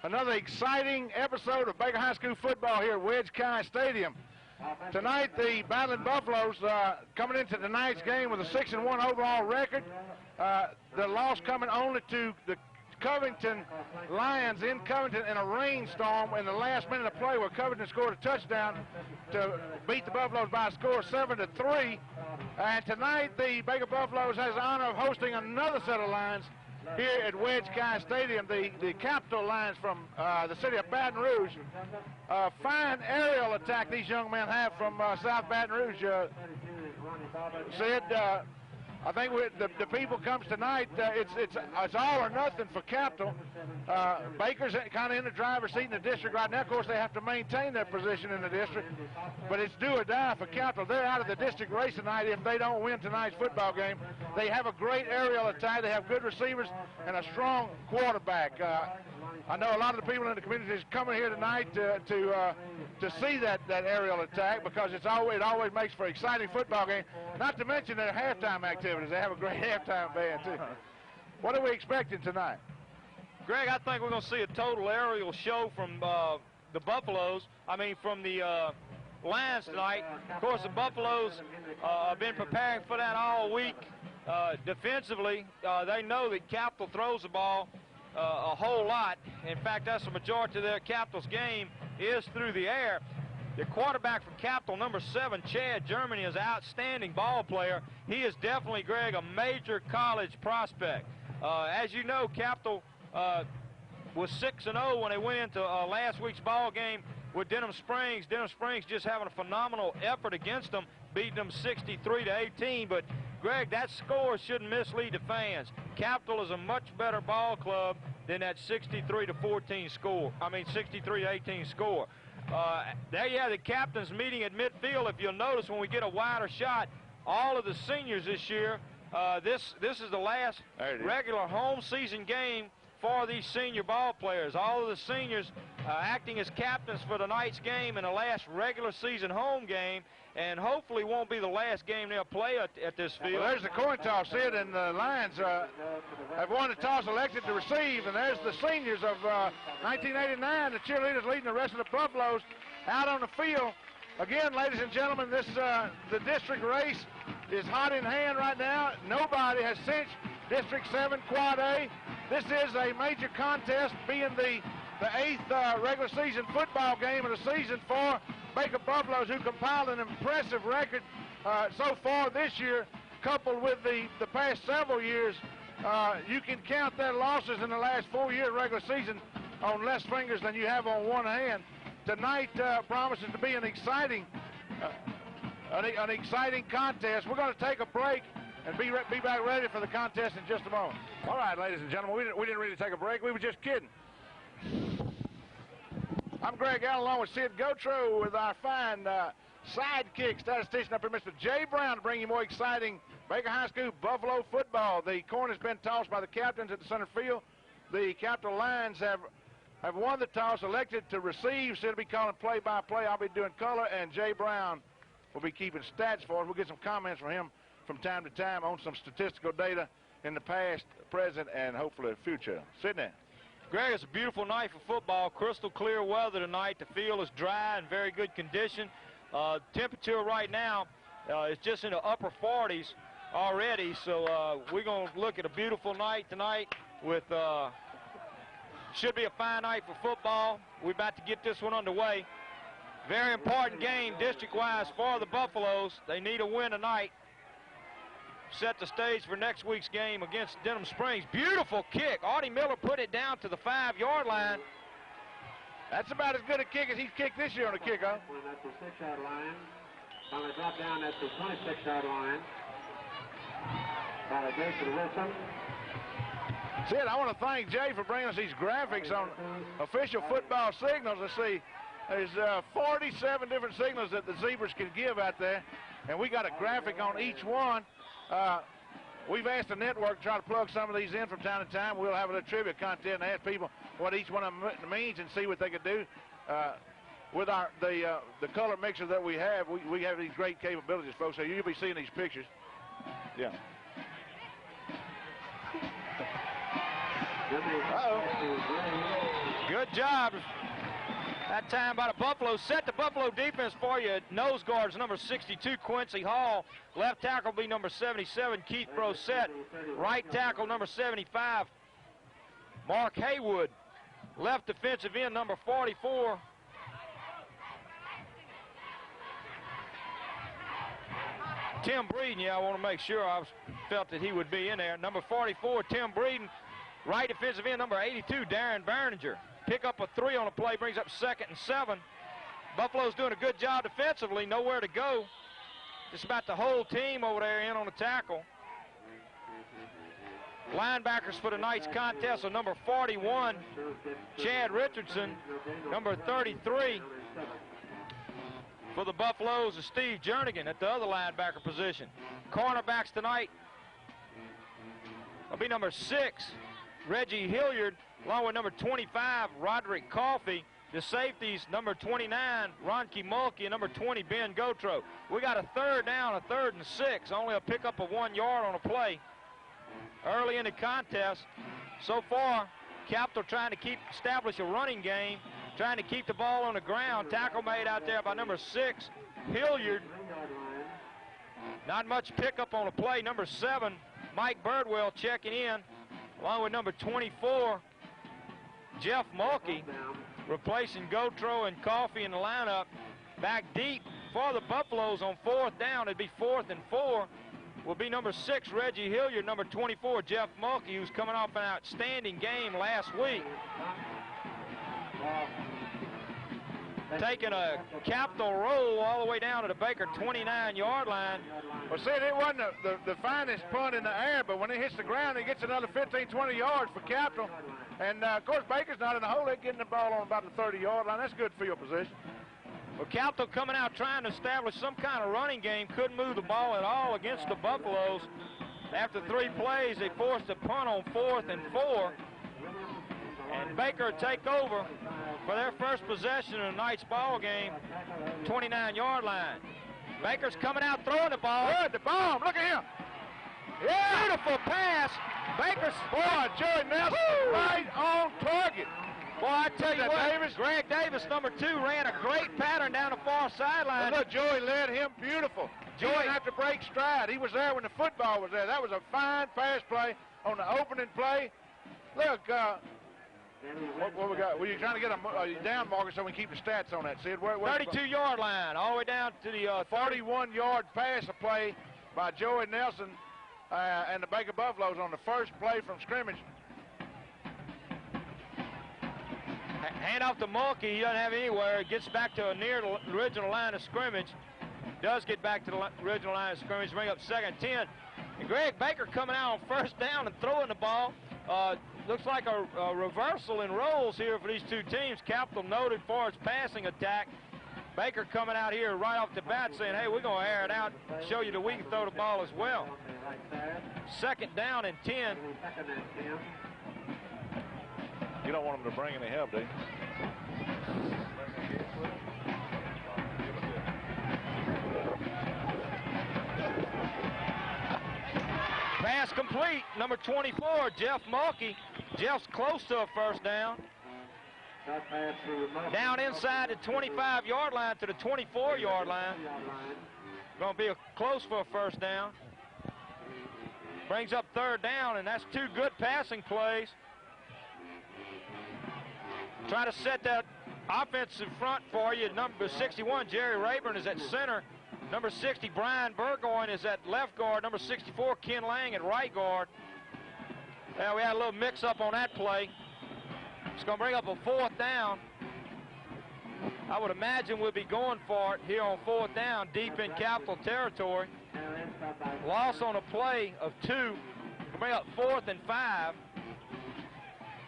another exciting episode of Baker High School football here at Wedge Kai Stadium. Tonight, the Battling Buffaloes coming into tonight's game with a 6-1 overall record. The loss coming only to the Covington Lions in Covington in a rainstorm in the last minute of play, where Covington scored a touchdown to beat the Buffaloes by a score of 7-3. And tonight, the Baker Buffaloes has the honor of hosting another set of Lions here at Wedge Kai Stadium, the Capital Lions from the city of Baton Rouge. A fine aerial attack these young men have from South Baton Rouge. Sid, I think the people comes tonight, it's all or nothing for Capital. Baker's kind of in the driver's seat in the district right now. Of course, they have to maintain their position in the district, but it's do or die for Capital. They're out of the district race tonight if they don't win tonight's football game. They have a great aerial attack. They have good receivers and a strong quarterback. I know a lot of the people in the community is coming here tonight to see that aerial attack, because it always makes for an exciting football game. Not to mention their halftime activities. They have a great halftime band too. What are we expecting tonight? Greg, I think we're going to see a total aerial show from the Buffaloes. I mean, from the Lions tonight. Of course, the Buffaloes have been preparing for that all week. Defensively, they know that Capital throws the ball a whole lot. In fact, that's the majority of their Capital's game is through the air. The quarterback from Capital, number 7, Chad Germany, is an outstanding ball player. He is definitely, Greg, a major college prospect. As you know, Capital was 6-0 when they went into last week's ball game with Denham Springs. Denham Springs just having a phenomenal effort against them, beating them 63-18. But Greg, that score shouldn't mislead the fans. Capital is a much better ball club than that 63-14 score. I mean, 63-18 score. There you have the captains meeting at midfield. If you'll notice, when we get a wider shot, all of the seniors this year, this is the last regular home season game for these senior ball players. All of the seniors acting as captains for tonight's game and the last regular season home game, and hopefully won't be the last game they'll play at this field. Well, there's the coin toss, Sid, and the Lions have won the toss, elected to receive, and there's the seniors of 1989, the cheerleaders leading the rest of the Buffaloes out on the field. Again, ladies and gentlemen, the district race is hot in hand right now. Nobody has cinched District 7 Quad A. This is a major contest, being the 8th regular season football game of the season for Baker Buffaloes, who compiled an impressive record so far this year, coupled with the past several years. You can count their losses in the last 4 years regular season on less fingers than you have on one hand. Tonight promises to be an exciting contest. We're going to take a break and be back ready for the contest in just a moment. All right, ladies and gentlemen, we didn't really take a break. We were just kidding. I'm Greg Allen, along with Sid Gotro, with our fine sidekick statistician up here, Mr. Jay Brown, to bring you more exciting Baker High School Buffalo football. The coin has been tossed by the captains at the center field. The Capital Lions have won the toss, elected to receive. Sid will be calling play-by-play. I'll be doing color, and Jay Brown will be keeping stats for us. We'll get some comments from him from time to time on some statistical data in the past, present, and hopefully the future. Sidney. Greg, it's a beautiful night for football. Crystal clear weather tonight. The field is dry and very good condition. Temperature right now is just in the upper 40s already. So we're going to look at a beautiful night tonight with should be a fine night for football. We're about to get this one underway. Very important game district-wise for the Buffaloes. They need a win tonight. Set the stage for next week's game against Denham Springs. Beautiful kick. Artie Miller put it down to the 5-yard line. That's about as good a kick as he's kicked this year on a kickoff. At the 6-yard line. On the drop down at the 26-yard line. By Jason Wilson. Sid, I want to thank Jay for bringing us these graphics on official football signals. Let's see, there's 47 different signals that the Zebras can give out there, and we got a graphic on each one. We've asked the network to try to plug some of these in from time to time. We'll have a little trivia contest and ask people what each one of them means and see what they could do. With the color mixer that we have these great capabilities, folks. So you'll be seeing these pictures. Yeah. Uh-oh. Good job that time by the Buffalo. Set the Buffalo defense for you. Nose guards number 62, Quincy Hall. Left tackle will be number 77, Keith Brosette. Right tackle number 75, Mark Haywood. Left defensive end number 44, Tim Breeden. Yeah, I want to make sure. I felt that he would be in there. Number 44, Tim Breeden. Right defensive end number 82, Darren Berninger. Pick up a 3 on the play, brings up 2nd and 7. Buffalo's doing a good job defensively, nowhere to go. Just about the whole team over there in on the tackle. Linebackers for tonight's contest are number 41, Chad Richardson. Number 33 for the Buffaloes is Steve Jernigan at the other linebacker position. Cornerbacks tonight will be number 6, Reggie Hilliard, along with number 25, Roderick Coffey. The safeties, number 29, Ronke Mulkey, and number 20, Ben Gotro. We got a 3rd down, a 3rd and 6, only a pickup of 1 yard on a play early in the contest. So far, Capital trying to establish a running game, trying to keep the ball on the ground. Tackle made out there by number 6, Hilliard. Not much pickup on the play. Number 7, Mike Birdwell checking in, along with number 24, Jeff Mulkey, replacing Gotro and Coffey in the lineup. Back deep for the Buffaloes on 4th down. It'd be 4th and 4. Will be number 6, Reggie Hilliard, number 24, Jeff Mulkey, who's coming off an outstanding game last week. Taking a Capital roll all the way down to the Baker 29-yard line. Well, see, it wasn't the finest punt in the air, but when it hits the ground, it gets another 15, 20 yards for Capital. And, of course, Baker's not in the hole. They're getting the ball on about the 30-yard line. That's good field position. Well, Capital coming out trying to establish some kind of running game. Couldn't move the ball at all against the Buffaloes. After 3 plays, they forced a punt on 4th and 4. And Baker take over for their first possession of tonight's ball game, 29-yard line. Baker's coming out throwing the ball. Good, the bomb. Look at him. Yeah. Beautiful pass. Baker's, boy, Joey Nelson, right on target. Boy, I tell you what, Greg Davis, number 2, ran a great pattern down the far sideline. Look, Joey led him beautiful. Joey didn't have to break stride. He was there when the football was there. That was a fine pass play on the opening play. Look, what we got? Were you trying to get a down marker so we can keep the stats on that, Sid? 32-yard line, all the way down to the 41-yard pass play by Joey Nelson and the Baker Buffaloes on the first play from scrimmage. Hand off to Mulkey. He doesn't have anywhere. It gets back to a near the original line of scrimmage. Does get back to the original line of scrimmage. Bring up 2nd and 10. And Greg Baker coming out on 1st down and throwing the ball. Looks like a reversal in roles here for these two teams. Capital noted for its passing attack. Baker coming out here right off the bat saying, hey, we're going to air it out, show you that we can throw the ball as well. 2nd down and 10. You don't want them to bring any help, do you? Pass complete. Number 24, Jeff Mulkey. Jeff's close to a 1st down. Down inside the 25-yard line to the 24-yard line. Going to be close for a 1st down. Brings up 3rd down, and that's 2 good passing plays. Try to set that offensive front for you. Number 61, Jerry Rayburn, is at center. Number 60, Brian Burgoyne, is at left guard. Number 64, Ken Lang, at right guard. Now we had a little mix-up on that play. It's going to bring up a 4th down. I would imagine we'll be going for it here on 4th down, deep in Capital territory. Loss on a play of 2. We'll bring up 4th and 5.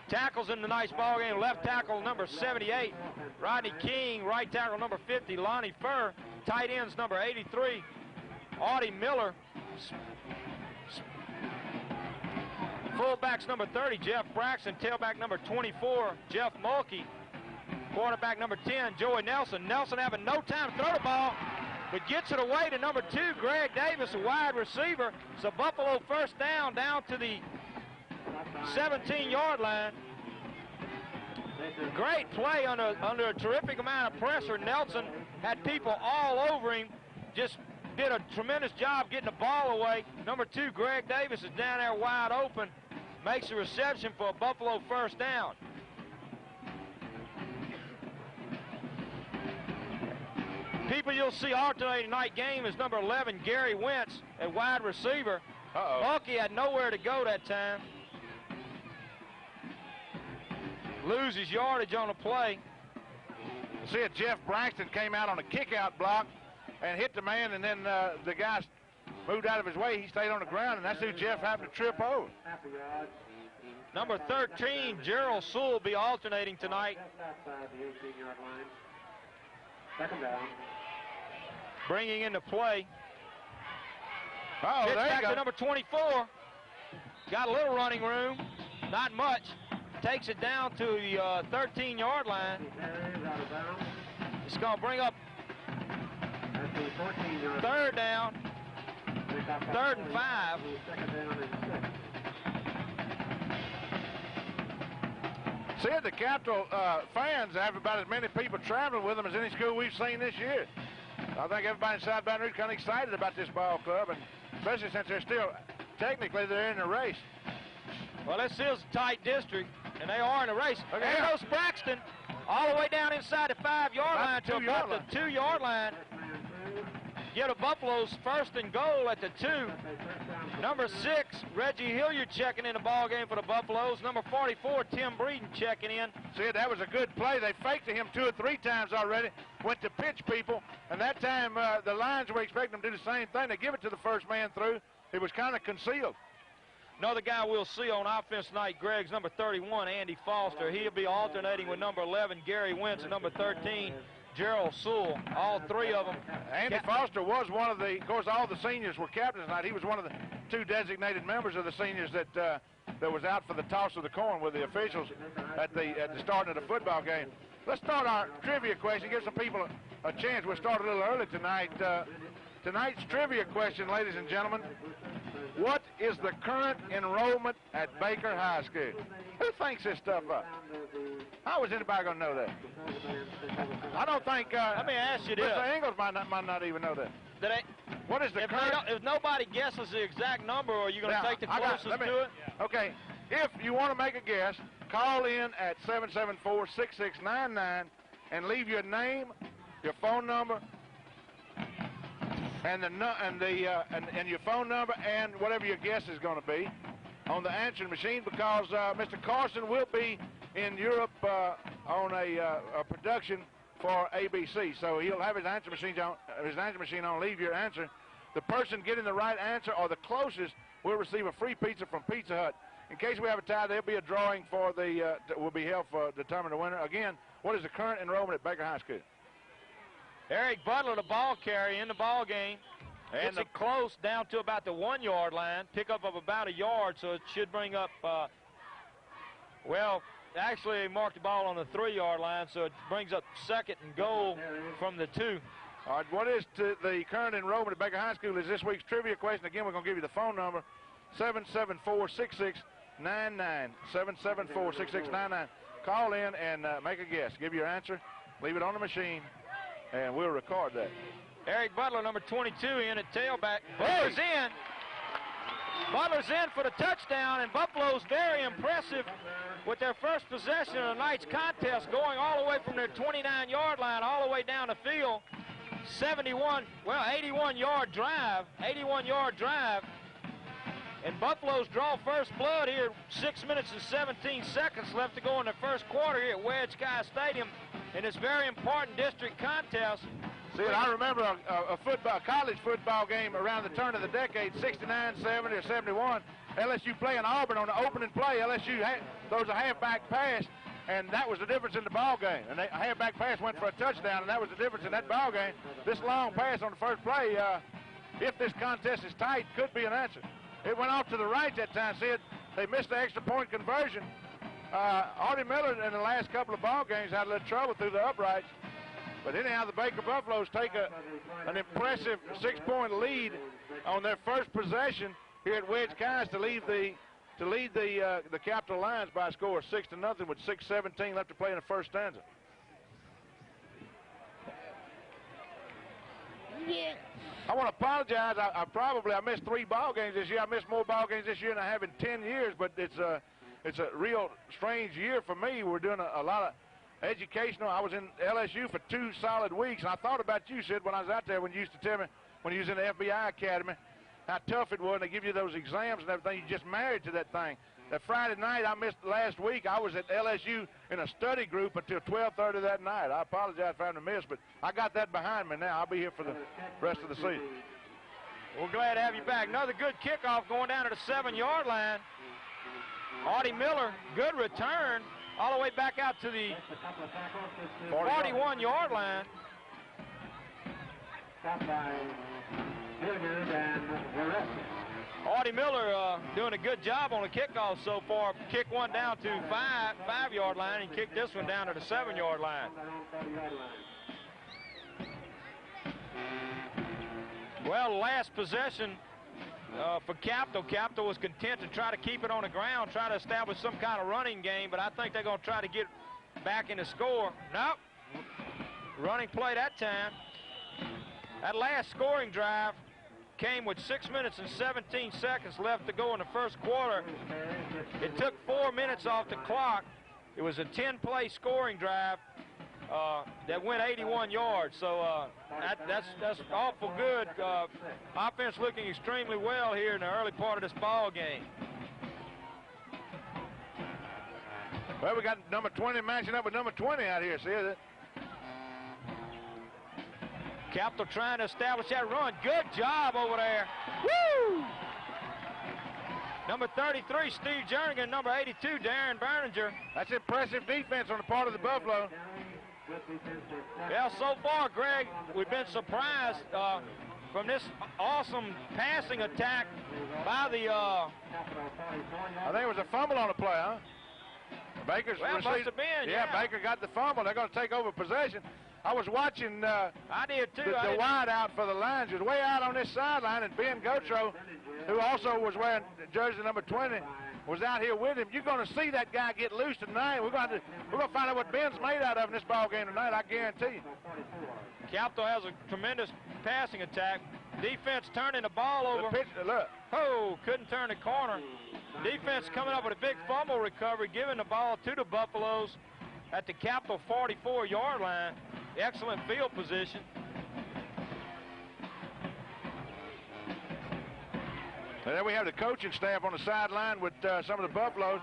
Tackles in the nice ball game. Left tackle number 78, Rodney King. Right tackle number 50, Lonnie Furr. Tight ends number 83, Audie Miller. Fullbacks number 30, Jeff Braxton. Tailback number 24, Jeff Mulkey. Quarterback number 10, Joey Nelson. Nelson having no time to throw the ball, but gets it away to number 2, Greg Davis, a wide receiver. So Buffalo 1st down to the 17-yard line. Great play under a terrific amount of pressure. Nelson had people all over him, just did a tremendous job getting the ball away. Number 2, Greg Davis, is down there wide open, makes a reception for a Buffalo first down. People you'll see alternating night game is number 11, Gary Wentz, at wide receiver. Mulkey had nowhere to go that time. Loses yardage on the play. See it, Jeff Braxton came out on a kick-out block and hit the man, and then the guy moved out of his way. He stayed on the ground, and that's who Jeff happened to trip over. Number 13, Gerald Sewell, will be alternating tonight. Second down. Bringing into play. Oh, Pitch there you back go. to number 24. Got a little running room, not much. Takes it down to the 13-yard line. It's going to bring up third down, 3rd and 5. See, the Capital fans have about as many people traveling with them as any school we've seen this year. I think everybody in South Baton Rouge is kind of excited about this ball club, and especially since they're still, technically, they're in a race. Well, this is a tight district, and they are in a race. There goes Braxton, all the way down inside the 5-yard line to about the 2-yard line. Get a Buffalo's 1st and goal at the 2. Number 6, Reggie Hilliard checking in the ball game for the Buffaloes. Number 44, Tim Breeden checking in. See, that was a good play. They faked to him 2 or 3 times already, went to pitch people, and that time the Lions were expecting them to do the same thing. They give it to the first man through. It was kind of concealed. Another guy we'll see on offense tonight, Greg's number 31, Andy Foster. He'll be alternating with number 11, Gary Wentz, and number 13, Gerald Sewell. All 3 of them. Andy Foster was one of the, of course, all the seniors were captains tonight. He was one of the 2 designated members of the seniors that was out for the toss of the coin with the officials at the start of the football game. Let's start our trivia question. Give some people a chance. We'll start a little early tonight. Tonight's trivia question, ladies and gentlemen. What is the current enrollment at Baker High School? Who thinks this stuff up? How is anybody going to know that? I don't think. Let me ask you this. Mr. Ingles might not even know that. What is the current? If nobody guesses the exact number, are you going to take the closest to it? Okay. If you want to make a guess, call in at 774-6699 and leave your name, your phone number, and your phone number and whatever your guess is going to be on the answering machine, because Mr. Carson will be in Europe on a production for ABC, so he'll have his answer machine on. Leave your answer. The person getting the right answer or the closest will receive a free pizza from Pizza Hut. In case we have a tie, there'll be a drawing for will be held for determine the winner. Again, what is the current enrollment at Baker High School? Eric Butler, the ball carrier in the ball game. And it's close down to about the 1-yard line. Pickup of about a yard, so it should bring up, well, actually they marked the ball on the 3-yard line, so it brings up 2nd and goal from the 2. All right, what is the current enrollment at Baker High School is this week's trivia question. Again, we're going to give you the phone number, 774-6699, 774-6699. Call in and make a guess. Give your answer, leave it on the machine, and we'll record that. Eric Butler, number 22, in at tailback. Butler's in. Butler's in for the touchdown, and Buffalo's very impressive with their first possession of the night's contest, going all the way from their 29-yard line all the way down the field. 81-yard drive, 81-yard drive. And Buffalo's draw first blood here, 6 minutes and 17 seconds left to go in the first quarter here at Wedge Sky Stadium in this very important district contest. See, I remember a college football game around the turn of the decade, 69, 70, or 71. LSU playing Auburn on the opening play. LSU throws a halfback pass, and that was the difference in the ball game. And a halfback pass went for a touchdown, and that was the difference in that ball game. This long pass on the first play, if this contest is tight, could be an answer. It went off to the right that time. See it? They missed the extra point conversion. Artie Miller in the last couple of ball games had a little trouble through the uprights. But anyhow, the Baker Buffaloes take an impressive 6-point lead on their first possession here at Wedge Kies to leave the to lead the Capital Lions by a score of 6-0 with 6:17 left to play in the first stanza. Yeah. I want to apologize. I missed 3 ball games this year. I missed more ball games this year than I have in 10 years, but it's a real strange year for me. We're doing a lot of educational. I was in LSU for 2 solid weeks, and I thought about you, Sid, when I was out there, when you used to tell me when you was in the FBI Academy how tough it was. They give you those exams and everything. You just married to that thing. That Friday night I missed last week, I was at LSU in a study group until 12:30 that night. I apologize for having to miss, but I got that behind me now. I'll be here for the rest of the season. We're glad to have you back. Another good kickoff going down to the 7-yard line. Artie Miller, good return, all the way back out to the 41-yard line. Artie Miller doing a good job on the kickoff so far. Kicked one down to 5-yard line and kicked this one down to the 7-yard line. Well, last possession for Capital. Capital was content to try to keep it on the ground, try to establish some kind of running game, but I think they're going to try to get back in the score. Nope. Running play that time. That last scoring drive came with 6 minutes and 17 seconds left to go in the first quarter. It took 4 minutes off the clock. It was a 10-play scoring drive that went 81 yards. So that's awful good. Offense looking extremely well here in the early part of this ball game. Well, we got number 20 matching up with number 20 out here. See that? Capital trying to establish that run. Good job over there. Woo! Number 33, Steve Jernigan. Number 82, Darren Berninger. That's impressive defense on the part of the Buffalo. Yeah, so far, Greg, we've been surprised from this awesome passing attack by the... I think it was a fumble on the play, huh? Baker's well, must have been, yeah. Baker got the fumble. They're going to take over possession. I was watching I did too. the wide out for the Lions. He was way out on this sideline, and Ben Gotro, who also was wearing jersey number 20, was out here with him. You're going to see that guy get loose tonight. We're going to find out what Ben's made out of in this ball game tonight, I guarantee you. Capital has a tremendous passing attack. Defense turning the ball over. The pitch, look. Oh, couldn't turn the corner. Defense coming up with a big fumble recovery, giving the ball to the Buffaloes at the Capital 44-yard line. Excellent field position. And then we have the coaching staff on the sideline with some of the Buffaloes.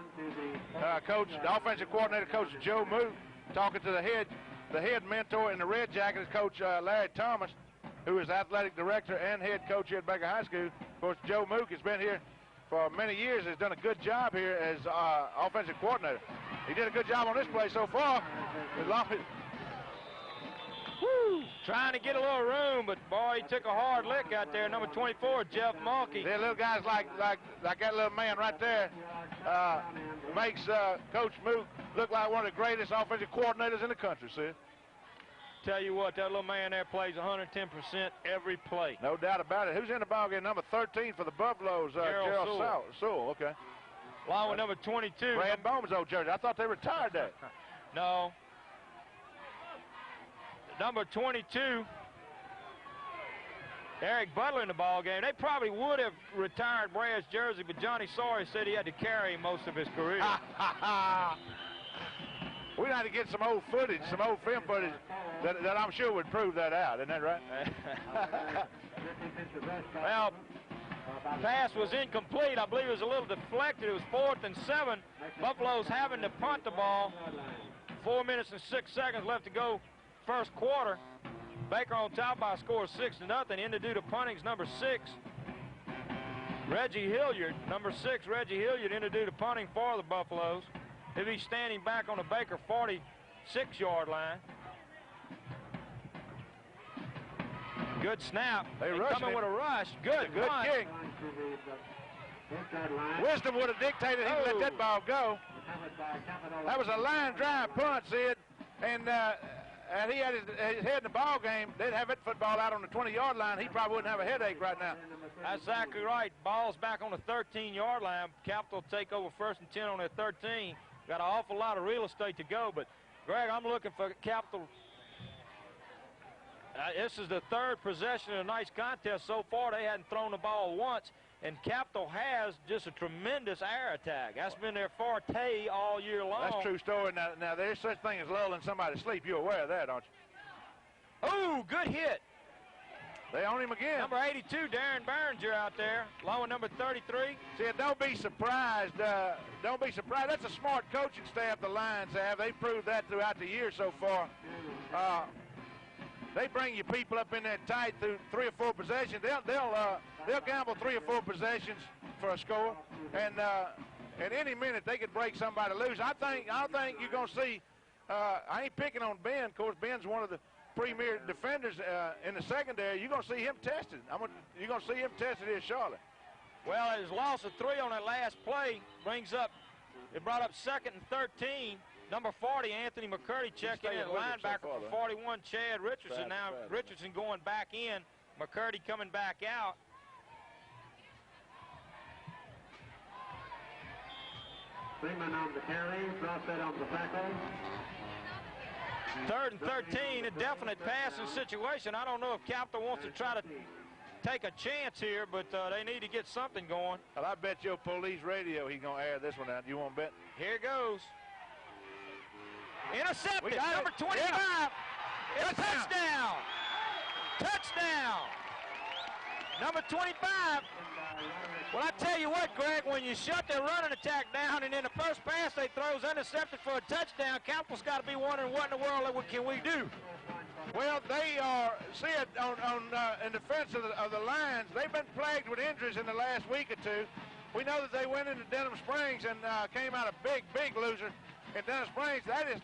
The offensive coordinator, Coach Joe Mook, talking to the head mentor in the red jacket, Coach Larry Thomas, who is athletic director and head coach here at Baker High School. Of course, Joe Mook has been here for many years, has done a good job here as offensive coordinator. He did a good job on this play so far. Trying to get a little room, but boy, he took a hard lick out there. Number 24, Jeff Mulkey. Yeah, little guys like that little man right there makes Coach Mook look like one of the greatest offensive coordinators in the country, see? Tell you what, that little man there plays 110% every play. No doubt about it. Who's in the ball game? Number 13 for the Buffaloes, Gerald Sewell. Okay. Along with number 22. Brad Bowman's old jersey. I thought they retired that. No. Number 22, Eric Butler in the ball game. They probably would have retired Brad's jersey, but Johnny Sawyer said he had to carry him most of his career. We got to get some old footage, some old film footage that I'm sure would prove that out. Isn't that right? Well, pass was incomplete. I believe it was a little deflected. It was 4th and 7. Buffalo's having to punt the ball. 4 minutes and 6 seconds left to go first quarter. Baker on top by a score of 6-0. In to do the punting's number 6, Reggie Hilliard. Number 6, Reggie Hilliard, in to do the punting for the Buffaloes. He'll be standing back on the Baker 46-yard line. Good snap. They coming with a rush. Good kick. Wisdom would have dictated he let that ball go. That was a line drive punt, Sid. And had he had his head in the ball game, they'd have it football out on the 20-yard line. He probably wouldn't have a headache right now. That's exactly right. Ball's back on the 13-yard line. Capital take over 1st and 10 on their 13. Got an awful lot of real estate to go, but Greg, I'm looking for Capital. This is the 3rd possession of tonight's contest. So far, they hadn't thrown the ball once, and Capital has just a tremendous air attack. That's been their forte all year long. That's a true story. Now there's such thing as lulling somebody to sleep. You're aware of that, aren't you? Oh, good hit. They own him again. Number 82, Darren Burns, you're out there, along with number 33. See, don't be surprised. Don't be surprised. That's a smart coaching staff the Lions have. They've proved that throughout the year so far. They bring you people up in there tight through 3 or 4 possessions. They'll gamble 3 or 4 possessions for a score, and at any minute they could break somebody loose. I think you're gonna see. I ain't picking on Ben. Of course, Ben's one of the premier defenders in the secondary. You're gonna see him tested. You're gonna see him tested here shortly. Well, his loss of 3 on that last play it brought up 2nd and 13. Number 40, Anthony McCurdy checking in. Linebacker for 41, Chad Richardson. Now Richardson going back in. McCurdy coming back out. Freeman on the carry, Brossett on the tackle. 3rd and 13, a definite passing situation. I don't know if Capital wants to try to take a chance here, but they need to get something going. Well, I bet your police radio he's going to air this one out. You want to bet? Here goes. Intercepted, number 25. Yeah. It's a touchdown. Touchdown. Number 25. Well, I tell you what, Greg, when you shut their running attack down and then the first pass they throw is intercepted for a touchdown, Capital's got to be wondering what in the world can we do? Well, they are, see it in defense of the Lions, they've been plagued with injuries in the last week or two. We know that they went into Denham Springs and came out a big loser in Denham Springs. That is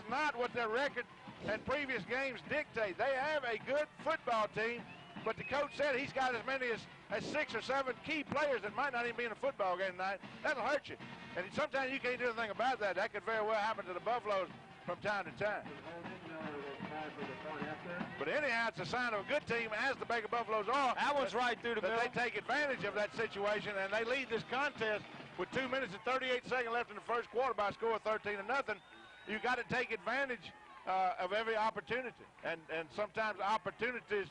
not what their record and previous games dictate. They have a good football team, but the coach said he's got as many as 6 or 7 key players that might not even be in a football game tonight. That'll hurt you. And sometimes you can't do anything about that. That could very well happen to the Buffaloes from time to time. But anyhow, it's a sign of a good team, as the Baker Buffaloes are. That one's right through the middle. They take advantage of that situation, and they lead this contest with 2 minutes and 38 seconds left in the first quarter by a score of 13-0. You got to take advantage of every opportunity, and sometimes opportunities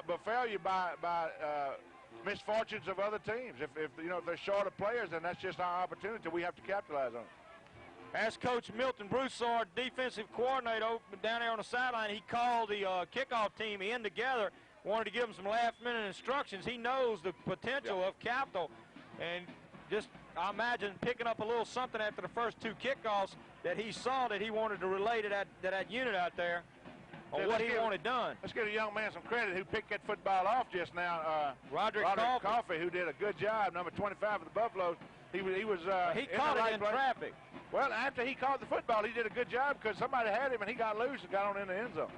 befell you by misfortunes of other teams. If they're short of players, then that's just our opportunity. We have to capitalize on it. As Coach Milton Broussard, defensive coordinator, down there on the sideline, he called the kickoff team in together, wanted to give them some last-minute instructions. He knows the potential of Capital, and just, I imagine, picking up a little something after the first 2 kickoffs that he saw that he wanted to relay to that unit out there on what he wanted done. Let's give a young man some credit who picked that football off just now. Roderick Coffey, who did a good job, number 25 of the Buffaloes. He caught it in traffic. Well, after he caught the football, he did a good job because somebody had him and he got loose and got on in the end zone.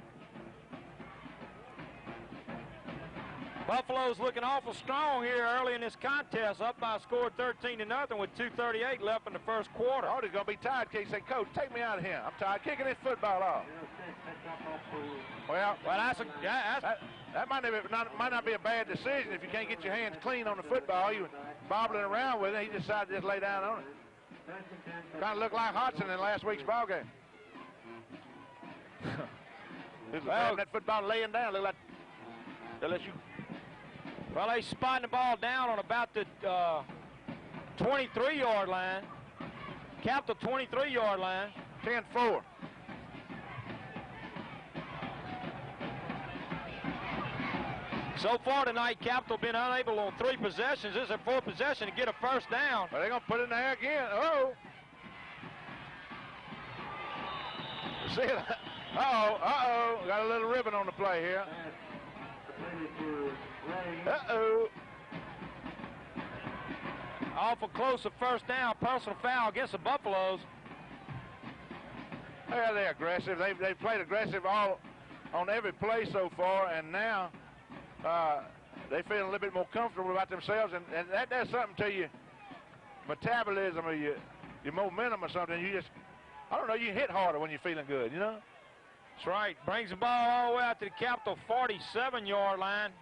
Buffalo's looking awful strong here early in this contest, up by a score of 13-0 with 2:38 left in the first quarter. Oh, he's going to be tired. He said, Coach, take me out of here. I'm tired kicking this football off. Well, that might not be a bad decision if you can't get your hands clean on the football. You were bobbling around with it. He decided to just lay down on it. Kind of looked like Hodgson in last week's ball game. That football laying down. Look like they'll let you. Well, they spotting the ball down on about the 23-yard line. Capital 23-yard line. 10-4. So far tonight, Capital been unable on 3 possessions. This is a 4th possession to get a first down. But they're going to put it in there again. Oh. See it? Uh-oh. Got a little ribbon on the play here. Uh-oh. Awful close to first down. Personal foul against the Buffaloes. Yeah, they're aggressive. They've played aggressive all on every play so far, and now they feel a little bit more comfortable about themselves, and that does something to your metabolism or your momentum or something. You just, I don't know, you hit harder when you're feeling good, you know? That's right. Brings the ball all the way out to the Capital 47-yard line.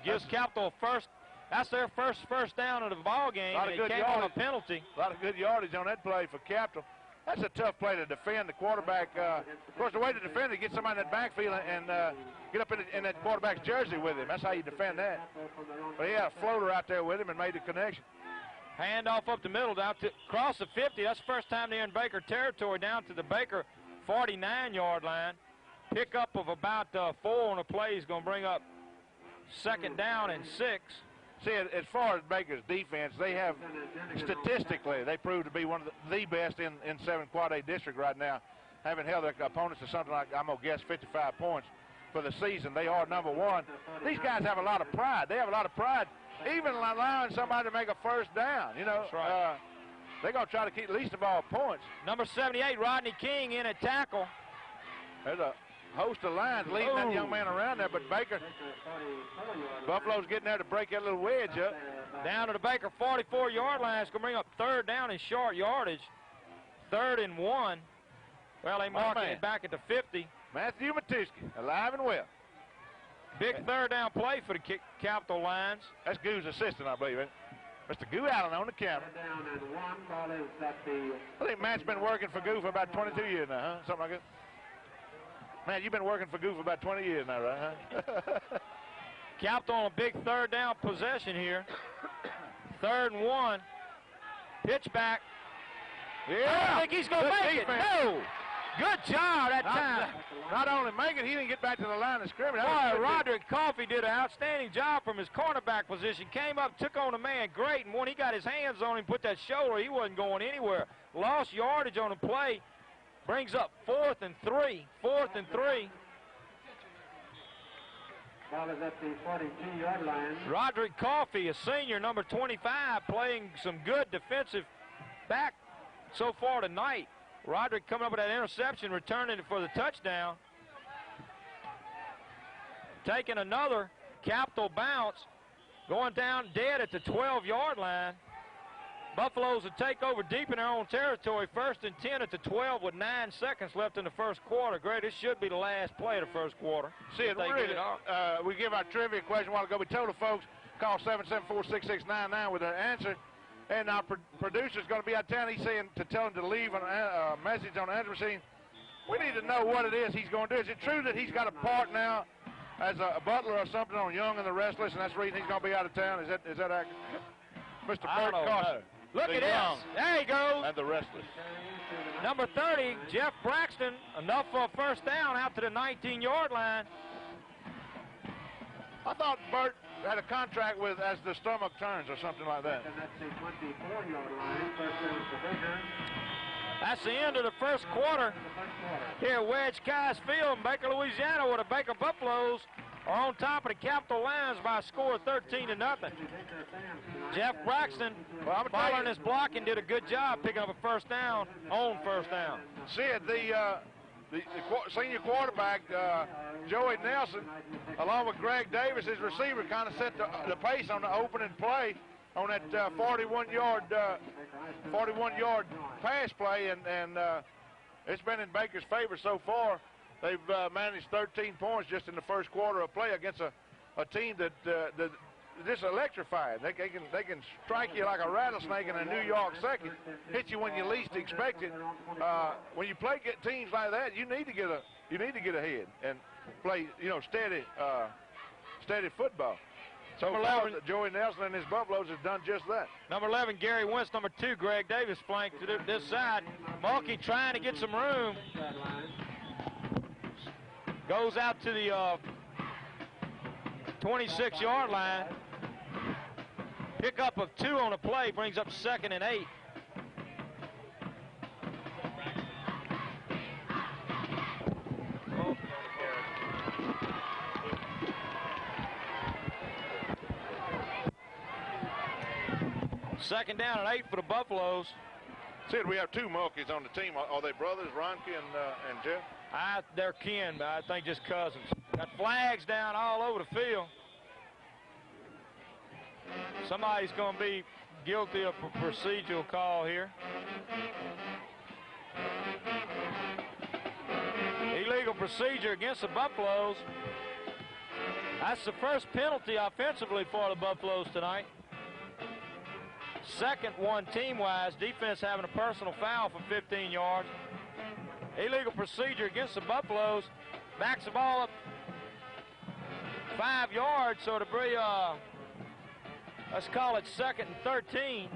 Gives Capital a first. That's their first down of the ball game. They came on a penalty. A lot of good yardage on that play for Capital. That's a tough play to defend. The quarterback, of course, the way to defend it, get somebody in that backfield and get up in that quarterback's jersey with him. That's how you defend that. But he had a floater out there with him and made the connection. Handoff up the middle, down to across the 50. That's the first time they're in Baker territory, down to the Baker 49-yard line. Pickup of about 4 on the play is going to bring up second down and 6. See, as far as Baker's defense, they have, statistically, they prove to be one of the best in 7 Quad A district right now, having held their opponents to something like, I'm going to guess, 55 points for the season. They are number 1. These guys have a lot of pride. They have a lot of pride, even allowing somebody to make a first down. You know, that's right. they're going to try to keep least of all points. Number 78, Rodney King, in at tackle. There's a host of lines leading that young man around there, but Baker, Buffalo's getting there to break that little wedge up. Down to the Baker 44-yard line. It's going to bring up third down in short yardage. 3rd and 1. Well, they mark it back at the 50. Matthew Matuski, alive and well. Big third down play for the Capital Lions. That's Goo's assistant, I believe, isn't it? Mr. Goo Allen on the counter. I think Matt's been working for Goo for about 22 years now, huh? Something like that. Man, you've been working for Goo for about 20 years now, right, huh? Capital on a big third down possession here. 3rd and 1. Pitch back. Yeah. I think he's going to make it. No. Good job that time. Not only make it, he didn't get back to the line of scrimmage. Boy, Roderick Coffey did an outstanding job from his cornerback position. Came up, took on the man great, and when he got his hands on him, put that shoulder, he wasn't going anywhere. Lost yardage on the play. Brings up 4th and 3. 4th and 3. Ball is at the 42-yard line. Roderick Coffey, a senior, number 25, playing some good defensive back so far tonight. Roderick coming up with that interception, returning it for the touchdown. Taking another Capital bounce, going down dead at the 12-yard line. Buffaloes will take over deep in their own territory. 1st and 10 at the 12 with 9 seconds left in the first quarter. Greg, this should be the last play of the first quarter. See, it really, we give our trivia question a while ago. We told the folks, call 774-6699 with their answer. And our producer's going to be out of town. He's saying to tell him to leave a message on the answer machine. We need to know what it is he's going to do. Is it true that he's got a part now as a butler or something on Young and the Restless, and that's the reason he's going to be out of town? Is that accurate? Mr. Bert Carson. Look at this. There he goes. And the Restless. Number 30, Jeff Braxton. Enough for a first down out to the 19-yard line. I thought Bert had a contract with As the Stomach Turns or something like that. And that's the 24-yard line. First down for Baker. That's the end of the first quarter here at Wedge Kies Field in Baker, Louisiana, where the Baker Buffaloes are on top of the Capital Lions by a score of 13-0. Jeff Braxton, following his blocking, did a good job picking up a first down on first down. Sid, the senior quarterback, Joey Nelson, along with Greg Davis, his receiver, kind of set the pace on the opening play on that 41-yard pass play, and it's been in Baker's favor so far. They've managed 13 points just in the first quarter of play against a team that just electrified. They can strike you like a rattlesnake in a New York second, hit you when you least expect it. When you play teams like that, you need to get ahead and play steady football. So far, Joey Nelson and his Buffaloes have done just that. Number 11, Gary Wentz. Number 2, Greg Davis flanked to this side. Mulkey trying to get some room. Goes out to the 26-yard line. Pickup of 2 on the play brings up 2nd and 8. Second down and 8 for the Buffaloes. Sid, we have 2 Mulkeys on the team. Are they brothers, Ronke and Jeff? They're kin, but I think just cousins. Got flags down all over the field. Somebody's going to be guilty of a procedural call here. Illegal illegal procedure against the Buffaloes. That's the first penalty offensively for the Buffaloes tonight. Second one team-wise. Defense having a personal foul for 15 yards. Illegal procedure against the Buffaloes. Backs the ball up 5 yards, so to be, let's call it 2nd and 13.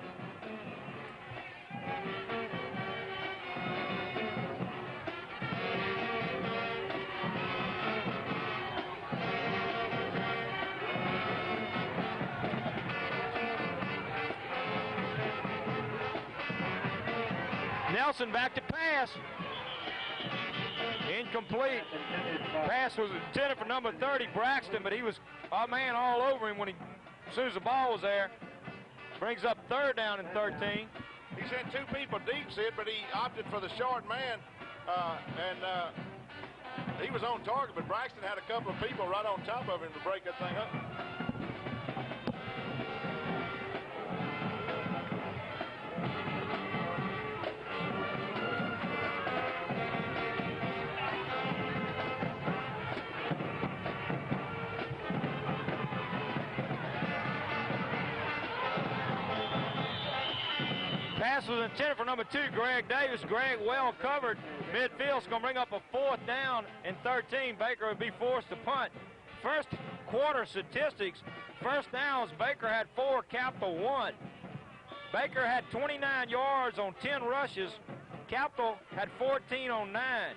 Nelson back to pass. Incomplete. Pass was intended for number 30, Braxton, but he was a man all over him as soon as the ball was there. Brings up 3rd down and 13. He sent 2 people deep, Sid, but he opted for the short man, and he was on target, but Braxton had a couple of people right on top of him to break that thing up. Pass was intended for number 2, Greg Davis. Greg well covered. Midfield's going to bring up a 4th down and 13. Baker would be forced to punt. First quarter statistics. First downs, Baker had 4, Capital 1. Baker had 29 yards on 10 rushes. Capital had 14 on 9.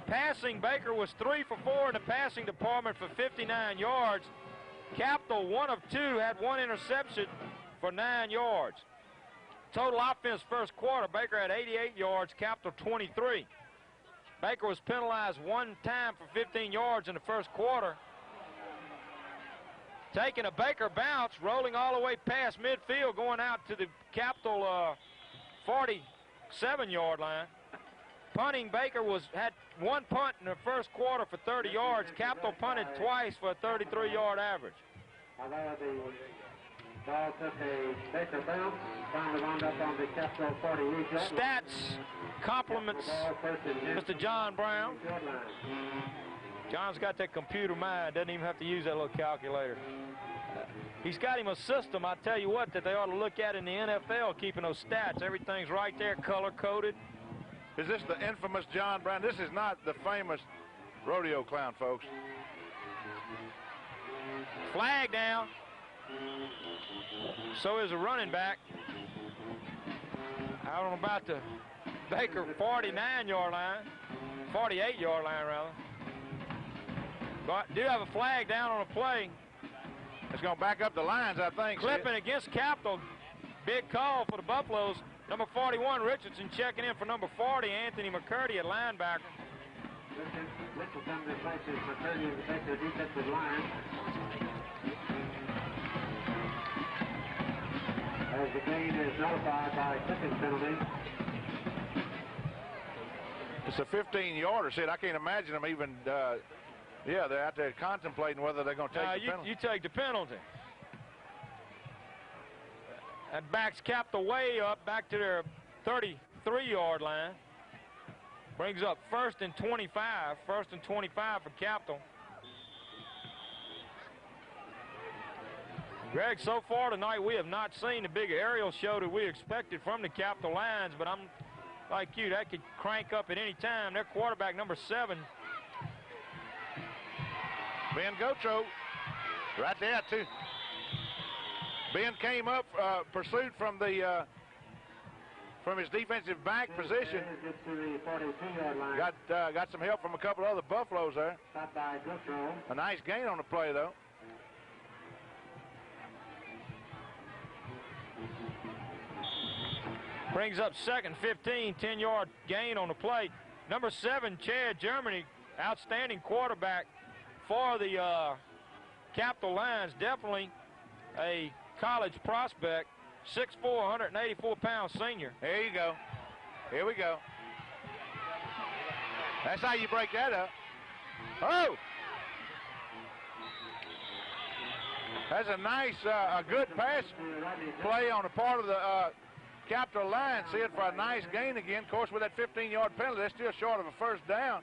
Passing, Baker was 3 for 4 in the passing department for 59 yards. Capital, 1 of 2, had 1 interception for 9 yards. Total offense first quarter, Baker had 88 yards, Capital 23. Baker was penalized 1 time for 15 yards in the first quarter. Taking a Baker bounce, rolling all the way past midfield, going out to the Capital 47-yard line. Punting, Baker had 1 punt in the first quarter for 30 yards. Capital punted twice for a 33-yard average. Ball took a Baker bounce, finally wound up on the Capital 48. Stats compliments Mr. John Brown. John's got that computer mind, doesn't even have to use that little calculator. He's got him a system, I tell you what, that they ought to look at in the NFL, keeping those stats. Everything's right there, color-coded. Is this the infamous John Brown? This is not the famous rodeo clown, folks. Flag down. So is a running back. Out on about the Baker 49-yard line. 48-yard line, rather. But do have a flag down on a play. It's going to back up the lines, I think. Clipping against Capital. Big call for the Buffaloes. Number 41, Richardson, checking in for number 40, Anthony McCurdy at linebacker. Richardson replaces McCurdy in the Baker defensive line. As the gain is notified by a kicking penalty. It's a 15-yarder, Sid. I can't imagine them even, they're out there contemplating whether they're going to take the penalty. You take the penalty. That backs Capital way up, back to their 33-yard line. Brings up 1st and 25. 1st and 25 for Capital. Greg, so far tonight we have not seen the big aerial show that we expected from the Capital lines, but I'm like you, that could crank up at any time. Their quarterback, number 7. Ben Gotro, right there, too. Ben came up, pursued from the from his defensive back position. Got some help from a couple other Buffaloes there. A nice gain on the play, though. Brings up 2nd, 15, 10-yard gain on the play. Number 7, Chad Germany, outstanding quarterback for the Capital Lions. Definitely a college prospect, 6'4", 184-pound senior. There you go. Here we go. That's how you break that up. Oh! That's a nice, a good pass play on the part of the Capital Lions. See it for a nice gain again. Of course, with that 15-yard penalty, they're still short of a first down.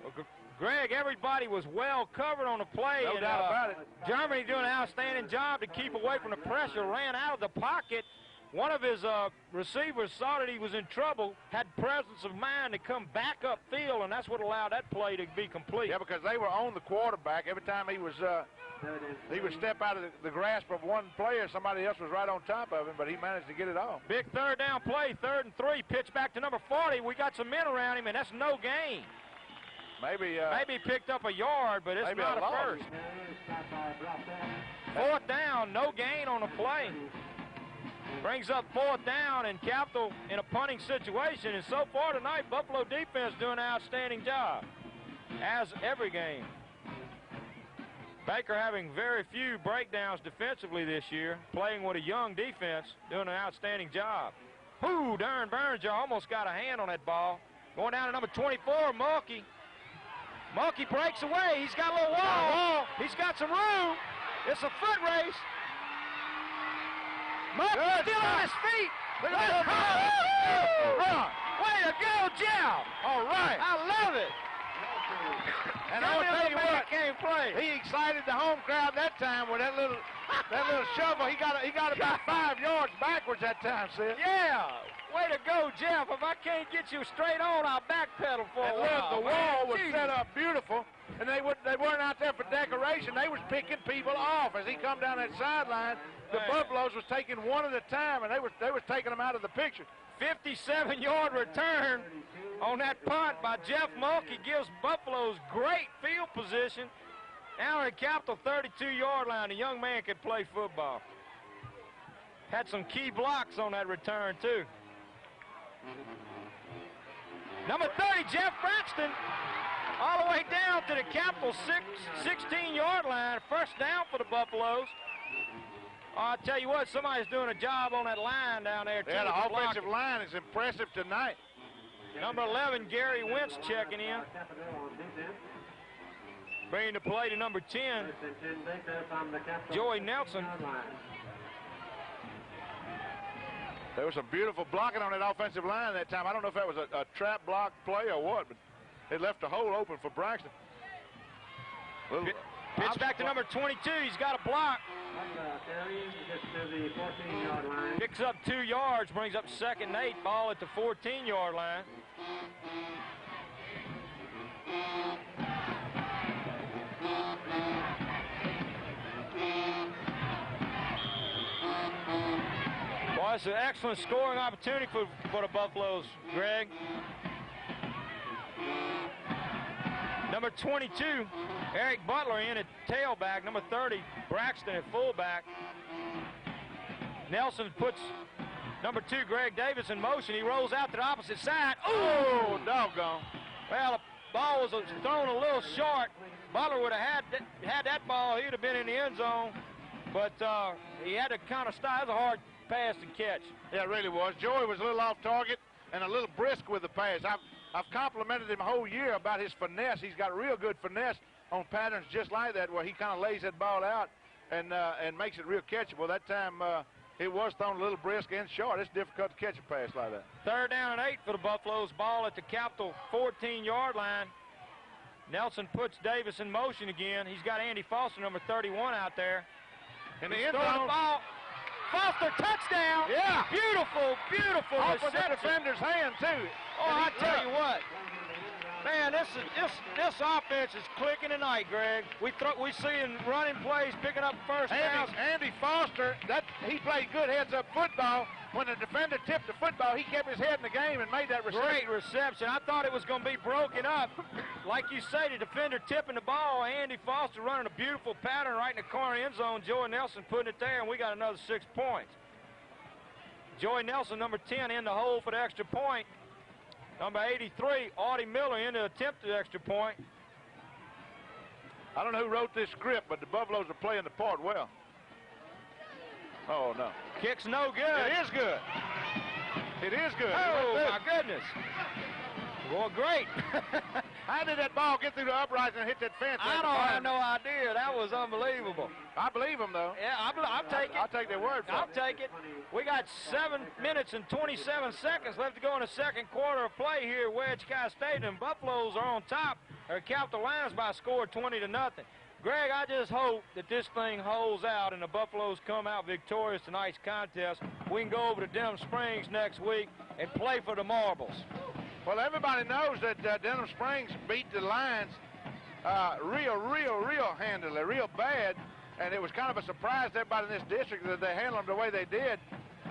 Greg, everybody was well covered on the play. No doubt about it. Germany doing an outstanding job to keep away from the pressure, ran out of the pocket. One of his receivers saw that he was in trouble, had presence of mind to come back upfield, and that's what allowed that play to be complete. Yeah, because they were on the quarterback. Every time he would step out of the grasp of one player, somebody else was right on top of him, but he managed to get it off. Big third down play, 3rd and 3, pitch back to number 40. We got some men around him, and that's no gain. Maybe he picked up a yard, but it's not a first. 4th down, no gain on the play. Brings up 4th down and Capital in a punting situation. And so far tonight, Buffalo defense doing an outstanding job, as every game. Baker having very few breakdowns defensively this year, playing with a young defense, doing an outstanding job. Ooh, darn Burns almost got a hand on that ball. Going down to number 24, Mulkey. Mulkey breaks away. He's got a little wall. He's got some room. It's a foot race. Mulkey still on his feet. Look at that run. Way to go, Jeff. All right. I love it. And I'll tell you what, can't play. he excited the home crowd that time with that little shovel. He got about 5 yards backwards that time, Sid. Yeah. Way to go, Jeff. If I can't get you straight on, I'll backpedal for a And while. look, the wall was set up beautiful, and they weren't out there for decoration. They was picking people off as he come down that sideline. The Buffaloes was taking one at a time, and they was taking them out of the picture. 57-yard return on that punt by Jeff Mulkey gives Buffalo's great field position. Now at Capital 32-yard line, the young man could play football. Had some key blocks on that return, too. Number 30, Jeff Braxton, all the way down to the Capital 16-yard line. 1st down for the Buffaloes. I'll tell you what, somebody's doing a job on that line down there, too. Yeah, the offensive line is impressive tonight. Number 11, Gary Wentz checking in. Bringing the play to number 10, Joey Nelson. There was some beautiful blocking on that offensive line that time. I don't know if that was a trap block play or what, but it left a hole open for Braxton. Pitch back to number 22. He's got a block. Picks up 2 yards, brings up 2nd and 8. Ball at the 14-yard line. Boy, it's an excellent scoring opportunity for the Buffaloes, Greg. Number 22, Eric Butler in at tailback. Number 30, Braxton at fullback. Nelson puts number 2, Greg Davis, in motion. He rolls out to the opposite side. Oh, doggone. Well, the ball was thrown a little short. Butler would have had that ball. He would have been in the end zone. But he had to kind of stop. It was a hard pass to catch. Yeah, it really was. Joey was a little off target and a little brisk with the pass. I've complimented him a whole year about his finesse. He's got real good finesse on patterns just like that, where he kind of lays that ball out and makes it real catchable. That time it was thrown a little brisk and short. It's difficult to catch a pass like that. 3rd down and 8 for the Buffaloes. Ball at the Capital 14-yard line. Nelson puts Davis in motion again. He's got Andy Foster, number 31, out there. In the end zone. Ball. Foster, touchdown. Yeah. Beautiful, beautiful. Off of the defender's hand, too. Oh, I tell you what. Man, this offense is clicking tonight, Greg. We seeing running plays, picking up first downs. Andy Foster, he played good heads-up football. When the defender tipped the football, he kept his head in the game and made that reception. Great reception. I thought it was going to be broken up. Like you say, the defender tipping the ball. Andy Foster running a beautiful pattern right in the corner end zone. Joey Nelson putting it there, and we got another 6 points. Joey Nelson, number 10, in the hole for the extra point. Number 83, Audie Miller, in to attempt the extra point. I don't know who wrote this script, but the Buffaloes are playing the part well. Oh, no. Kick's no good. It is good. It is good. Oh, my goodness. Well, great. How did that ball get through the uprights and hit that fence? I don't have no idea. That was unbelievable. I believe them, though. Yeah, I'll take it. I'll take their word for it. I'll take it. We got 7 minutes and 27 seconds left to go in the second quarter of play here at Wedge County Stadium. Buffaloes are on top or Capital Lions by a score of 20-0. Greg, I just hope that this thing holds out and the Buffaloes come out victorious tonight's contest. We can go over to Denham Springs next week and play for the marbles. Well, everybody knows that Denham Springs beat the Lions real handily, real bad, and it was kind of a surprise to everybody in this district that they handled them the way they did.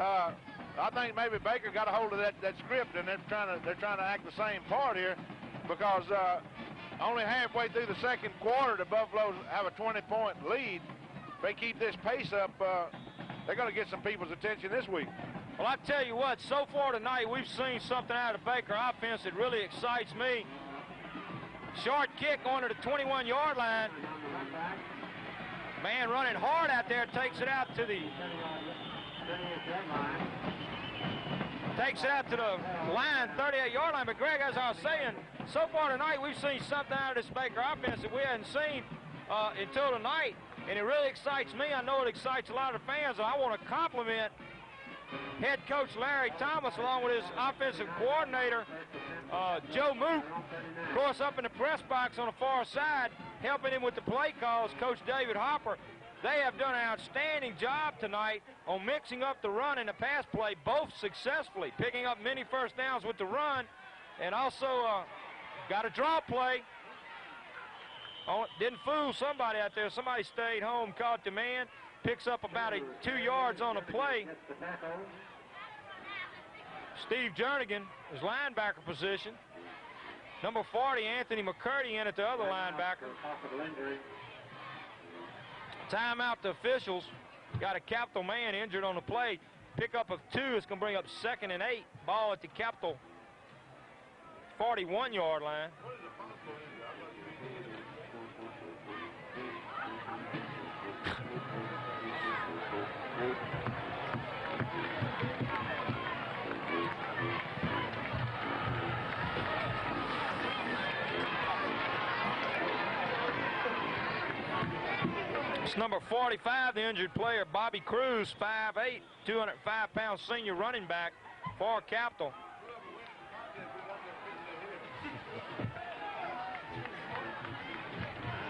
I think maybe Baker got a hold of that script, and they're trying to act the same part here, because only halfway through the second quarter, the Buffaloes have a 20-point lead. If they keep this pace up, they're going to get some people's attention this week. Well, I tell you what, so far tonight, we've seen something out of the Baker offense that really excites me. Short kick onto the 21-yard line. Man running hard out there, takes it out to the line, 38-yard line. But Greg, as I was saying, so far tonight we've seen something out of this Baker offense that we hadn't seen until tonight, and it really excites me. I know it excites a lot of fans, and I want to compliment head coach Larry Thomas along with his offensive coordinator Joe Mook, of course, up in the press box on the far side, helping him with the play calls, Coach David Hopper. They have done an outstanding job tonight on mixing up the run and the pass play, both successfully, picking up many first downs with the run, and also got a draw play. Oh, didn't fool somebody out there. Somebody stayed home, caught the man, picks up about 2 yards on the play. Steve Jernigan is linebacker position. Number 40, Anthony McCurdy, in at the other linebacker. Timeout to officials. Got a Capital man injured on the play. Pickup of 2 is going to bring up 2nd and 8. Ball at the Capital 41-yard line. It's number 45, the injured player, Bobby Cruz, 5'8", 205-pound senior running back for Capital.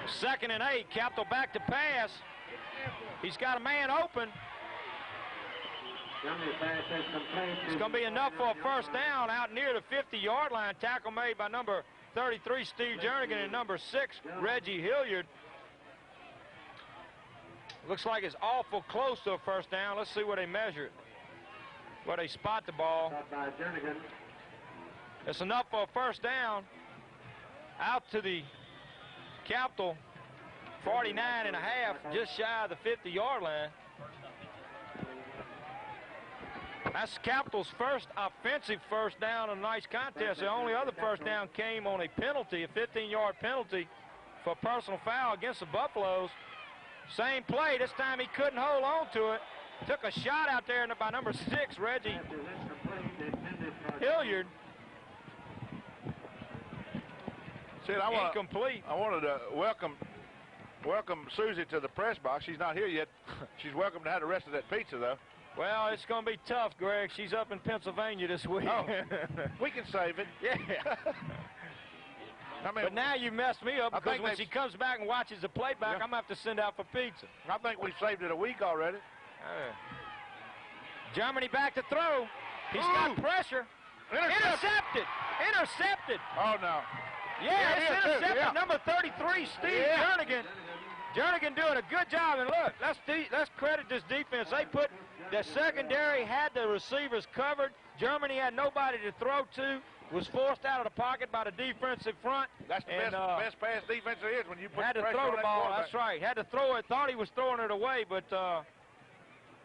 Second and 8, Capital back to pass. He's got a man open. It's going to be enough for a first down out near the 50-yard line. Tackle made by number 33, Steve Jernigan, and number 6, Reggie Hilliard. Looks like it's awful close to a first down. Let's see where they measure it, where they spot the ball. It's enough for a first down out to the Capital 49 and a half, just shy of the 50-yard line. That's Capital's first offensive first down in a nice contest. The only other first down came on a penalty, a 15-yard penalty for a personal foul against the Buffaloes. Same play. This time he couldn't hold on to it. Took a shot out there by number 6, Reggie Hilliard. Sid, incomplete. I wanted to welcome Susie to the press box. She's not here yet. She's welcome to have the rest of that pizza, though. Well, it's going to be tough, Greg. She's up in Pennsylvania this week. Oh, we can save it. Yeah. I mean, but now you messed me up, because when she comes back and watches the playback, I'm going to have to send out for pizza. I think we saved it a week already. Germany back to throw. He's got pressure. Intercepted. Intercepted. Oh, no. Yeah, it's intercepted. Yeah. Number 33, Steve Jernigan. Jernigan doing a good job. And look, let's credit this defense. They put the secondary, had the receivers covered. Germany had nobody to throw to. Was forced out of the pocket by the defensive front. That's the best pass defense there is when you put had to pressure throw on the ball. That's right. Had to throw it. Thought he was throwing it away, but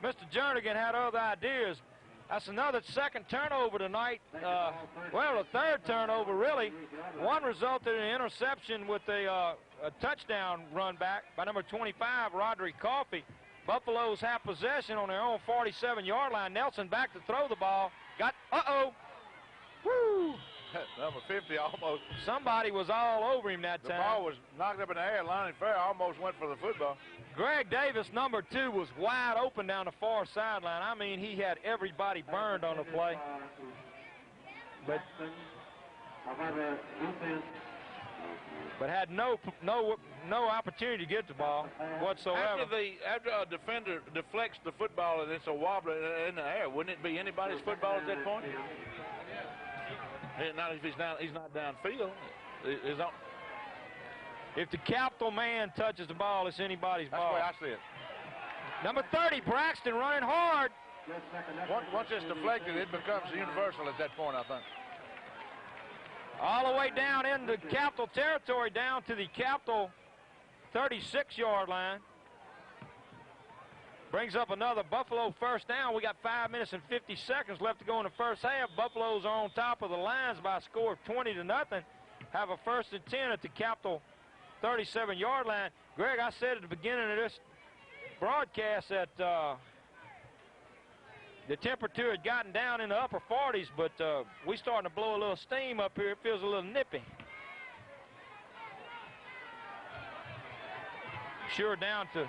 Mr. Jernigan had other ideas. That's another second turnover tonight. Well, a third turnover, really. One resulted in an interception with a touchdown run back by number 25, Roderick Coffey. Buffaloes have possession on their own 47-yard line. Nelson back to throw the ball. Got, woo! Number 50 almost. Somebody was all over him that time. The ball was knocked up in the air. Lonnie Fair almost went for the football. Greg Davis, number 2, was wide open down the far sideline. I mean, he had everybody burned on the play. But but had no opportunity to get the ball whatsoever. After a defender deflects the football and it's a wobbler in the air, wouldn't it be anybody's football at that point? Not if he's not downfield. If the capital man touches the ball, it's anybody's ball. That's the way I see it. Number 30, Braxton running hard. Once it's deflected, it becomes universal at that point, I think. All the way down into capital territory, down to the capital 36-yard line. Brings up another Buffalo first down. We got 5 minutes and 50 seconds left to go in the first half. Buffaloes are on top of the lines by a score of 20-0. Have a 1st and 10 at the capital 37-yard line. Greg, I said at the beginning of this broadcast that the temperature had gotten down in the upper 40s, but we starting to blow a little steam up here. It feels a little nippy. Sure, down to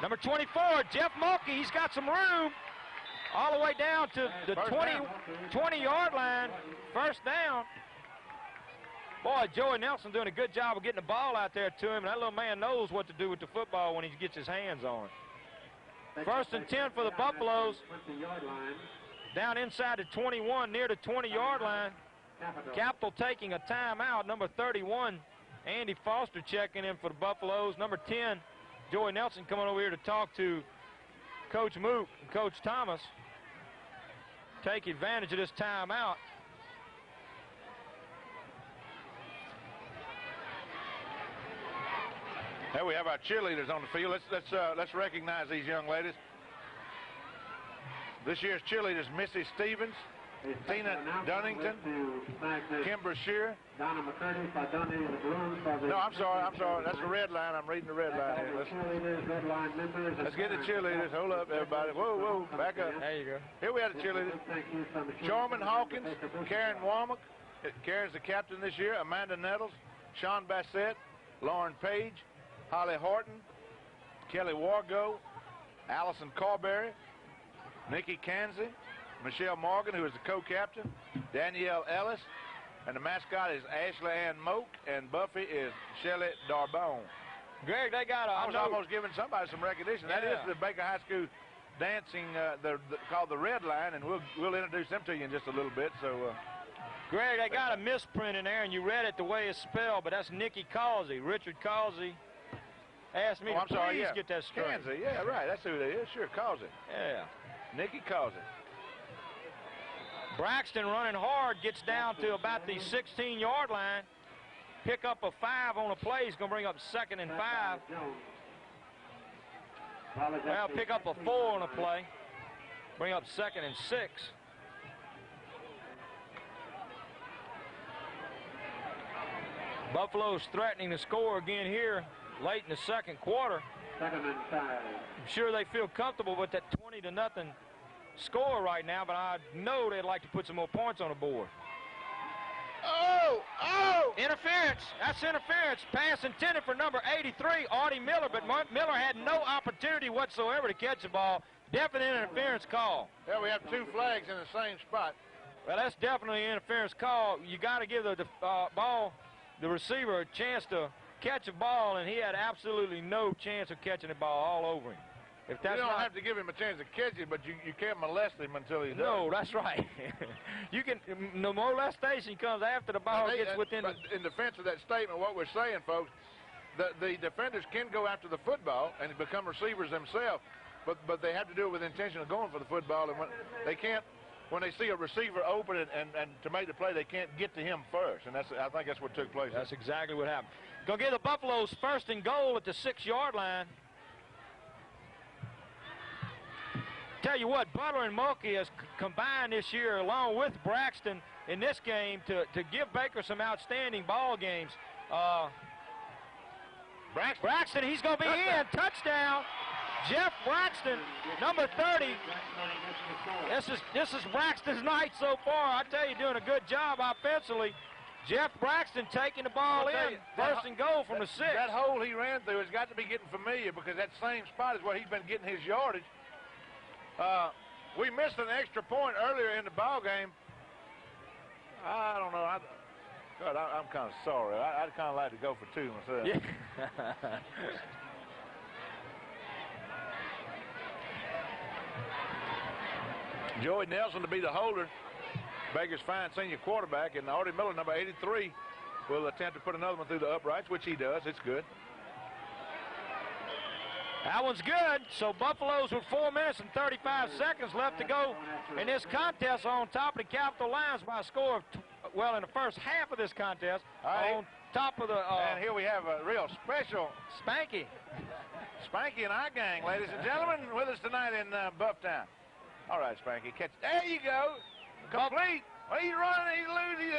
number 24, Jeff Mulkey. He's got some room all the way down to the 20-yard line. First down. Boy, Joey Nelson doing a good job of getting the ball out there to him. And that little man knows what to do with the football when he gets his hands on it. 1st and 10 for the Buffaloes. Down inside the 21, near the 20-yard line. Capital taking a timeout. Number 31, Andy Foster checking in for the Buffaloes. Number 10, Joey Nelson coming over here to talk to Coach Mook and Coach Thomas. Take advantage of this timeout. There we have our cheerleaders on the field. Let's recognize these young ladies. This year's cheerleaders: Missy Stevens, Tina Dunnington, Kimber Shear. Donna McCurdy for Dundee the balloons for the... No, I'm sorry. That's the red line. I'm reading the red line here. Let's get the cheerleaders. Hold up, everybody. Whoa, back up. There you go. Here we have the cheerleaders. Charmin Hawkins, Karen Womack. Karen's the captain this year. Amanda Nettles, Sean Bassett, Lauren Page, Holly Horton, Kelly Wargo, Allison Carberry, Nikki Kanzi, Michelle Morgan, who is the co-captain, Danielle Ellis, and the mascot is Ashley Ann Moak, and Buffy is Shelley Darbone. Greg, they got I was almost giving somebody some recognition. Yeah. That is the Baker High School dancing, called the Red Line, and we'll introduce them to you in just a little bit. So, Greg, they got a misprint in there, and you read it the way it's spelled, but that's Nikki Causey. Richard Causey asked me to please get that straight. Kanzi, yeah, right. That's who it is. Sure, Causey. Yeah. Nikki Causey. Braxton running hard, gets down to about the 16-yard line. Pick up a 5 on a play. He's going to bring up 2nd and 5. Well, pick up a 4 on a play. Bring up 2nd and 6. Buffalo's threatening to score again here late in the second quarter. 2nd and 5. I'm sure they feel comfortable with that 20-0 score right now, but I know they'd like to put some more points on the board. Oh! Interference. That's interference. Pass intended for number 83, Artie Miller, but Miller had no opportunity whatsoever to catch the ball. Definite interference call. Yeah, we have 2 flags in the same spot. Well, that's definitely an interference call. You got to give the receiver a chance to catch a ball, and he had absolutely no chance of catching the ball all over him. If that's you don't have to give him a chance to catch it, but you can't molest him until he does. No, that's right. You can. No molestation comes after the ball gets within. But in defense of that statement, what we're saying, folks, the defenders can go after the football and become receivers themselves, but they have to do it with intention of going for the football, and when they see a receiver open and to make the play, they can't get to him first, and I think that's what took place. That's exactly what happened. Gonna give the Buffaloes 1st and goal at the 6-yard line. Tell you what, Butler and Mulkey has combined this year along with Braxton in this game to give Baker some outstanding ball games. Braxton, he's going to be in. Touchdown. Jeff Braxton, number 30. This is Braxton's night so far. I tell you, doing a good job offensively. Jeff Braxton taking the ball in, 1st and goal from the 6. That hole he ran through has got to be getting familiar because that same spot is where he's been getting his yardage. We missed an extra point earlier in the ball game. I don't know. God, I'm kind of sorry. I'd kind of like to go for 2 myself. Yeah. Joey Nelson to be the holder. Baker's fine senior quarterback, and Artie Miller, number 83, will attempt to put another one through the uprights, which he does. It's good. That one's good. So Buffaloes with 4 minutes and 35 seconds left to go in this contest on top of the Capitol Lions by a score of, well, in the first half of this contest, on top of the... and here we have a real special... Spanky. Spanky and our gang, ladies and gentlemen, with us tonight in Bufftown. All right, Spanky, catch... There you go. Complete. Well, he's running, he's losing.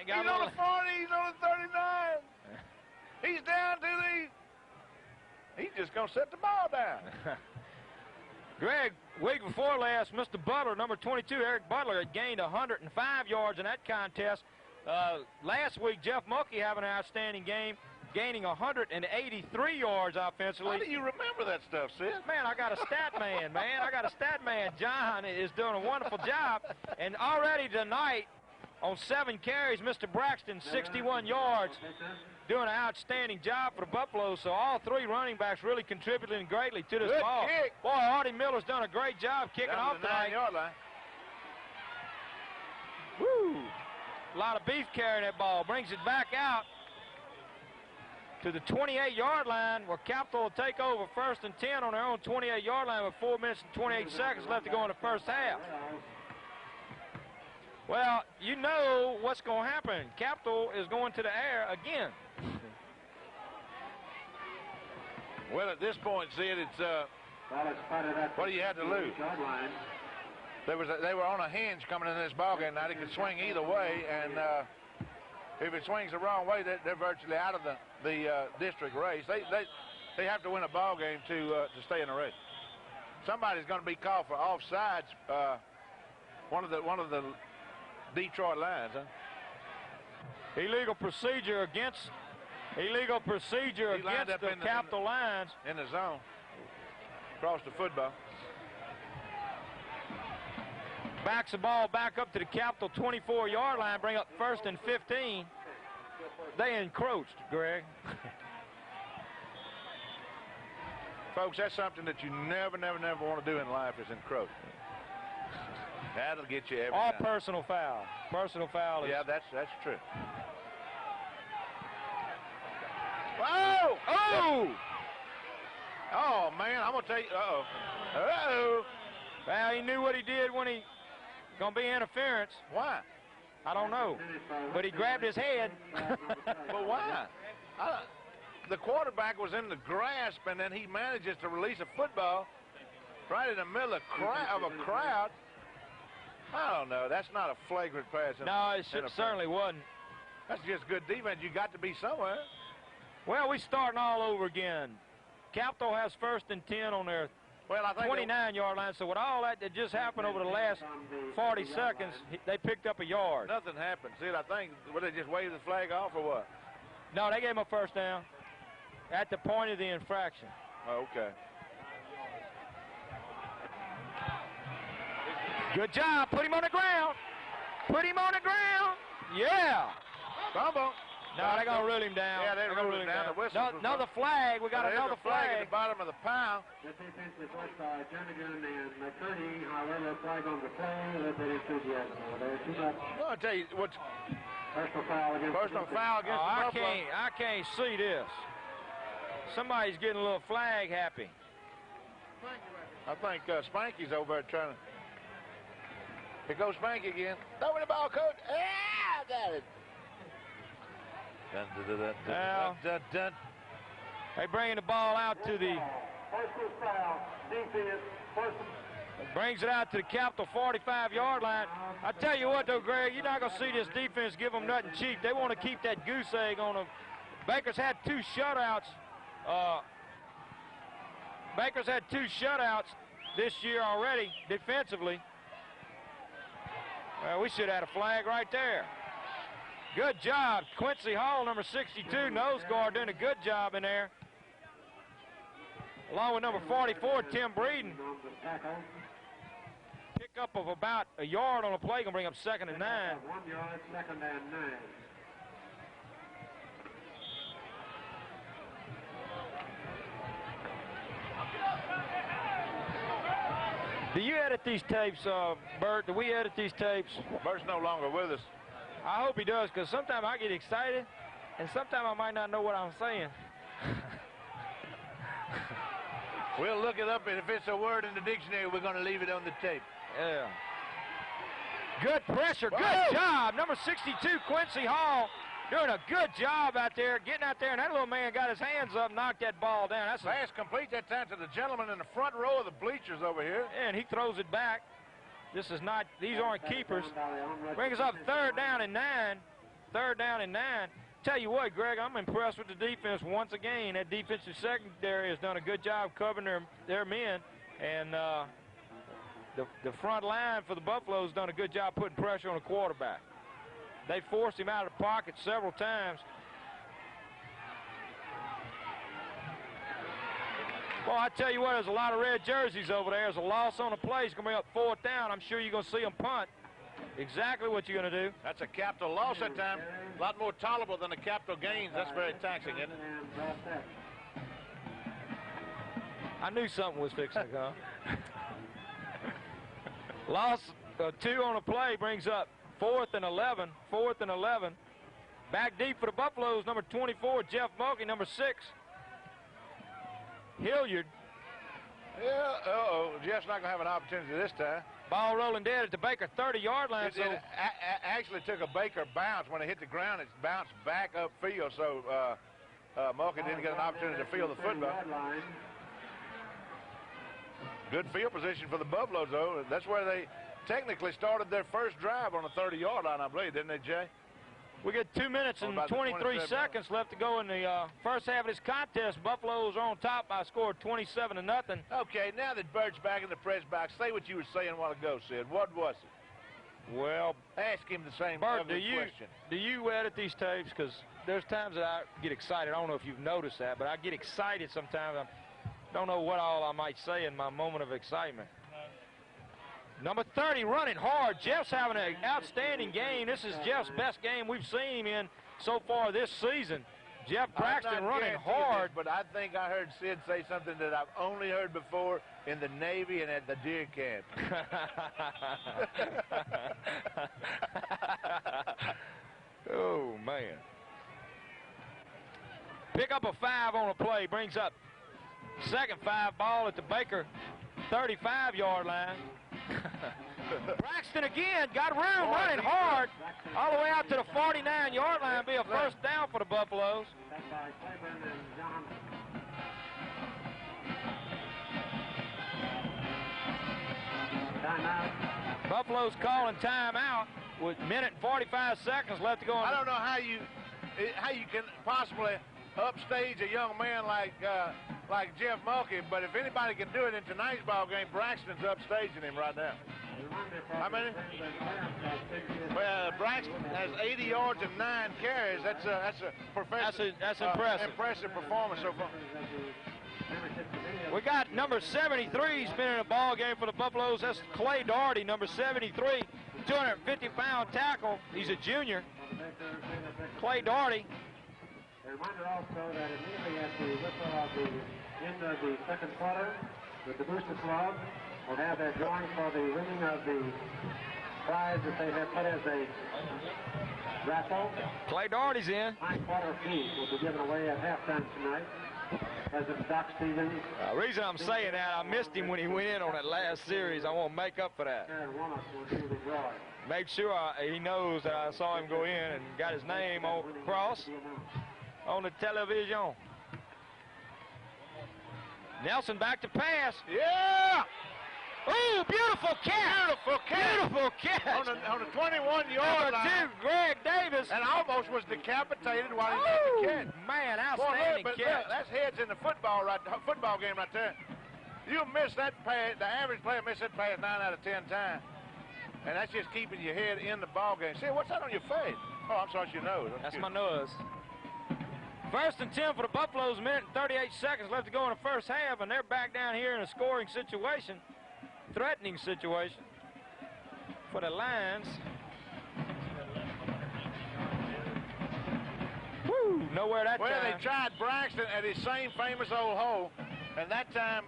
He's on the 40, he's on the 39. He's down to the... He's just going to set the ball down. Greg, week before last, Mr. Butler, number 22, Eric Butler, had gained 105 yards in that contest. Last week, Jeff Mulkey having an outstanding game, gaining 183 yards offensively. How do you remember that stuff, Sid? Man, I got a stat man, man. I got a stat man. John is doing a wonderful job. And already tonight, on 7 carries, Mr. Braxton, 61 yards. Doing an outstanding job for the Buffaloes, so all 3 running backs really contributing greatly to this ball. Kick. Boy, Artie Miller's done a great job kicking down off to the tonight. 9-yard line. Woo! A lot of beef carrying that ball. Brings it back out to the 28-yard line, where Capitol will take over 1st and 10 on their own 28-yard line with 4 minutes and 28 seconds left to go in the first half. Well, you know what's going to happen. Capitol is going to the air again. Well, at this point, Sid, it's what do you have to lose? They were on a hinge coming into this ballgame now. They could swing either way, and if it swings the wrong way, they're virtually out of the district race. They have to win a ballgame to stay in the race. Somebody's going to be called for offsides. One of the Detroit Lions, huh? Illegal procedure against the Capitol Lions. In the zone. Across the football. Backs the ball back up to the Capitol 24-yard line, bring up 1st and 15. They encroached, Greg. Folks, that's something that you never want to do in life is encroach. That'll get you every time. Personal foul. Personal foul. Yeah, that's true. Oh! Oh! Oh, man, I'm going to tell you. Uh-oh. Uh-oh. Well, he knew what he did when he going to be interference. Why? I don't know. But he grabbed his head. But why? The quarterback was in the grasp, and then he manages to release a football right in the middle of a crowd. I don't know. That's not a flagrant pass. No, it certainly wasn't. That's just good defense. You got to be somewhere. Well, we're starting all over again. Capitol has 1st and 10 on their 29-yard line. So with all that just happened over the last 40 seconds, they picked up a yard. Nothing happened. See, I think, would they just wave the flag off or what? No, they gave him a 1st down at the point of the infraction. Oh, okay. Good job. Put him on the ground. Put him on the ground. Yeah. Bumble. No, they're going to rule him down. Yeah, they're going to rule him down. No, another flag. We got another flag. At the bottom of the pile. This defense is forced by Jernigan and McCurdy. However, flag on the play. A little bit enthusiasm over there. Too much. Well, I'll tell you what. Personal foul against the Buffalo. I can't see this. Somebody's getting a little flag happy. I think Spanky's over there trying to. Here goes Spanky again. Throw in the ball, coach. Ah, I got it. They bringing the ball out to the. Personal foul. Defense. Brings it out to the Capitol 45-yard line. I tell you what, though, Greg, you're not going to see this defense give them nothing cheap. They want to keep that goose egg on them. Baker's had 2 shutouts. Baker's had 2 shutouts this year already defensively. Well, we should have had a flag right there. Good job. Quincy Hall, number 62, nose guard, doing a good job in there. Along with number 44, Tim Breeden. Pick pickup of about a yard on a play, going to bring up 2nd and 9. 1 yard, 2nd and 9. Do you edit these tapes, Bert? Do we edit these tapes? Bert's no longer with us. I hope he does, because sometimes I get excited, and sometimes I might not know what I'm saying. We'll look it up, and if it's a word in the dictionary, we're going to leave it on the tape. Yeah. Good pressure. Good job. Number 62, Quincy Hall, doing a good job out there, getting out there, and that little man got his hands up, knocked that ball down. That's pass complete that time to the gentleman in the front row of the bleachers over here. And he throws it back. This is not, these aren't keepers. Brings us up 3rd down and 9. 3rd down and 9. Tell you what, Greg, I'm impressed with the defense once again. That defensive secondary has done a good job covering their men. And the front line for the Buffaloes done a good job putting pressure on the quarterback. They forced him out of the pocket several times. Well, I tell you what, there's a lot of red jerseys over there. There's a loss on the play. It's going to bring up 4th down. I'm sure you're going to see them punt. Exactly what you're going to do. That's a capital loss that time. A lot more tolerable than the capital gains. That's very taxing, isn't it? I knew something was fixing to come. Loss 2 on a play brings up 4th and 11. 4th and 11. Back deep for the Buffaloes, number 24, Jeff Mulkey, number 6, Hilliard. Yeah, Jeff's not going to have an opportunity this time. Ball rolling dead at the Baker 30-yard line. It actually took a Baker bounce. When it hit the ground, it bounced back upfield, so Mulkey didn't get an opportunity to field the football. Good field position for the Buffaloes, though. That's where they technically started their first drive on the 30-yard line, I believe, didn't they, Jay? We got 2 minutes and 23 seconds left to go in the first half of this contest. Buffaloes are on top by a score of 27-0. Okay, now that Bert's back in the press box, say what you were saying a while ago, Sid. What was it? Well, ask him the same Bert, question. Do you edit these tapes? Because there's times that I get excited. I don't know if you've noticed that, but I get excited sometimes. I don't know what all I might say in my moment of excitement. Number 30 running hard. Jeff's having an outstanding game. This is Jeff's best game we've seen him in so far this season. Jeff Braxton running hard. But I think I heard Sid say something that I've only heard before in the Navy and at the deer camp. Oh, man. Pick up a 5 on a play. Brings up 2nd 5 ball at the Baker 35-yard line. Braxton again got room, running hard all the way out to the 49-yard line. Be a first down for the Buffaloes. Buffaloes calling timeout with minute and 45 seconds left to go. I don't know how you can possibly upstage a young man like Jeff Mulkey, but if anybody can do it in tonight's ball game, Braxton's upstaging him right now. How many? Well, Braxton has 80 yards and 9 carries. That's impressive performance so far. We got number 73 spinning a ball game for the Buffaloes. That's Clay Daugherty, number 73, 250-pound tackle. He's a junior. Clay Daugherty. A reminder also that immediately at the whistle of the end of the second quarter, the Booster Club will have their drawing for the winning of the prize that they have put as a raffle. Clay Daugherty's in. 9-quarter fees will be given away at halftime tonight. President Doc Stevens. The reason I'm saying that, I missed him when he went in on that last series. I want to make up for that. Make sure he knows that I saw him go in and got his name across on the television. Nelson back to pass. Yeah! Ooh, beautiful catch! Beautiful catch! Beautiful catch! On the 21-yard line. Number 2, Greg Davis. And almost was decapitated while he made the catch. Man, outstanding catch. Look, that's heads in the football game right there. You miss that pass, the average player miss that pass 9 out of 10 times. And that's just keeping your head in the ball game. See, what's that on your face? Oh, I'm sorry, it's your nose. That's my nose. 1st and 10 for the Buffaloes, minute and 38 seconds left to go in the first half, and they're back down here in a scoring situation, threatening situation. for the Lions. Woo! Nowhere that time. Well, they tried Braxton at his same famous old hole, and that time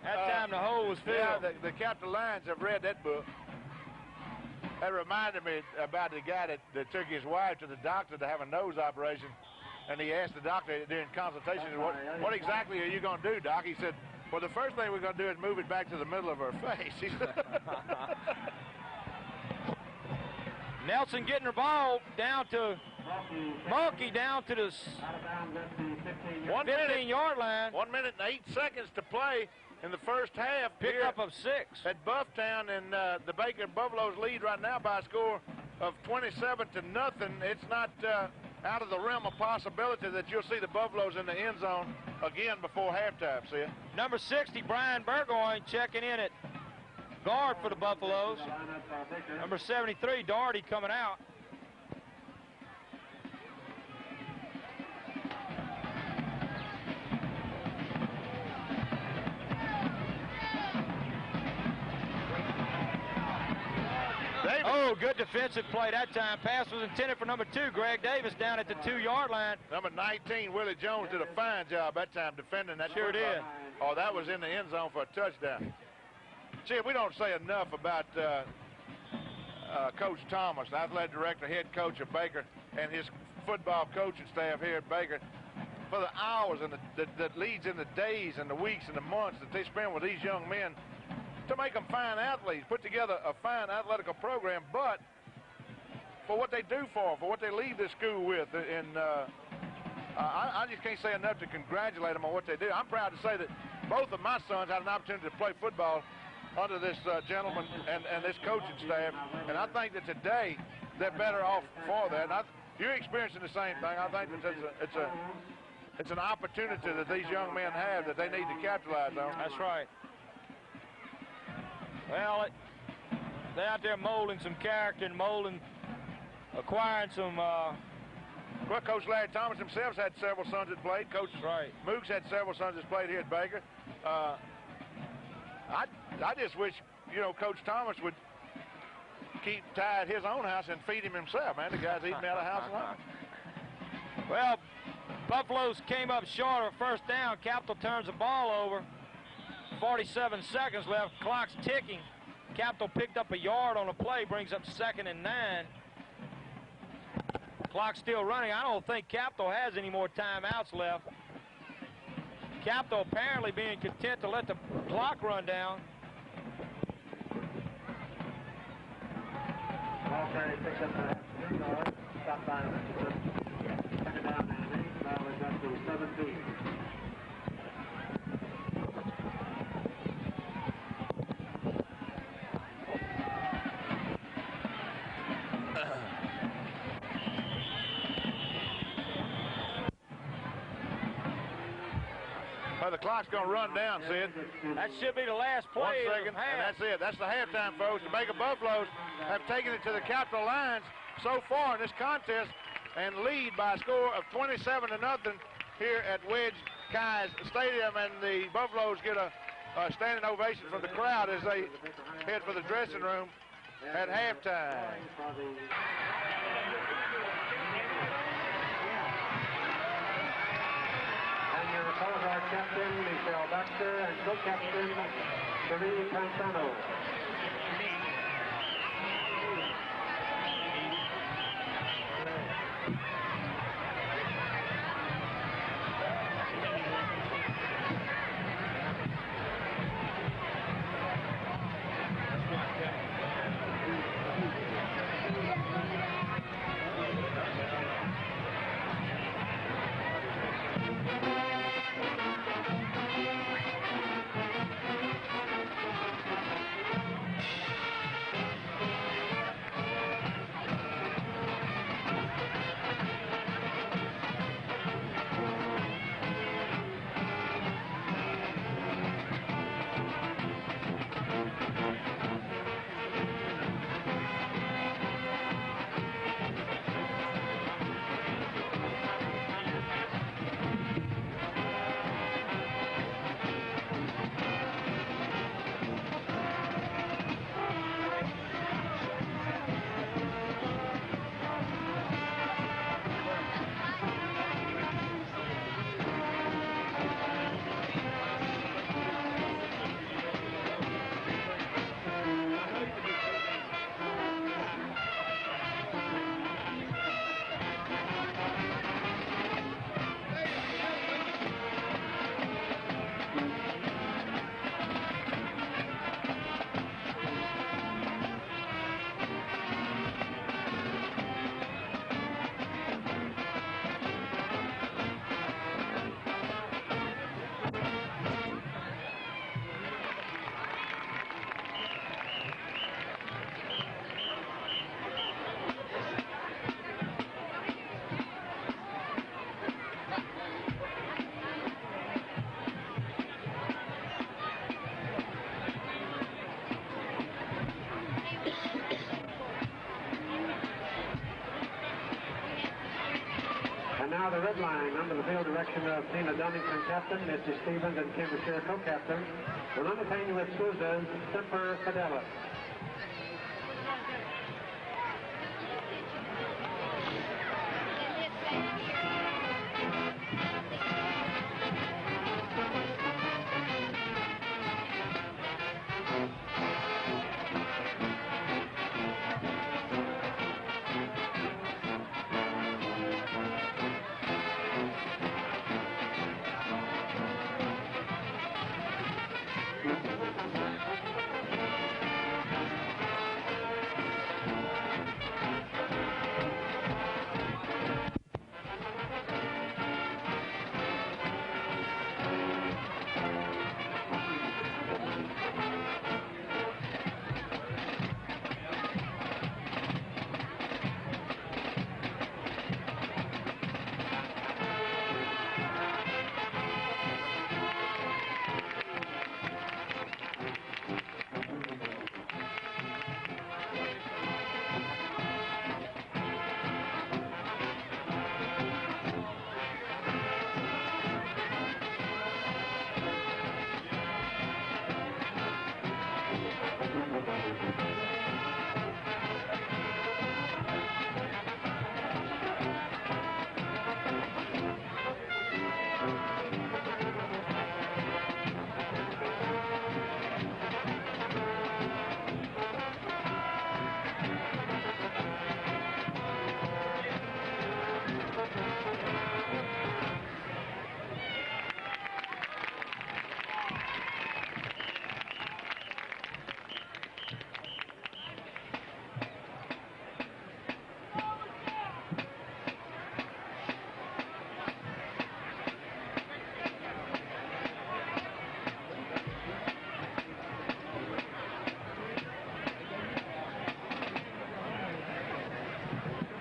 the hole was filled. Yeah, the Captain Lions have read that book. That reminded me about the guy that took his wife to the doctor to have a nose operation, and he asked the doctor during consultation, what exactly are you going to do, Doc? He said, well, the first thing we're going to do is move it back to the middle of her face. He said, Nelson getting her ball down to Mulkey, down to the 15-yard line. 1 minute and 8 seconds to play in the first half. Pickup of 6. At Bufftown, and the Baker Buffaloes lead right now by a score of 27-0. It's not out of the realm of possibility that you'll see the Buffaloes in the end zone again before halftime, see it? Number 60, Brian Burgoyne, checking in at guard for the Buffaloes. Number 73, Doherty, coming out. Oh, good defensive play that time. Pass was intended for number 2, Greg Davis, down at the 2-yard line. Number 19, Willie Jones, did a fine job that time defending that. Sure did. Oh, that was in the end zone for a touchdown. See, we don't say enough about Coach Thomas, the athletic director, head coach of Baker, and his football coaching staff here at Baker, for the hours and that leads in the days and the weeks and the months that they spend with these young men to make them fine athletes, put together a fine athletical program, but for what they do for what they leave this school with. And I just can't say enough to congratulate them on what they do. I'm proud to say that both of my sons had an opportunity to play football under this gentleman and this coaching staff, and I think that today they're better off for that. And you're experiencing the same thing. I think that it's an opportunity that these young men have that they need to capitalize on. That's right. Well, they're out there molding some character and acquiring some. Well, Coach Larry Thomas himself had several sons that played. Coach Mooks had several sons that played here at Baker. I just wish, Coach Thomas would keep Ty at his own house and feed him himself, man. The guy's eating out of the house alone. Well, Buffaloes came up short of first down. Capital turns the ball over. 47 seconds left. Clock's ticking. Capital picked up a yard on a play, brings up 2nd and 9. Clock's still running. I don't think Capital has any more timeouts left. Capital apparently being content to let the clock run down. Okay, picks up the yard. Stop by. Second down and 8. Now we've got to 17. Well, the clock's going to run down, Sid. That should be the last play. 1 second, and that's it. That's the halftime, folks. The Baker Buffaloes have taken it to the Capital Lions so far in this contest and lead by a score of 27-0 here at Wedge Kai's Stadium, and the Buffaloes get a standing ovation from the crowd as they head for the dressing room at halftime. Our captain, Michelle Baxter, and co-captain, Serene Cansano. qualifying under the field direction of Tina Dunnington, captain, Missy Stevens, and Kim Bashir, co-captain, will entertain you with Sousa's Semper Fidelis.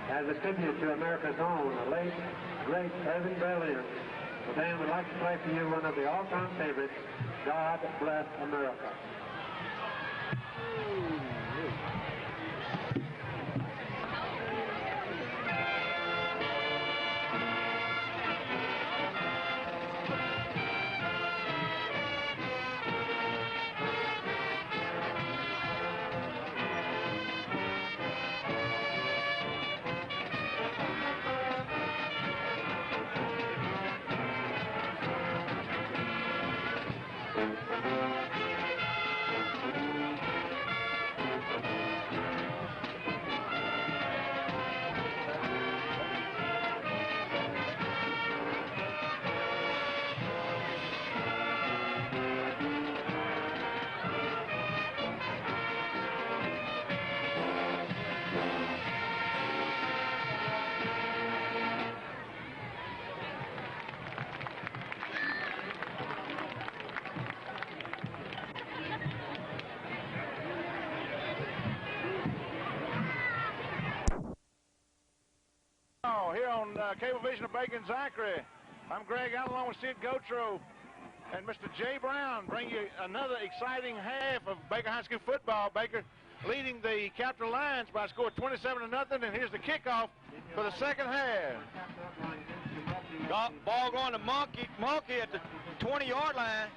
As a tribute to America's own, the late, great Irving Berlin, the band would like to play for you one of the all-time favorites, God Bless America. Here on Cablevision of Bacon Zachary. I'm Greg out along with Sid Gotro and Mr. Jay Brown bring you another exciting half of Baker High School football. Baker leading the Capital Lions by a score of 27-0, and here's the kickoff for the second half. Ball going to Mulkey. Mulkey at the 20-yard line.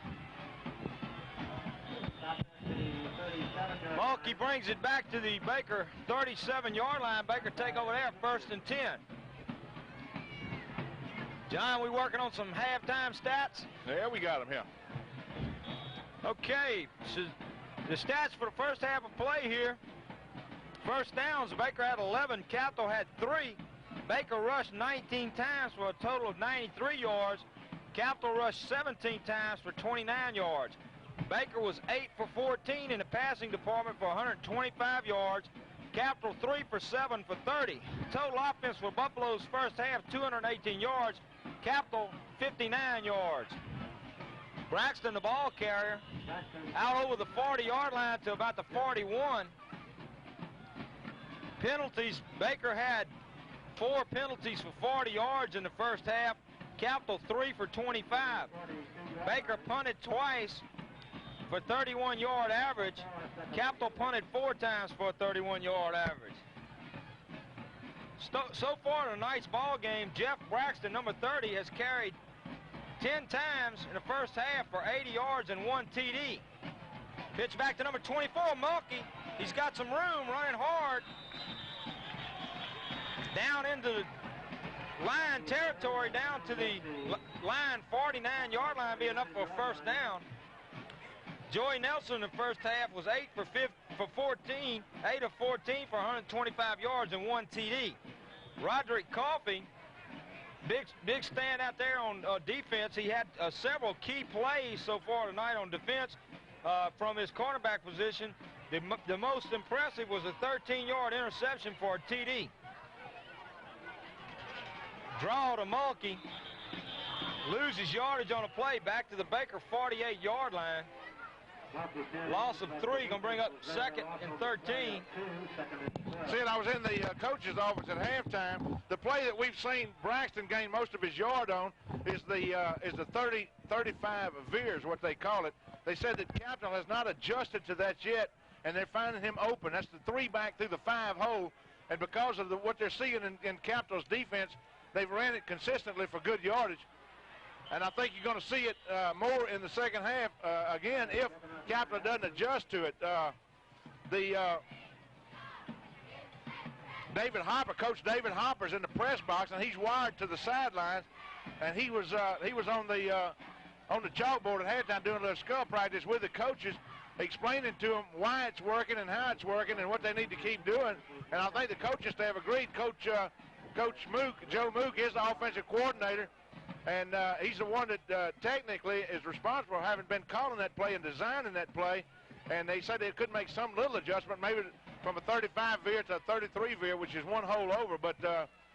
Mulkey brings it back to the Baker 37-yard line. Baker take over there, 1st and 10. John, we working on some halftime stats? Yeah, we got them here. Okay, so the stats for the first half of play here. First downs, Baker had 11, Capital had 3. Baker rushed 19 times for a total of 93 yards. Capital rushed 17 times for 29 yards. Baker was 8 for 14 in the passing department for 125 yards. Capital 3 for 7 for 30. Total offense for Buffalo's first half, 218 yards. Capital 59 yards. Braxton, the ball carrier, out over the 40-yard line to about the 41. Penalties, Baker had 4 penalties for 40 yards in the first half. Capital 3 for 25. Baker punted twice for 31-yard average. Capital punted 4 times for a 31-yard average. So far in tonight's ball game, Jeff Braxton, number 30, has carried 10 times in the first half for 80 yards and 1 TD. Pitch back to number 24, Mulkey. He's got some room, running hard. Down into the line territory, down to the line, 49-yard line, be enough for a first down. Joey Nelson in the first half was 8 for 14, 8 of 14 for 125 yards and 1 TD. Roderick Coffey, big stand out there on defense. He had several key plays so far tonight on defense from his cornerback position. The most impressive was a 13-yard interception for a TD. Draw to Mulkey. Loses yardage on a play back to the Baker 48-yard line. Loss of 3, gonna bring up 2nd and 13. Sid, I was in the coach's office at halftime. The play that we've seen Braxton gain most of his yard on is the 30-35 veers, what they call it. They said that Capitol has not adjusted to that yet, and they're finding him open. That's the 3 back through the 5 hole, and because of what they're seeing in Capitol's defense, they've ran it consistently for good yardage. And I think you're going to see it more in the second half, again, if Capitol doesn't adjust to it. Coach David Hopper's in the press box, and he's wired to the sidelines, and he was on the chalkboard at halftime doing a little skull practice with the coaches, explaining to them why it's working and how it's working and what they need to keep doing. And I think the coaching staff agreed. Coach Mook, Joe Mook, is the offensive coordinator, and he's the one that technically is responsible for having been calling that play and designing that play. And they said they could make some little adjustment, maybe from a 35 veer to a 33 veer, which is 1 hole over. But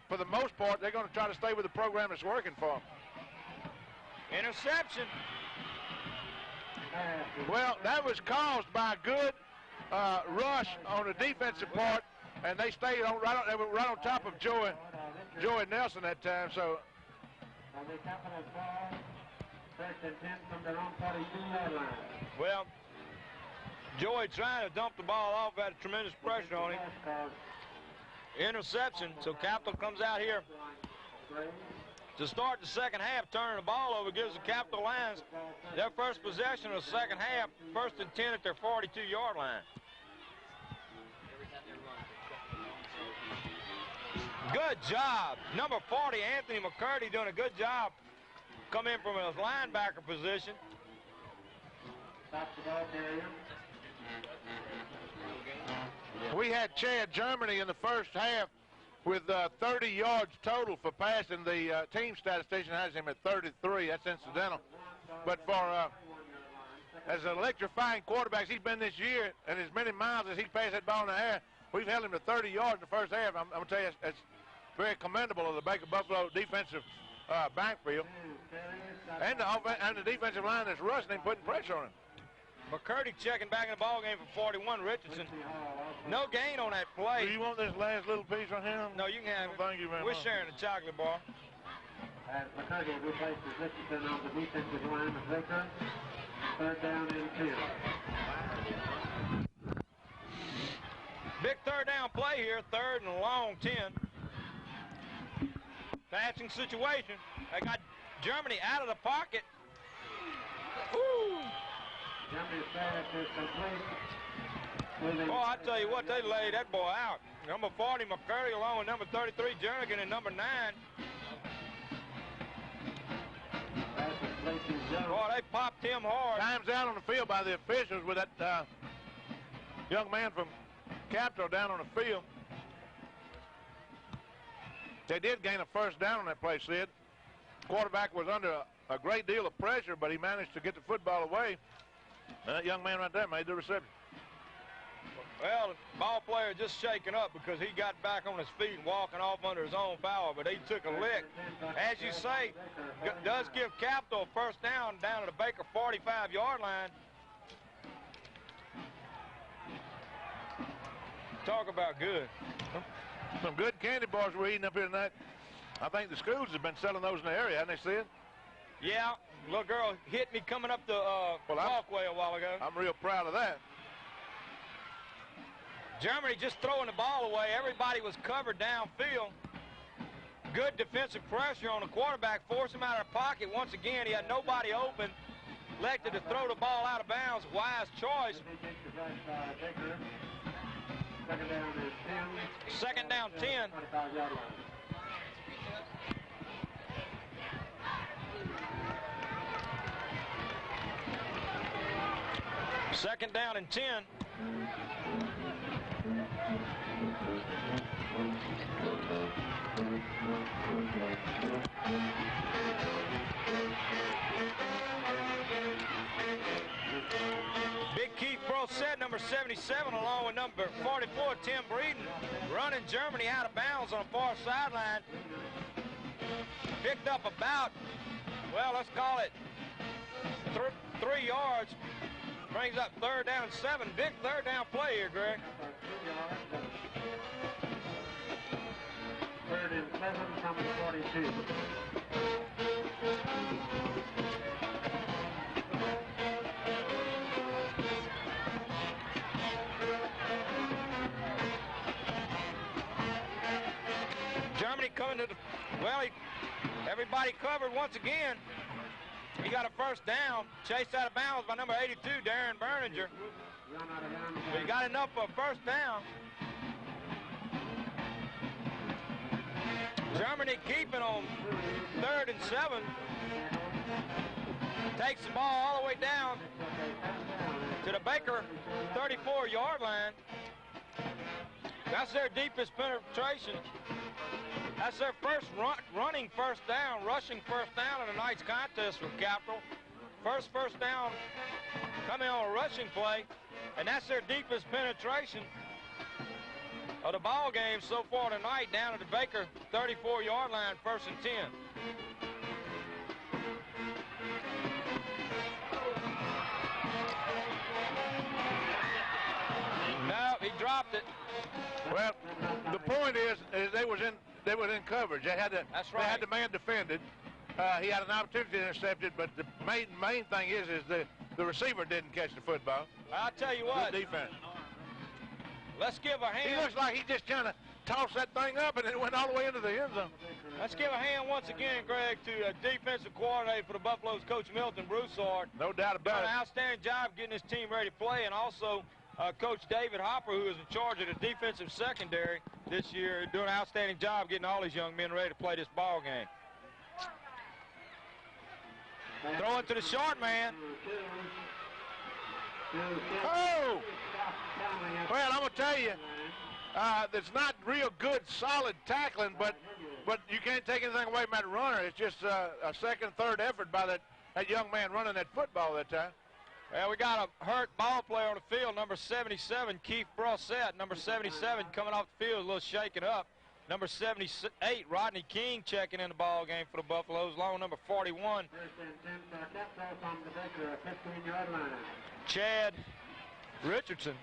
for the most part, they're going to try to stay with the program that's working for them. Interception. Well, that was caused by a good rush on the defensive part, and they stayed on they were right on top of Joey Nelson that time. So. Well, Joey trying to dump the ball off, had tremendous pressure on him. Interception, so Capitol comes out here to start the second half, turning the ball over, gives the Capitol Lions their first possession of the second half, 1st and 10 at their 42-yard line. Good job. Number 40, Anthony McCurdy, doing a good job. Come in from his linebacker position. We had Chad Germany in the first half with 30 yards total for passing. The team statistician has him at 33. That's incidental. But for as an electrifying quarterback he's been this year, and as many miles as he passed that ball in the air, we've held him to 30 yards in the first half. I'm going to tell you, it's very commendable of the Baker Buffalo defensive backfield. And the defensive line that's rushing him, putting pressure on him. McCurdy checking back in the ball game for 41. Richardson, no gain on that play. Do you want this last little piece right here? No, you can have it. Thank you very much. We're sharing the chocolate bar. As McCurdy replaces Richardson on the defensive line of Baker. 3rd down and 10. Big 3rd down play here, 3rd and a long 10. Passing situation. They got Germany out of the pocket. Ooh. Germany's pass is complete. Oh, I tell you what, they laid that boy out. Number 40, McCurdy, along with number 33, Jernigan, and number 9. Boy, they popped him hard. Time's out on the field by the officials with that young man from Capitol down on the field. They did gain a first down on that play, Sid. Quarterback was under a great deal of pressure, but he managed to get the football away. And that young man right there made the reception. Well, the ball player just shaking up because he got back on his feet and walking off under his own power, but he took a lick. As you say, does give Capitol a first down at the Baker 45-yard line. Talk about good. Some good candy bars we're eating up here tonight. I think the schools have been selling those in the area, haven't they, Sid? Yeah, little girl hit me coming up the walkway a while ago. I'm real proud of that. Germany just throwing the ball away. Everybody was covered downfield. Good defensive pressure on the quarterback, forced him out of the pocket. Once again, he had nobody open. Elected to throw the ball out of bounds. Wise choice. Second down 10. Second down and 10. Big Keith Brosette, number 77, along with number 44, Tim Breeden, running Germany out of bounds on the far sideline. Picked up about, well, let's call it 3 yards. Brings up third down and 7. Big third down play here, Greg. Third and 7 from the 42. Germany coming to the, well, everybody covered once again. He got a first down, chased out of bounds by number 82, Darren Berninger. But he got enough for a first down. Germany keeping on third and 7. Takes the ball all the way down to the Baker 34-yard line. That's their deepest penetration. That's their first running first down, rushing first down in tonight's contest for Capital. First down coming on a rushing play, and that's their deepest penetration of the ball game so far tonight, down at the Baker 34-yard line, first and 10. No, he dropped it. Well, the point is they was in coverage. They had That's right. They had the man defended. He had an opportunity to intercept it, but the main thing is the receiver didn't catch the football. I'll tell you what. Good defense. Let's give a hand. He looks like he just kind of tossed that thing up and it went all the way into the end zone. Let's give a hand once again, Greg, to defensive coordinator for the Buffaloes, Coach Milton Broussard. No doubt about Done it. an outstanding job getting his team ready to play, and also Coach David Hopper, who is in charge of the defensive secondary this year, doing an outstanding job getting all these young men ready to play this ball game. Throw it to the short man. Oh! Well, I'm going to tell you, it's not real good, solid tackling, but you can't take anything away from that runner. It's just a second, third effort by that young man running that football that time. Well, we got a hurt ball player on the field, number 77, Keith Brosette. Number 77 coming off the field, a little shaken up. Number 78, Rodney King, checking in the ball game for the Buffaloes, along with number 41, Chad Richardson.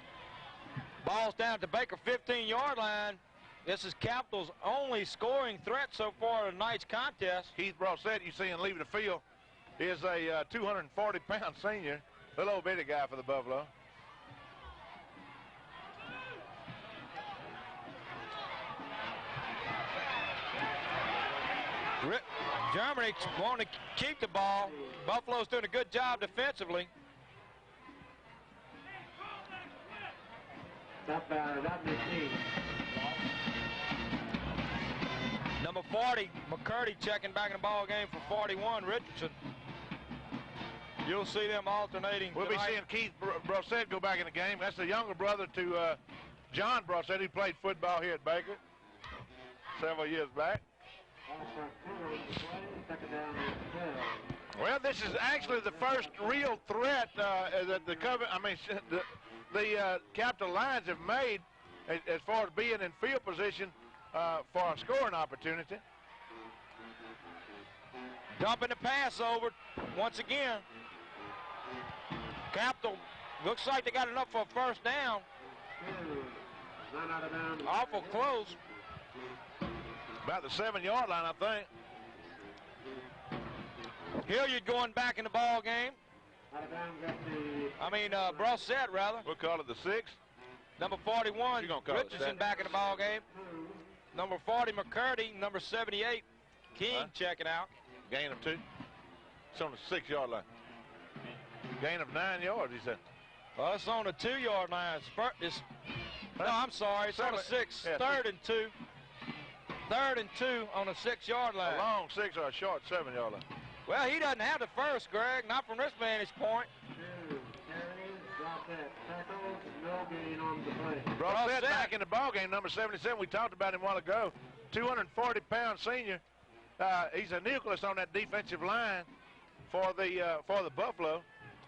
Ball's down at the Baker 15-yard line. This is Capital's only scoring threat so far in tonight's contest. Keith Brosette, you see him leaving the field, is a 240-pound senior, little old bitty guy for the Buffalo. Germany want to keep the ball. Buffalo's doing a good job defensively. Number 40, McCurdy, checking back in the ball game for 41, Richardson. You'll see them alternating. We'll be seeing Keith Brosette go back in the game. That's the younger brother to John Brosette, who played football here at Baker several years back. Well, this is actually the first real threat that the Capital Lions have made as far as being in field position for a scoring opportunity. Dumping the pass over once again. Capital looks like they got enough for a first down. Awful close. About the 7-yard line, I think. Hilliard going back in the ball game. Brosette, rather. We'll call it the 6. Number 41, Richardson back in the ball game. Number 40, McCurdy. Number 78, King checking out. Gain of 2. It's on the 6-yard line. Gain of 9 yards, he said. Well, it's on the 2-yard line. No, I'm sorry. It's on the 6. Yeah, 3rd and 2. 3rd and 2 on the 6-yard line. A long 6 or a short 7-yard line. Well, he doesn't have the first, Greg. Not from this vantage point. Brossett back in the ball game, number 77. We talked about him a while ago. 240-pound senior. He's a nucleus on that defensive line for the Buffalo.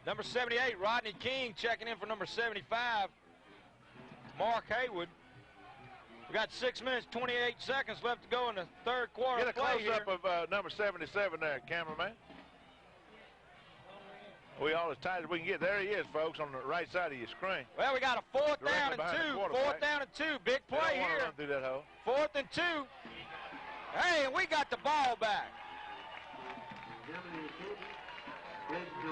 Number 78, Rodney King checking in for number 75, Mark Haywood. We got 6 minutes, 28 seconds left to go in the 3rd quarter. Get a close-up of number 77 there, cameraman. We all as tight as we can get. There he is, folks, on the right side of your screen. Well, we got a 4th down and 2. 4th down and 2. Big play here. Run through that hole. 4th and 2. Hey, and we got the ball back.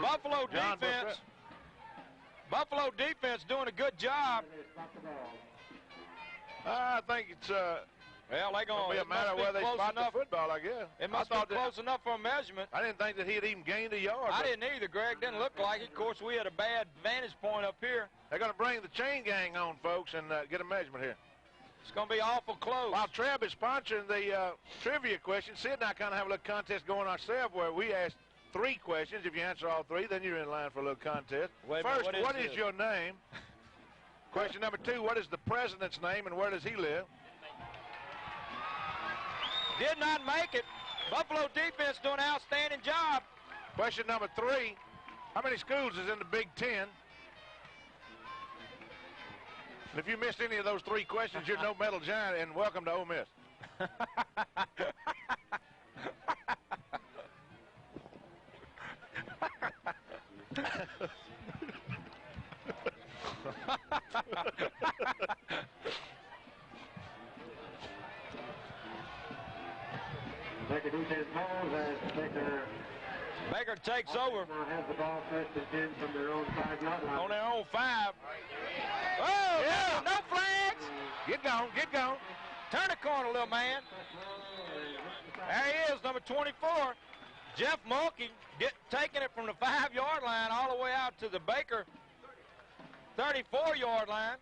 Buffalo defense. Buffalo defense doing a good job. I think it's well, they're going to be a matter of where they spot the football, I guess. It must be close enough for a measurement. I didn't think that he had even gained a yard. I didn't either, Greg. Didn't look like it. Of course, we had a bad vantage point up here. They're going to bring the chain gang on, folks, and get a measurement here. It's going to be awful close. While Treb is sponsoring the trivia question, Sid and I kind of have a little contest going ourselves where we ask 3 questions. If you answer all 3, then you're in line for a little contest. First, what is your name? Question number 2, what is the president's name and where does he live? Did not make it. Buffalo defense doing an outstanding job. Question number 3, how many schools is in the Big Ten? And if you missed any of those 3 questions, you're no metal giant, and welcome to Ole Miss. Baker takes over. Now has the ball first and 10 from their own 5-yard line. On their own 5. Oh, yeah. No flags. Get going, get going. Turn the corner, little man. There he is, number 24. Jeff Mulkey taking it from the 5-yard line all the way out to the Baker 34-yard line.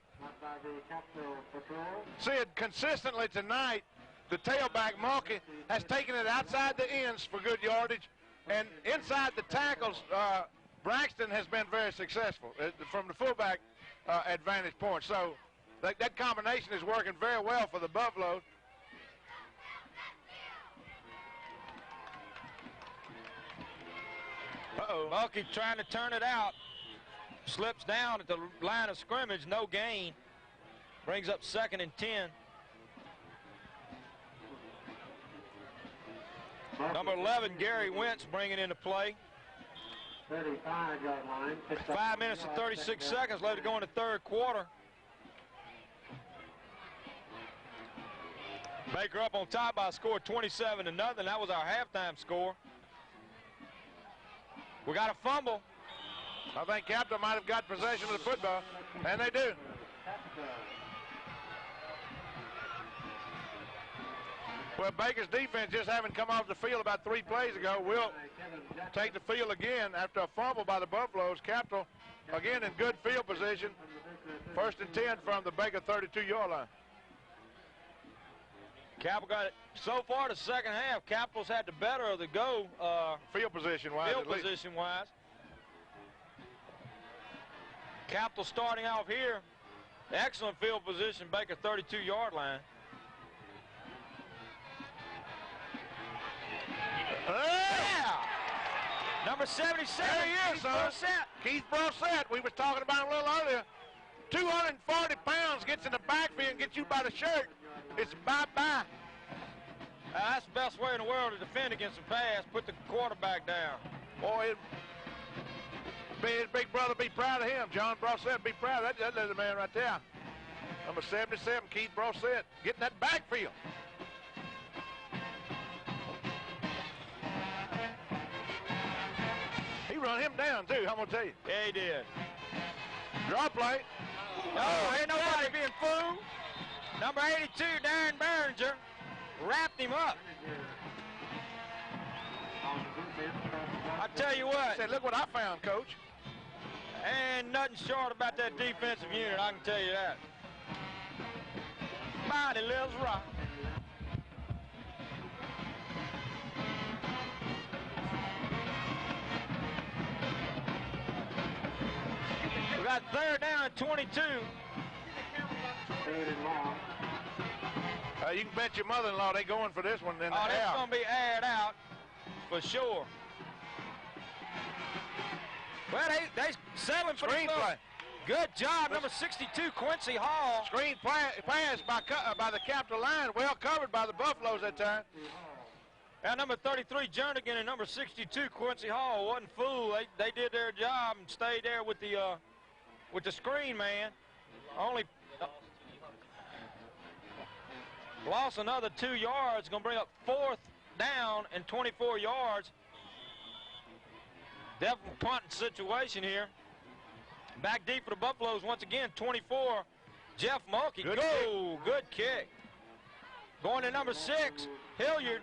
Sid, consistently tonight, the tailback Mulkey has taken it outside the ends for good yardage, and inside the tackles, Braxton has been very successful from the fullback advantage point. So that combination is working very well for the Buffaloes. Mulkey trying to turn it out. Slips down at the line of scrimmage, no gain. Brings up 2nd and 10. Number 11, Gary Wentz bringing into play. 35-yard line. 5 minutes and 36 seconds left to go in the 3rd quarter. Baker up on top by a score of 27-0. That was our halftime score. We got a fumble. I think Captain might have got possession of the football, and they do. Well, Baker's defense just having come off the field about 3 plays ago will take the field again after a fumble by the Buffaloes. Capitol, again, in good field position. 1st and 10 from the Baker 32-yard line. Capitol got it. So far, the second half, Capitol's had the better of the go. Field position-wise, Field position-wise. Capitol starting off here. Excellent field position, Baker 32-yard line. Yeah! Number 77, there he is, Keith Brossett. We was talking about him a little earlier. 240 pounds, gets in the backfield and gets you by the shirt. It's bye-bye. That's the best way in the world to defend against a pass. Put the quarterback down. Boy, his big brother be proud of him. John Brossett be proud of that little man right there. Number 77, Keith Brossett, getting that backfield. He run him down, too, I'm going to tell you. Yeah, he did. Draw play. Oh, ain't nobody being fooled. Number 82, Darren Behringer, wrapped him up. I tell you what. Said, look what I found, Coach. Ain't nothing short about that defensive unit, I can tell you that. Mighty lives rock. We got third down and 22. You can bet your mother-in-law they going for this one in the Oh, that's half. going to be aired out for sure. Well, they settling for Screen the play. Good job, number 62, Quincy Hall. Screen pass by the Capitol line, well covered by the Buffaloes that time. And number 33, Jernigan, and number 62, Quincy Hall wasn't fooled. They did their job and stayed there with the screen man. Only lost another 2 yards. Going to bring up fourth down and 24 yards. Definitely punting situation here. Back deep for the Buffaloes once again, 24, Jeff Mulkey. Good kick. Going to number 6, Hilliard.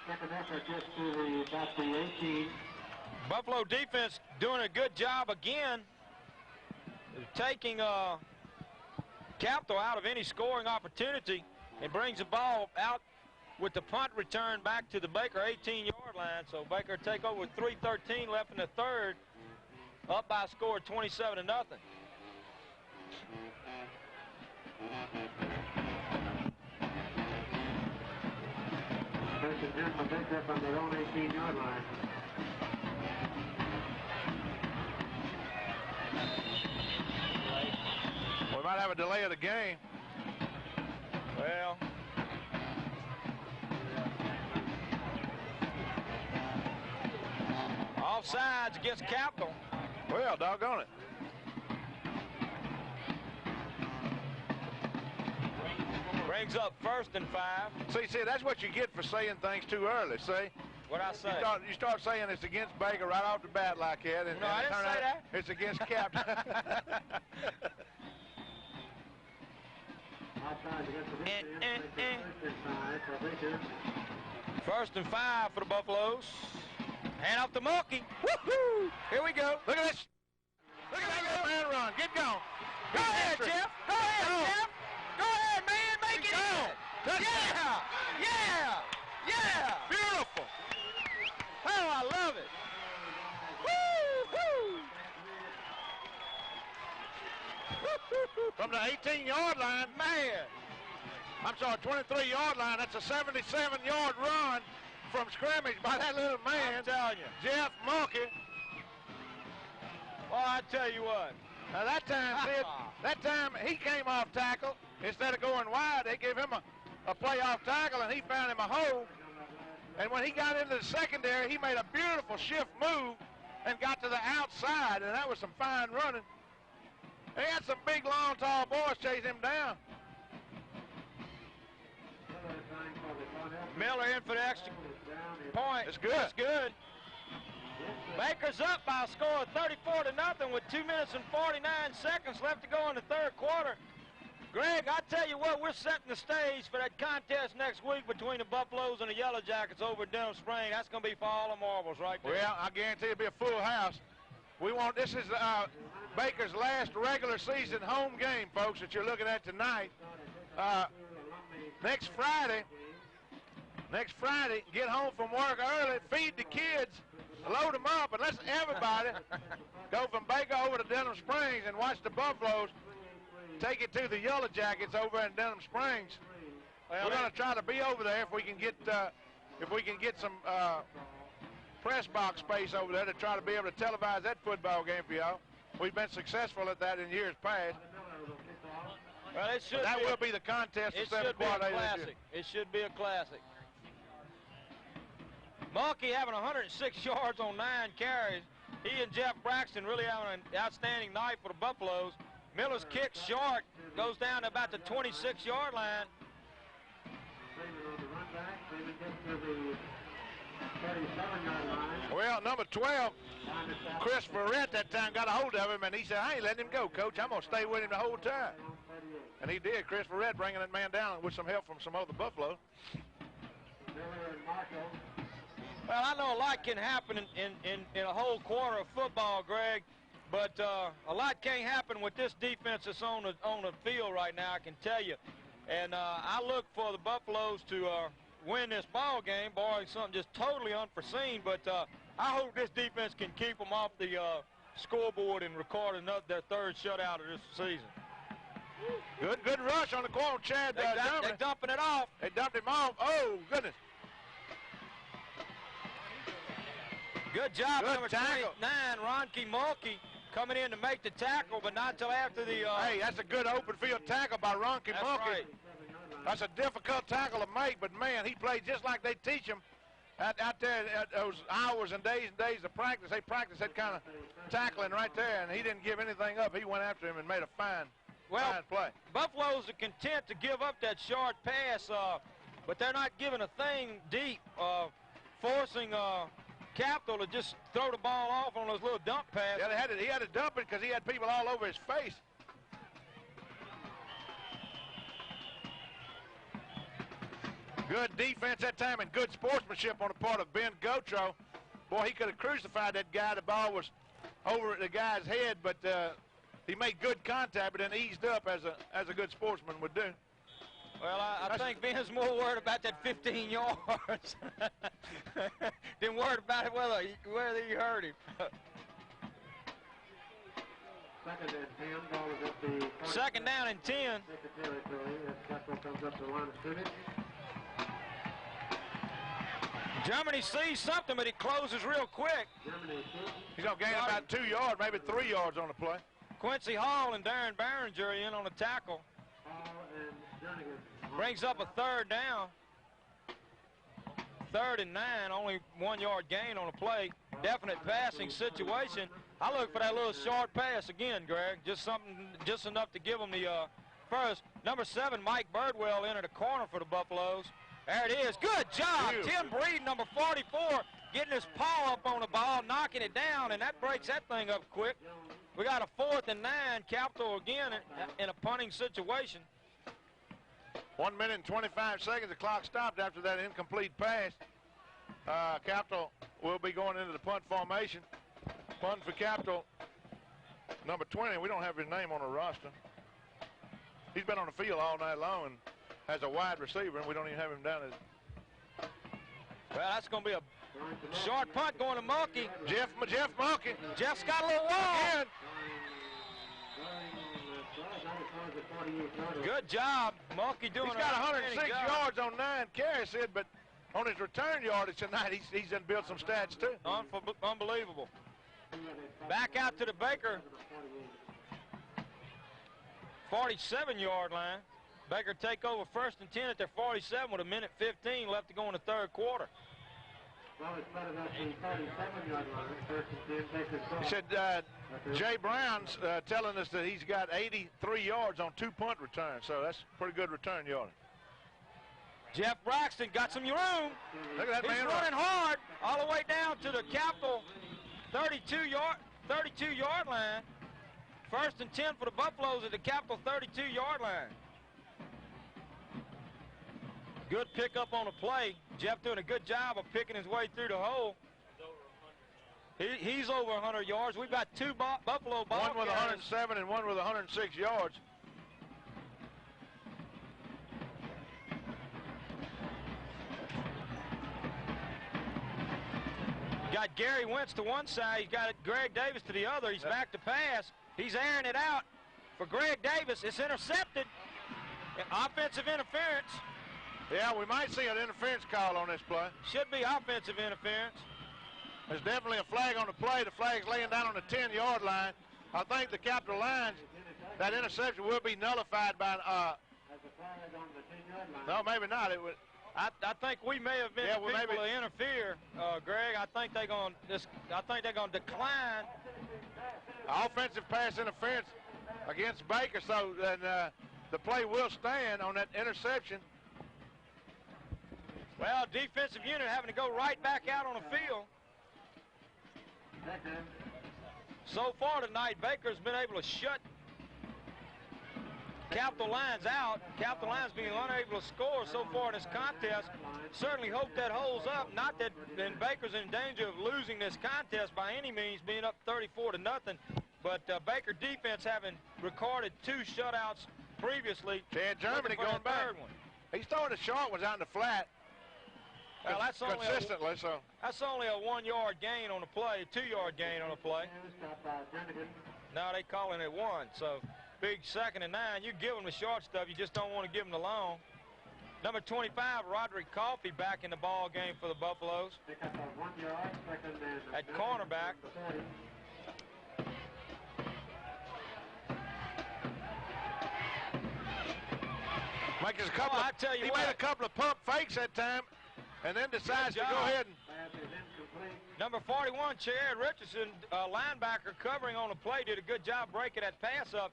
Second effort just to about the 18. Buffalo defense doing a good job again, taking Capitol out of any scoring opportunity and brings the ball out with the punt return back to the Baker 18-yard line. So Baker take over with 3:13 left in the third, up by a score of 27-0. First and 10 for Baker from their own 18-yard line. We might have a delay of the game. Well, offsides against Capitol. Well, doggone it. Brings up first and 5. See, that's what you get for saying things too early, see? What'd I say? You start saying it's against Baker right off the bat like that. And, No, I didn't turn say out that. It's against Captain. First and 5 for the Buffaloes. Hand off to Mulkey. Woohoo! Here we go. Look at this. Look at that little man run. Get going. Go ahead, Jeff. Go ahead, Jeff. Go ahead, man. Make it in. Yeah. Beautiful. Oh, I love it. Woo-hoo. From the 18-yard line, Man. I'm sorry, 23-yard line. That's a 77-yard run from scrimmage by that little man. I'm telling you. Jeff Mulkey. Oh, I tell you what. Now that time, Sid, that time he came off tackle. Instead of going wide, they gave him a play off tackle, and he found him a hole. And when he got into the secondary, he made a beautiful shift move and got to the outside, and that was some fine running. They had some big, long, tall boys chase him down. Miller in for the extra point. It's good. That's good. Baker's up by a score of 34-0 with 2 minutes and 49 seconds left to go in the third quarter. Greg, I tell you what, we're setting the stage for that contest next week between the Buffaloes and the Yellow Jackets over at Denham Spring. That's going to be for all the marbles right there. Well, I guarantee it'll be a full house. This is Baker's last regular season home game, folks, that you're looking at tonight. Next Friday, get home from work early, feed the kids, load them up, and let's everybody go from Baker over to Denham Springs and watch the Buffaloes take it to the Yellow Jackets over in Denham Springs. Well, we're going to try to be over there if we can get some press box space over there to try to be able to televise that football game for y'all. We've been successful at that in years past. Well, That will be the contest for 7th quarter. It should be a classic. Mulkey having 106 yards on 9 carries. He and Jeff Braxton really having an outstanding night for the Buffaloes. Miller's kick short, goes down to about the 26-yard line. 37-yard line. Well, number 12, Chris Verrett that time got a hold of him, and he said, I ain't letting him go, Coach. I'm going to stay with him the whole time. And he did. Chris Verrett bringing that man down with some help from some other Buffalo. Well, I know a lot can happen in a whole quarter of football, Greg, but a lot can't happen with this defense that's on the field right now, I can tell you. And I look for the Buffaloes to win this ball game, barring something just totally unforeseen. But I hope this defense can keep them off the scoreboard and record their third shutout of this season. Good rush on the corner, Chad. They're dumping it off. They dumped him off. Oh, goodness. Good job, Good number tackle. 29, Ronke Mulkey, coming in to make the tackle, but not till after the... Hey, that's a good open field tackle by Ronke That's Mulkey. right. That's a difficult tackle to make, but, man, he played just like they teach him out there at those hours and days of practice. They practice that kind of tackling right there, and he didn't give anything up. He went after him and made a fine play. Buffaloes are content to give up that short pass, but they're not giving a thing deep, forcing Capital to just throw the ball off on those little dump passes. Yeah, he had to dump it because he had people all over his face. Good defense that time and good sportsmanship on the part of Ben Gotro. Boy, he could have crucified that guy. The ball was over the guy's head, but he made good contact, but then eased up as a good sportsman would do. Well, I think Ben's more worried about that 15 yards than worried about it whether he hurt him. Second down and 10. Germany sees something, but it closes real quick. He's going to gain about 2 yards, maybe 3 yards on the play. Quincy Hall and Darren Barringer in on the tackle. Brings up a third down. 3rd and 9, only 1 yard gain on the play. Definite passing situation. I look for that little short pass again, Greg. Just enough to give them the first. Number 7, Mike Birdwell entered a corner for the Buffaloes. There it is. Good job. Beautiful. Tim Breed, number 44, getting his paw up on the ball, knocking it down, and that breaks that thing up quick. We got a 4th and 9, Capital again in a punting situation. 1 minute and 25 seconds. The clock stopped after that incomplete pass. Capital will be going into the punt formation. Punt for Capital, number 20. We don't have his name on the roster. He's been on the field all night long and has a wide receiver, and we don't even have him down as... Well, that's going to be a short punt going to Mulkey. Jeff Mulkey. Jeff's got a little wall. Again. Good job. Mulkey doing He's got 106 yards on 9 carries, Sid, but on his return yardage tonight, he's done built some stats, too. Unbelievable. Back out to the Baker 47-yard line. Baker take over 1st and 10 at their 47 with 1:15 left to go in the 3rd quarter. He said Jay Brown's telling us that he's got 83 yards on 2 punt returns, so that's pretty good return yardage. Jeff Braxton got some room. Look at that man running hard all the way down to the Capital 32-yard line. 1st and 10 for the Buffaloes at the Capital 32-yard line. Good pickup on the play. Jeff doing a good job of picking his way through the hole. He's over 100 yards. We've got 2 Buffalo ball One with carriers. 107 and one with 106 yards. Got Gary Wentz to one side. He's got Greg Davis to the other. He's back to pass. He's airing it out for Greg Davis. It's intercepted. Offensive interference. Yeah, we might see an interference call on this play. Should be offensive interference. There's definitely a flag on the play. The flag's laying down on the 10-yard line. I think the Capital Lions, that interception will be nullified by no, maybe not. It would. I think we may have been the people to interfere, Greg. I think they're going to decline. Offensive pass interference against Baker, so then the play will stand on that interception. Well, defensive unit having to go right back out on the field. So far tonight, Baker's been able to shut Capital Lions out. Capital Lions being unable to score so far in this contest. Certainly hope that holds up. Not that then Baker's in danger of losing this contest by any means, being up 34-0. But Baker defense having recorded 2 shutouts previously. Chad Germany going back. He's throwing the short ones out in the flat. Well, that's only consistently, so. That's only a 1-yard gain on the play, 2-yard gain on the play. Now they calling it 1, so big 2nd and 9. You give them the short stuff, you just don't want to give them the long. Number 25, Roderick Coffey, back in the ball game for the Buffaloes. At cornerback. Makes a couple I tell you he what, made a couple of pump fakes that time, and then decides to go ahead and. Number 41, Chad Richardson, linebacker, covering on the play, did a good job breaking that pass up.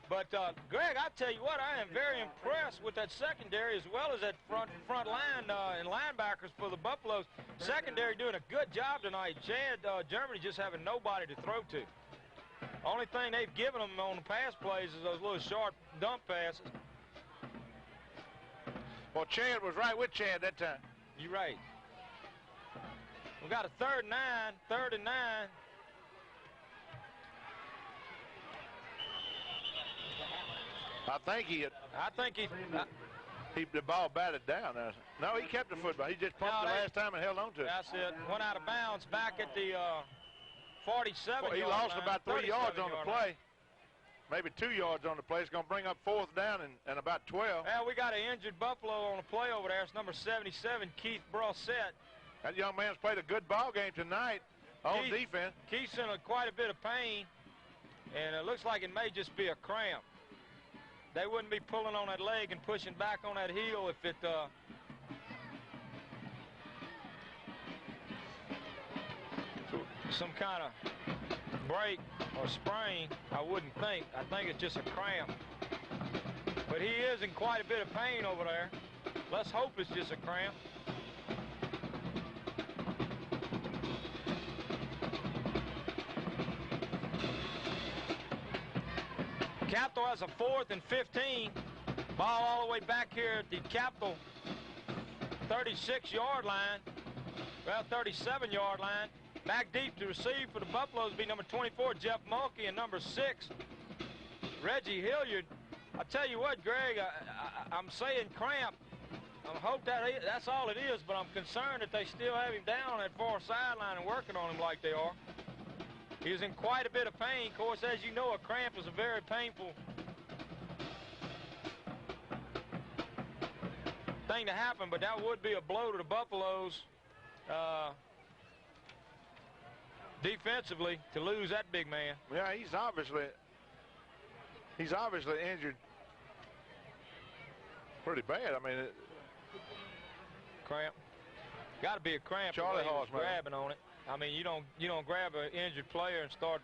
But, Greg, I tell you what, I am very impressed with that secondary as well as that front line and linebackers for the Buffaloes. Secondary doing a good job tonight. Chad Germany just having nobody to throw to. Only thing they've given them on the pass plays is those little short dump passes. Well, Chad was right with Chad that time. You're right. We got a 3rd and 9, 3rd and 9. I think he the ball batted down. No, he kept the football. He just pumped the last time and held on to it. That's it. Went out of bounds back at the 47 He lost about 3 yards on the play. Maybe 2 yards on the play. It's going to bring up 4th down and about 12. Well, we got an injured Buffalo on the play over there. It's number 77, Keith Brossett. That young man's played a good ball game tonight on defense. Keith's in quite a bit of pain, and it looks like it may just be a cramp. They wouldn't be pulling on that leg and pushing back on that heel if it some kind of break or sprain. I wouldn't think. I think it's just a cramp. But he is in quite a bit of pain over there. Let's hope it's just a cramp. Capital has a 4th and 15. Ball all the way back here at the Capital 36-yard line. Well, 37-yard line. Back deep to receive for the Buffaloes be number 24, Jeff Mulkey, and number 6, Reggie Hilliard. I tell you what, Greg, I'm saying cramp. I hope that's all it is, but I'm concerned that they still have him down on that far sideline and working on him like they are. He was in quite a bit of pain. Of course, as you know, a cramp is a very painful thing to happen, but that would be a blow to the Buffaloes defensively to lose that big man. Yeah, he's obviously injured pretty bad. I mean, cramp. Got to be a cramp. Charlie Hall's grabbing on it. I mean, you don't grab an injured player and start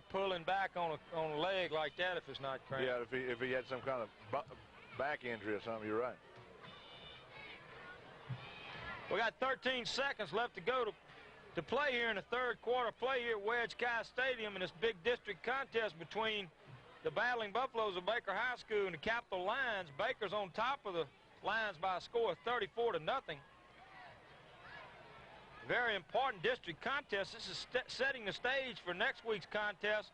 pulling back on a leg like that if it's not cramp. Yeah, if he had some kind of back injury or something, you're right. We got 13 seconds left to go to play here in the 3rd quarter. Play here at Wedge Kai Stadium in this big district contest between the Battling Buffaloes of Baker High School and the Capital Lions. Baker's on top of the Lions by a score of 34-0. Very important district contest. This is setting the stage for next week's contest.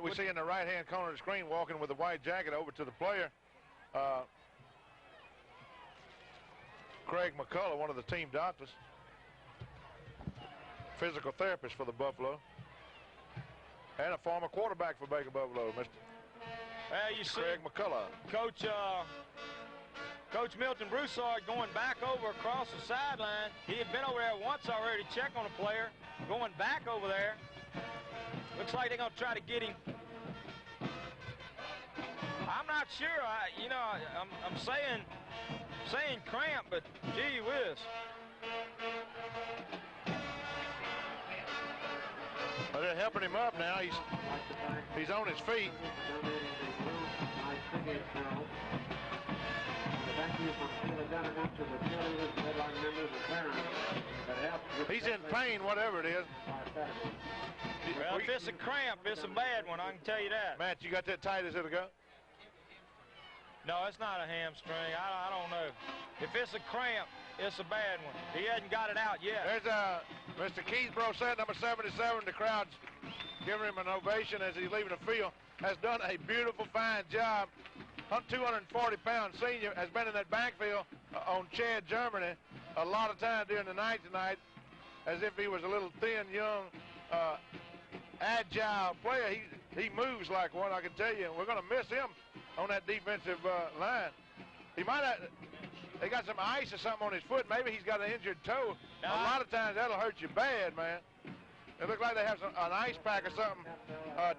We see in the right-hand corner of the screen walking with a white jacket over to the player. Craig McCullough, one of the team doctors. Physical therapist for the Buffalo. And a former quarterback for Baker Buffalo, Mr. You see Craig McCullough. Coach Milton Broussard going back over across the sideline. He had been over there once already to check on a player. Going back over there. Looks like they're going to try to get him. I'm not sure. I'm saying cramp, but gee whiz. Well, they're helping him up now. He's on his feet. Thank you from Sheila Donovan to the cheerleaders, headline members, and parents that helped. He's in pain, whatever it is. Well, if it's a cramp, it's a bad one, I can tell you that. Matt, you got that tight as it'll go? No, it's not a hamstring. I don't know. If it's a cramp, it's a bad one. He hasn't got it out yet. There's Mr. Keith Brosette, number 77. The crowd's giving him an ovation as he's leaving the field. Has done a beautiful, fine job. 240-pound senior has been in that backfield on Chad, Germany, a lot of time during the night tonight, as if he was a little thin, young, agile player. He moves like one, I can tell you, and we're going to miss him on that defensive line. He might have, they got some ice or something on his foot. Maybe he's got an injured toe. A lot of times that'll hurt you bad, man. It looks like they have an ice pack or something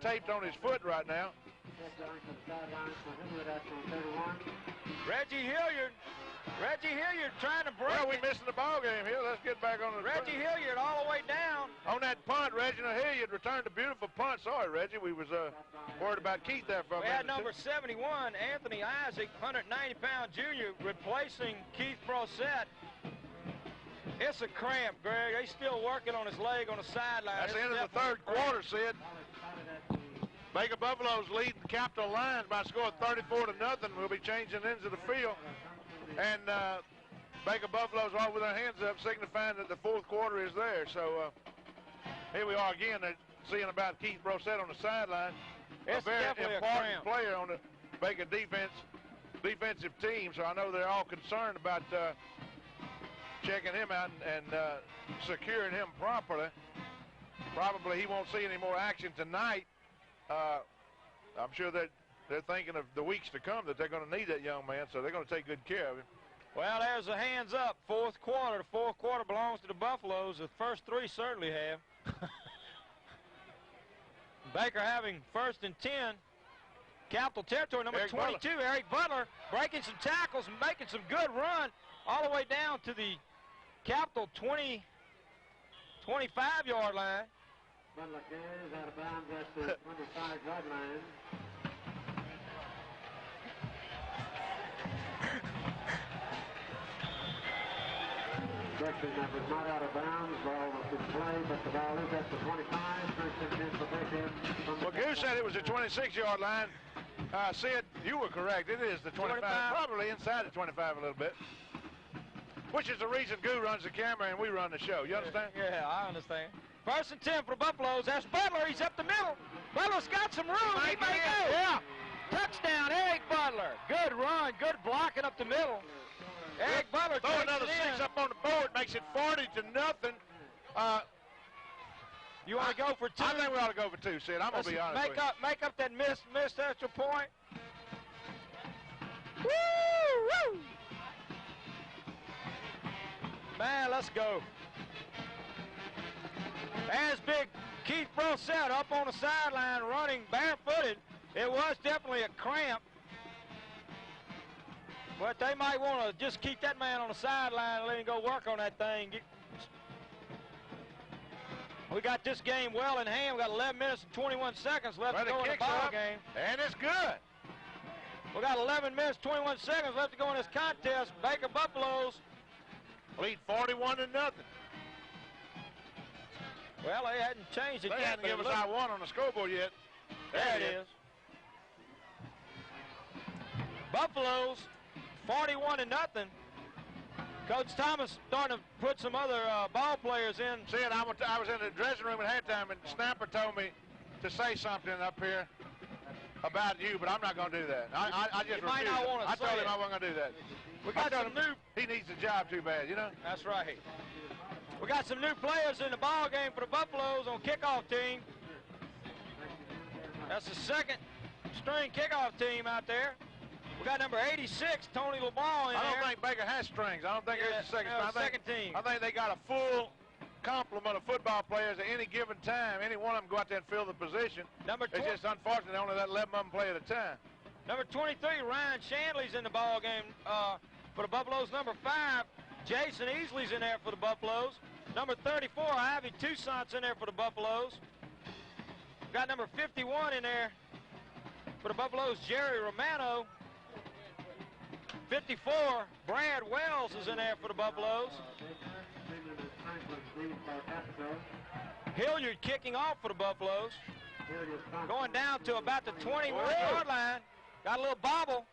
taped on his foot right now. Reggie Hilliard trying to break. Well, we're missing the ball game here. Let's get back on the Reggie Hilliard all the way down. On that punt, Reginald Hilliard returned a beautiful punt. Sorry, Reggie, we was worried about Keith there for a minute. We had number 71, Anthony Isaac, 190-pound junior, replacing Keith Brosette. It's a cramp, Greg. He's still working on his leg on the sideline. That's the end of the third quarter, Sid. Baker Buffalo's leading the Capital Lions by a score of 34-0. We'll be changing ends of the field. And Baker Buffalo's all with their hands up, signifying that the fourth quarter is there. So here we are again. They're seeing about Keith Brosette on the sideline. It's a very definitely important a player on the Baker defensive team. So I know they're all concerned about checking him out and securing him properly. Probably he won't see any more action tonight. I'm sure that they're thinking of the weeks to come that they're going to need that young man, so they're going to take good care of him. Well, there's the hands up. Fourth quarter. The fourth quarter belongs to the Buffaloes. The first three certainly have. Baker having first and 10. Capital territory, number 22, Eric Butler, breaking some tackles and making some good run all the way down to the Capital 25-yard line. Butler carries out of bounds at the 25-yard line. Braxton was not out of bounds. Ball was in play, but the ball is at the 25. Well, Goose said it was a 26-yard line. Sid, you were correct. It is the 25. Probably inside the 25 a little bit. Which is the reason Goo runs the camera and we run the show. You understand? Yeah, I understand. First and 10 for the Buffaloes. That's Butler. He's up the middle. Butler's got some room. He may go. Yeah. Touchdown, Eric Butler. Good run. Good blocking up the middle. Eric Butler throw another 6 up on the board. Makes it 40-0. You want to go for 2? I think we ought to go for 2, Sid. I'm going to be honest with you. Make up that missed extra point. Woo! Woo! Man, let's go. There's big Keith Brosette up on the sideline running barefooted. It was definitely a cramp. But they might want to just keep that man on the sideline and let him go work on that thing. We got this game well in hand. We got 11 minutes and 21 seconds left to go in the ball game. And it's good. We got 11 minutes, 21 seconds left to go in this contest. Baker Buffaloes lead 41-0. Well, they hadn't changed it yet. They hadn't given us our one on the scoreboard yet. There it is. Buffaloes 41-0. Coach Thomas starting to put some other ball players in. See, I was in the dressing room at halftime, and Snapper told me to say something up here about you, but I'm not going to do that. I just might not want to I told him I wasn't going to do that. We got some new. He needs the job too bad, you know. That's right. We got some new players in the ball game for the Buffaloes on kickoff team. That's the second string kickoff team out there. We got number 86, Tony LeBlanc, in there. I don't think Baker has strings. I don't think it's the second string. Second team. I think they got a full complement of football players at any given time. Any one of them go out there and fill the position. It's just unfortunate they only let 11 of them play at a time. Number 23, Ryan Shanley's in the ball game for the Buffaloes. Number 5, Jason Easley's in there for the Buffaloes. Number 34, Ivy Toussaint's in there for the Buffaloes. Got number 51 in there for the Buffaloes, Jerry Romano. 54, Brad Wells is in there for the Buffaloes. Hilliard kicking off for the Buffaloes. Going down to about the 21-yard line. Got a little bobble.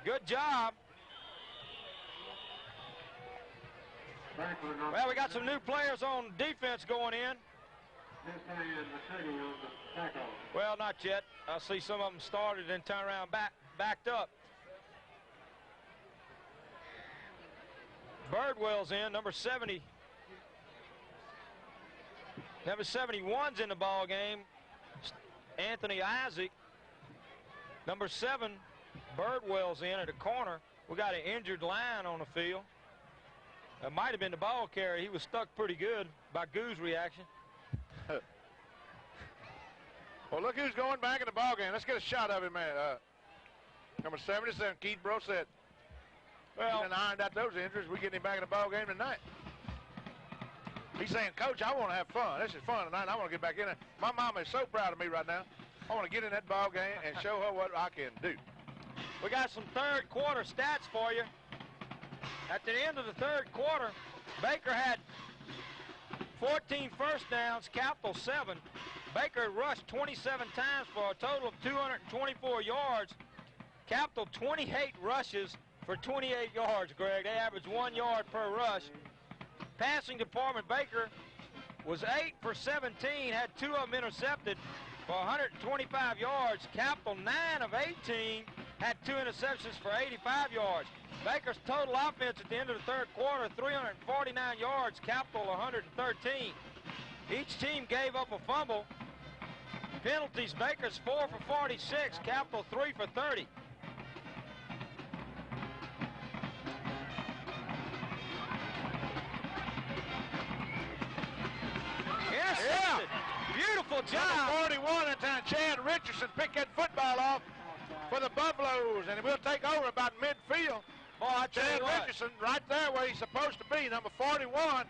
Good job. Well, we got some new players on defense going in. Well, not yet. I see some of them started and turned around backed up. Birdwell's in, number 70. Number 71's in the ball game. Anthony Isaac. Number 7, Birdwell's in at the corner. We got an injured line on the field. It might have been the ball carrier. He was stuck pretty good by Goo's reaction. Well, look who's going back in the ball game. Let's get a shot of him, man. Number 77, Keith Brosette. Well, he done ironed out those injuries. We getting him back in the ball game tonight. He's saying, Coach, I want to have fun. This is fun tonight. I want to get back in it. My mama is so proud of me right now. I want to get in that ball game and show her what I can do. We got some third quarter stats for you. At the end of the third quarter, Baker had 14 first downs, Capital 7. Baker rushed 27 times for a total of 224 yards. Capital 28 rushes for 28 yards, Greg. They averaged 1 yard per rush. Passing department, Baker was 8 for 17, had 2 of them intercepted for 125 yards. Capital 9 of 18, had 2 interceptions for 85 yards. Baker's total offense at the end of the third quarter, 349 yards, Capital 113. Each team gave up a fumble. Penalties, Baker's 4 for 46, Capital 3 for 30. Intercepted. Beautiful job. Number 41 that time, Chad Richardson picked that football off for the Buffaloes, and we'll take over about midfield. Boy, I tell Chad you what. Richardson right there where he's supposed to be, number 41.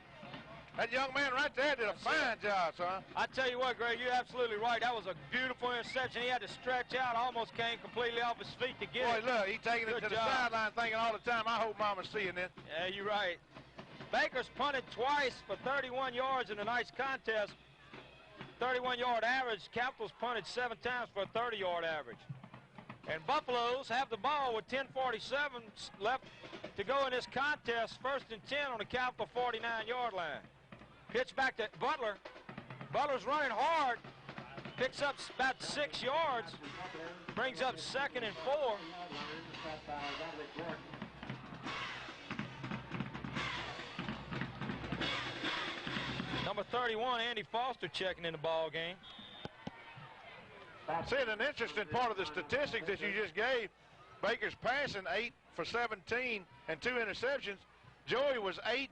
That young man right there did a fine job, son. I tell you what, Greg, you're absolutely right. That was a beautiful interception. He had to stretch out, almost came completely off his feet to get Boy, it. look, he's taking it to the sideline thinking all the time, I hope Mama's seeing this. Yeah, you're right. Baker's punted twice for 31 yards in a nice contest. 31-yard average. Capital's punted 7 times for a 30-yard average. And Buffaloes have the ball with 10:47 left to go in this contest. 1st and 10 on the Capital 49-yard line. Pitch back to Butler. Butler's running hard. Picks up about 6 yards. Brings up 2nd and 4. Number 31, Andy Foster, checking in the ball game. See, an interesting part of the statistics that you just gave, Baker's passing 8 for 17 and 2 interceptions. Joey was 8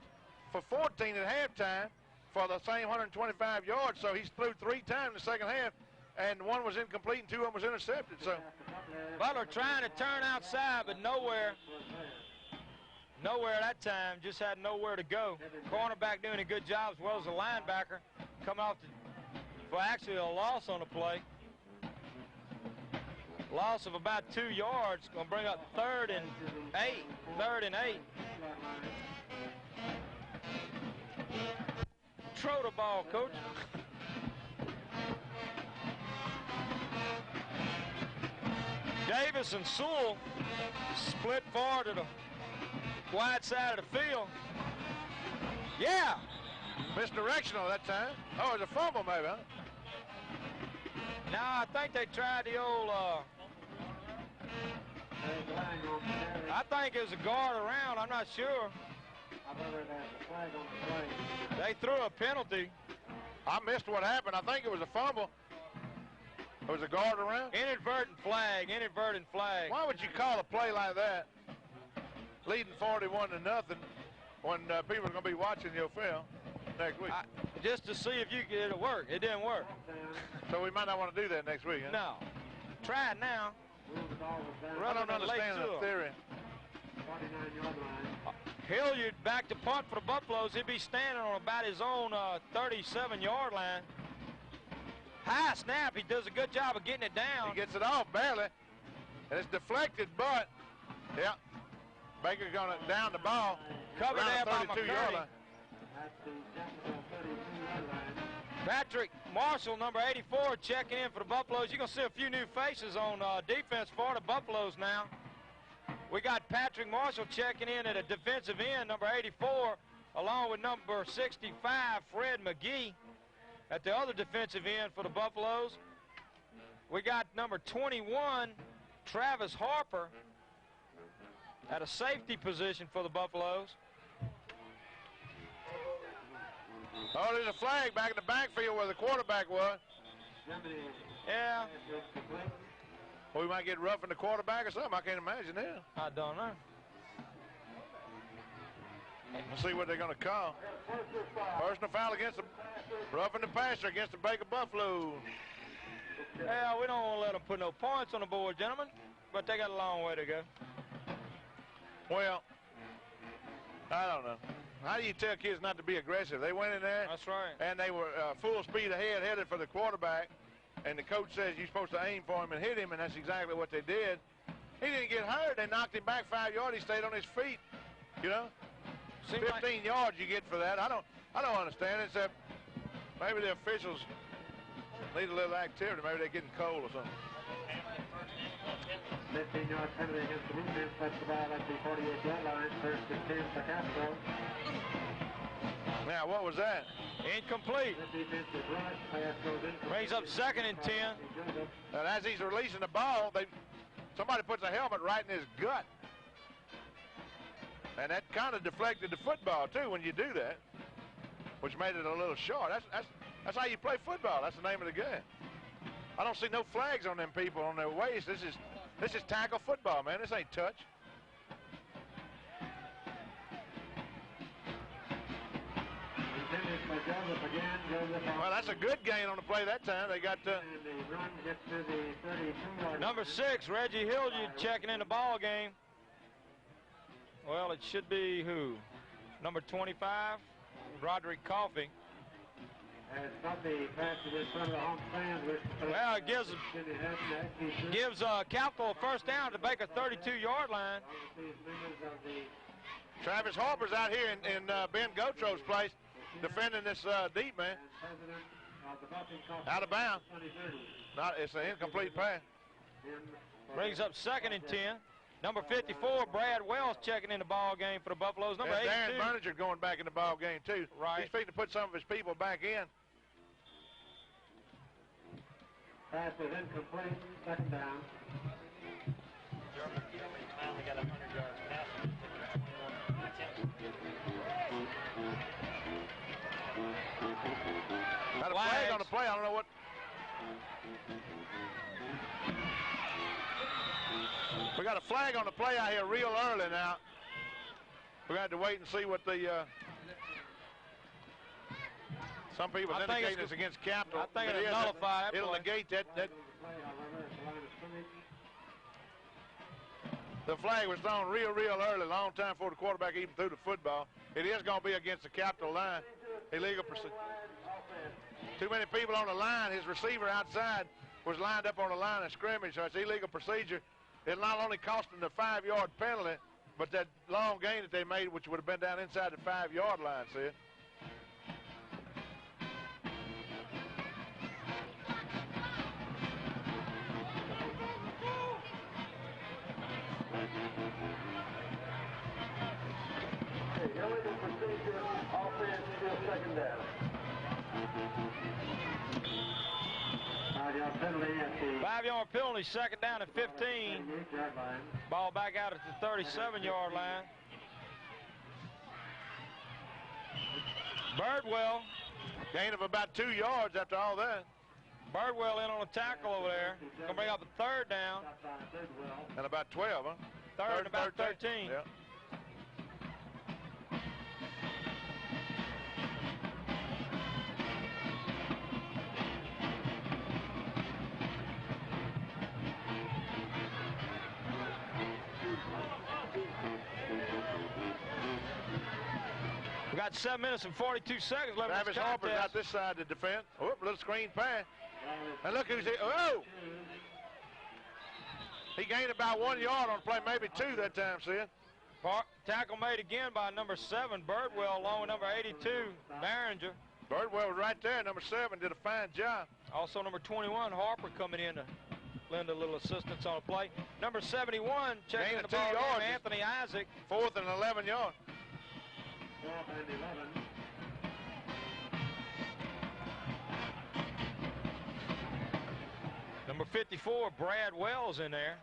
for 14 at halftime for the same 125 yards, so he's threw 3 times in the second half, and 1 was incomplete and 2 of them was intercepted. So Butler trying to turn outside, but nowhere that time, just had nowhere to go. Cornerback doing a good job as well as the linebacker, coming off for actually a loss on the play. Loss of about 2 yards, going to bring up 3rd and 8. 3rd and 8. Throw the ball, Coach. Davis and Sewell split forward to the wide side of the field. Yeah. misdirectional that time. Oh, it was a fumble maybe, huh? No, I think they tried the old, I think it was a guard around. I'm not sure. They threw a penalty. I missed what happened. I think it was a fumble. It was a guard around. Inadvertent flag, inadvertent flag. Why would you call a play like that, leading 41-0, when people are going to be watching your film next week? Just to see if you get it to work. It didn't work. So we might not want to do that next week, huh? No. Try it now. I don't understand the theory. Hilliard back to punt for the Buffaloes. He'd be standing on about his own 37-yard line. High snap. He does a good job of getting it down. He gets it off barely. And it's deflected, but Yeah. Baker's going to down the ball. Covered there by McCurdy. Patrick Marshall, number 84, checking in for the Buffaloes. You're going to see a few new faces on defense for the Buffaloes now. We got Patrick Marshall checking in at a defensive end, number 84, along with number 65, Fred McGee, at the other defensive end for the Buffaloes. We got number 21, Travis Harper, at a safety position for the Buffaloes. Oh, there's a flag back in the backfield where the quarterback was. Yeah. Well, we might get roughing the quarterback or something. I can't imagine that. I don't know. Let's see what they're going to call. Personal foul against the roughing the passer against the Baker Buffalo. Yeah, we don't want to let them put no points on the board, gentlemen, but they got a long way to go. Well, I don't know. How do you tell kids not to be aggressive? They went in there. That's right. And they were full speed ahead, headed for the quarterback. And the coach says you're supposed to aim for him and hit him, and that's exactly what they did. He didn't get hurt. They knocked him back 5 yards. He stayed on his feet. You know, 15 yards you get for that. I don't understand it, except maybe the officials need a little activity. Maybe they're getting cold or something. 15-yard penalty against the defense. That's the ball at the 48-yard line. First and 10 for Capitol. Now, what was that? Incomplete. Brings up 2nd and 10. And as he's releasing the ball, somebody puts a helmet right in his gut. And that kind of deflected the football, too, when you do that, which made it a little short. That's how you play football. That's the name of the game. I don't see no flags on them people on their waist. This is tackle football, man. This ain't touch. Well, that's a good gain on the play that time. They got number 6, Reggie Hilliard, checking in the ball game. Well, it should be who? Number 25, Roderick Coffey. Well, it gives Capitol a first down to Baker 32-yard line. Travis Harper's out here in Ben Gotro's place defending this deep man. Out of bounds. It's an incomplete pass. Brings up 2nd and 10. Number 54, Brad Wells, checking in the ball game for the Buffaloes. Number 82. Darren Berninger going back in the ball game, too. Right. He's fixing to put some of his people back in. Pass is incomplete. 2nd down. Finally got 100 yards passing. Got a flag on the play. I don't know what. We got a flag on the play out here real early now. We're going to have to wait and see what the. Some people indicating it's against Capitol. I think it'll nullify that. It'll negate that. The flag was thrown real early, long time before the quarterback even threw the football. It is going to be against the Capitol line. Illegal procedure. Too many people on the line. His receiver outside was lined up on the line of scrimmage, so it's illegal procedure. It not only cost them the 5-yard penalty, but that long gain that they made, which would have been down inside the 5-yard line, see it? Illegal procedure, offense, still 2nd down. 5-yard penalty at the 5-yard penalty, 2nd down at 15. Ball back out at the 37-yard line. Birdwell. Gain of about 2 yards after all that. Birdwell in on a tackle over there. Gonna bring up a 3rd down. And about 12, huh? 3rd and about 13. Yeah. We got 7 minutes and 42 seconds left. Travis Harper's out this side to defend. Whoop, little screen pass. And look who's here. Oh! He gained about 1 yard on the play, maybe 2 that time, Sid. Tackle made again by number 7, Birdwell, along with number 82, Barringer. Birdwell was right there. Number 7 did a fine job. Also number 21, Harper, coming in to lend a little assistance on the play. Number 71, checking the ball game, Anthony Isaac. 4th and 11 yards. 4th and 11. Number 54, Brad Wells in there.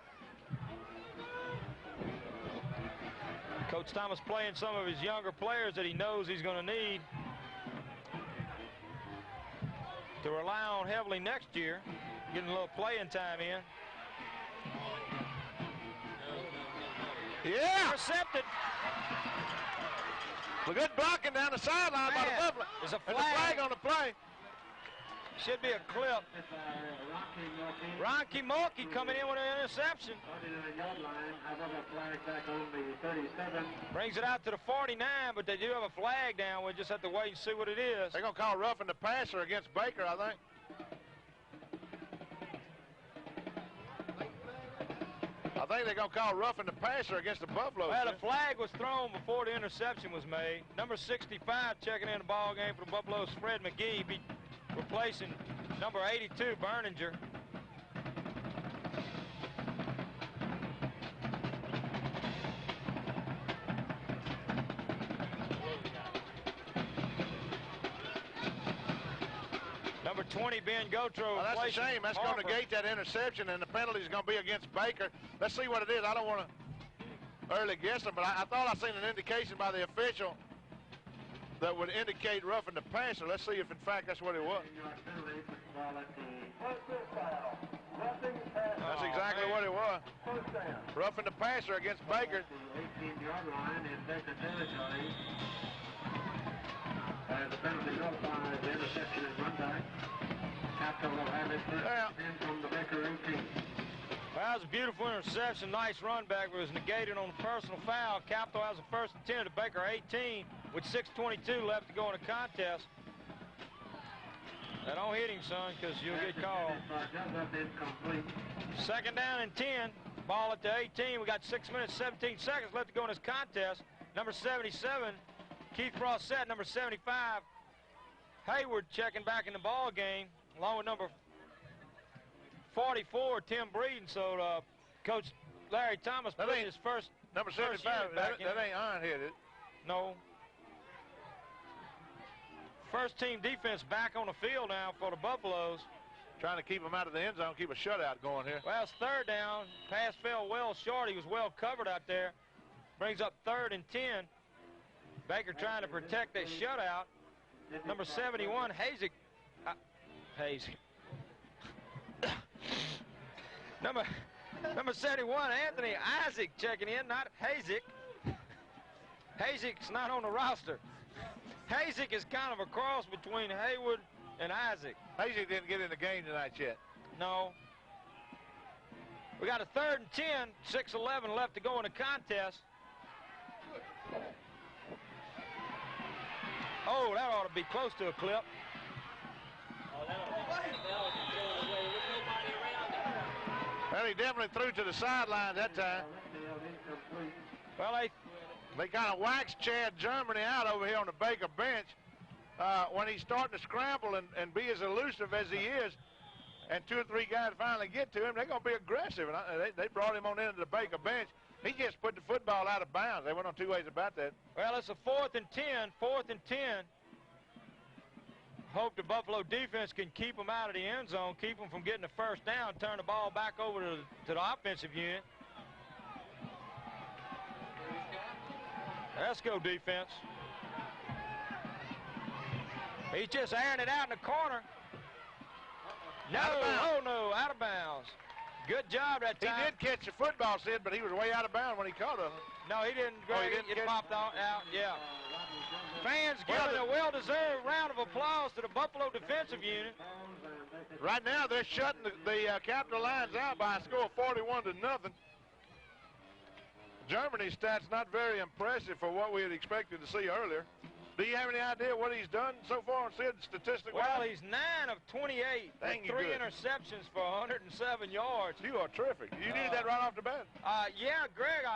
Coach Thomas playing some of his younger players that he knows he's going to need to rely on heavily next year, getting a little playing time in. Yeah! Intercepted. A good blocking down the sideline by the Buffalo. There's a flag on the play. Should be a clip. Ronky Mulkey coming in with an interception. 49-yard line. I have a flag back on the 37. Brings it out to the 49, but they do have a flag down. We just have to wait and see what it is. They're going to call roughing the passer against Baker, I think. I think they're going to call roughing the passer against the Buffalo. Well, the flag was thrown before the interception was made. Number 65 checking in the ball game for the Buffaloes, Fred McGee, be replacing number 82, Berninger. Number 20, Ben Gotro. Well, that's a shame. That's going to negate that interception, and the penalty is going to be against Baker. Let's see what it is. I don't want to early guess it, but I thought I seen an indication by the official that would indicate roughing the passer. Let's see if, in fact, that's what it was. That's exactly what it was. Roughing the passer against Baker. 18-yard line in Baker territory. The penalty nullifies the interception and run back. Captain will have it first in from the Baker 18. Well, that was a beautiful interception, nice run back, but it was negated on a personal foul. Capitol has a first and 10 to Baker 18 with 6:22 left to go in the contest. Now don't hit him, son, because you'll get called. Second down and 10. Ball at the 18. We got 6 minutes, 17 seconds left to go in this contest. Number 77, Keith Rossett. Number 75, Hayward, checking back in the ball game, along with number 44, Tim Breeden. So Coach Larry Thomas put his first number 75. That ain't iron-headed. No. First team defense back on the field now for the Buffaloes. Trying to keep them out of the end zone, keep a shutout going here. Well, it's third down. Pass fell well short. He was well covered out there. Brings up 3rd and 10. Baker trying to protect that shutout. Number 71, Hazik. Hazik. Number 71, Anthony Isaac checking in, not Hazik. Hazik's not on the roster. Hazik is kind of a cross between Hayward and Isaac. Hazik didn't get in the game tonight yet. No. We got a 3rd and 10, 6:11 left to go in the contest. Oh, that ought to be close to a clip. Well, he definitely threw to the sideline that time. Well, they kind of waxed Chad Germany out over here on the Baker bench. When he's starting to scramble and be as elusive as he is, and 2 or 3 guys finally get to him, they're going to be aggressive. And they brought him on into the Baker bench. He just put the football out of bounds. They went on 2 ways about that. Well, it's a 4th and 10, 4th and 10. Hope the Buffalo defense can keep them out of the end zone, keep them from getting the first down, turn the ball back over to the offensive unit. Let's go, defense. He's just airing it out in the corner. No, oh no, out of bounds. Good job that time. He did catch the football, Sid, but he was way out of bounds when he caught it. No, he didn't. It popped out, yeah. Fans giving a well-deserved round of applause to the Buffalo defensive unit. Right now, they're shutting the Capitol Lions out by a score of 41-0. Germany's stats not very impressive for what we had expected to see earlier. Do you have any idea what he's done so far on Sid statistically? Well, he's 9 of 28, Dang, you 3 good. interceptions for 107 yards. You are terrific. You knew that right off the bat. Yeah, Greg,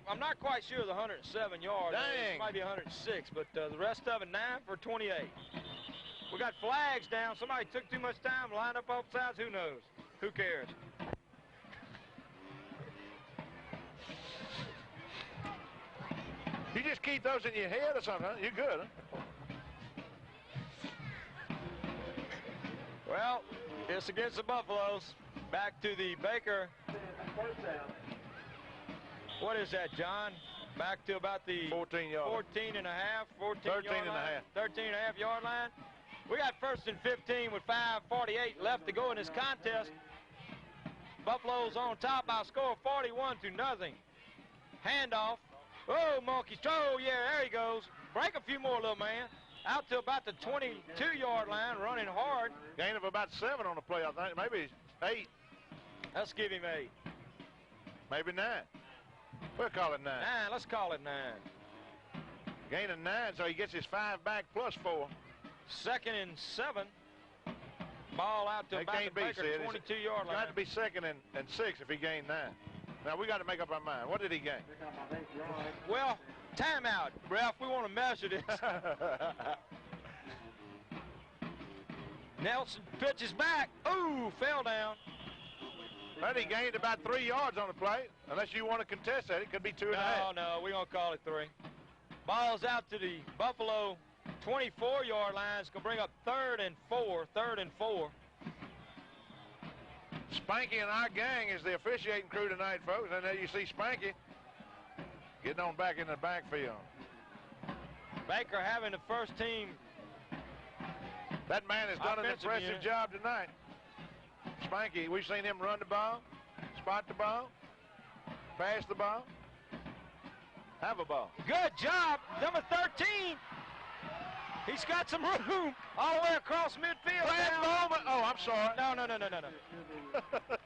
I'm not quite sure of the 107 yards. Dang. It might be 106, but the rest of it, 9 for 28. We got flags down. Somebody took too much time, lined up both sides. Who knows? Who cares? You just keep those in your head or something, huh? You're good, huh? Well, it's against the Buffaloes. Back to the Baker. What is that, John? Back to about the 14 yard. 14 and a half, 14 13 yard and a line, half. 13 and a half yard line. We got 1st and 15 with 5:48 left to go in this contest. Buffalo's on top by a score of 41-0. Handoff. Oh, Mulkey. Oh, yeah, there he goes. Break a few more, little man. Out to about the 22-yard line, running hard. Gain of about 7 on the play, I think. Maybe 8. Let's give him 8. Maybe 9. We'll call it 9. 9, let's call it 9. Gain of 9, so he gets his 5 back plus 4. 2nd and 7. Ball out to It about can't the be, Baker Sid. 22-yard It's line. got to be 2nd and 6 if he gained 9. Now, we got to make up our mind. What did he gain? Well, timeout, Ralph. We want to measure this. Nelson pitches back. Ooh, fell down. But he gained about 3 yards on the play. Unless you want to contest that, it could be 2.5. No, we're going to call it 3. Ball's out to the Buffalo 24-yard line. It's going to bring up 3rd and 4. 3rd and 4. Spanky and our gang is the officiating crew tonight, folks. And there you see Spanky getting on back in the backfield. Baker having the first team. That man has done an Offensive impressive unit. job tonight. Spanky, we've seen him run the ball, spot the ball, pass the ball, have a ball. Good job, number 13. He's got some room all the way across midfield. Flat now. moment. Oh, I'm sorry. No.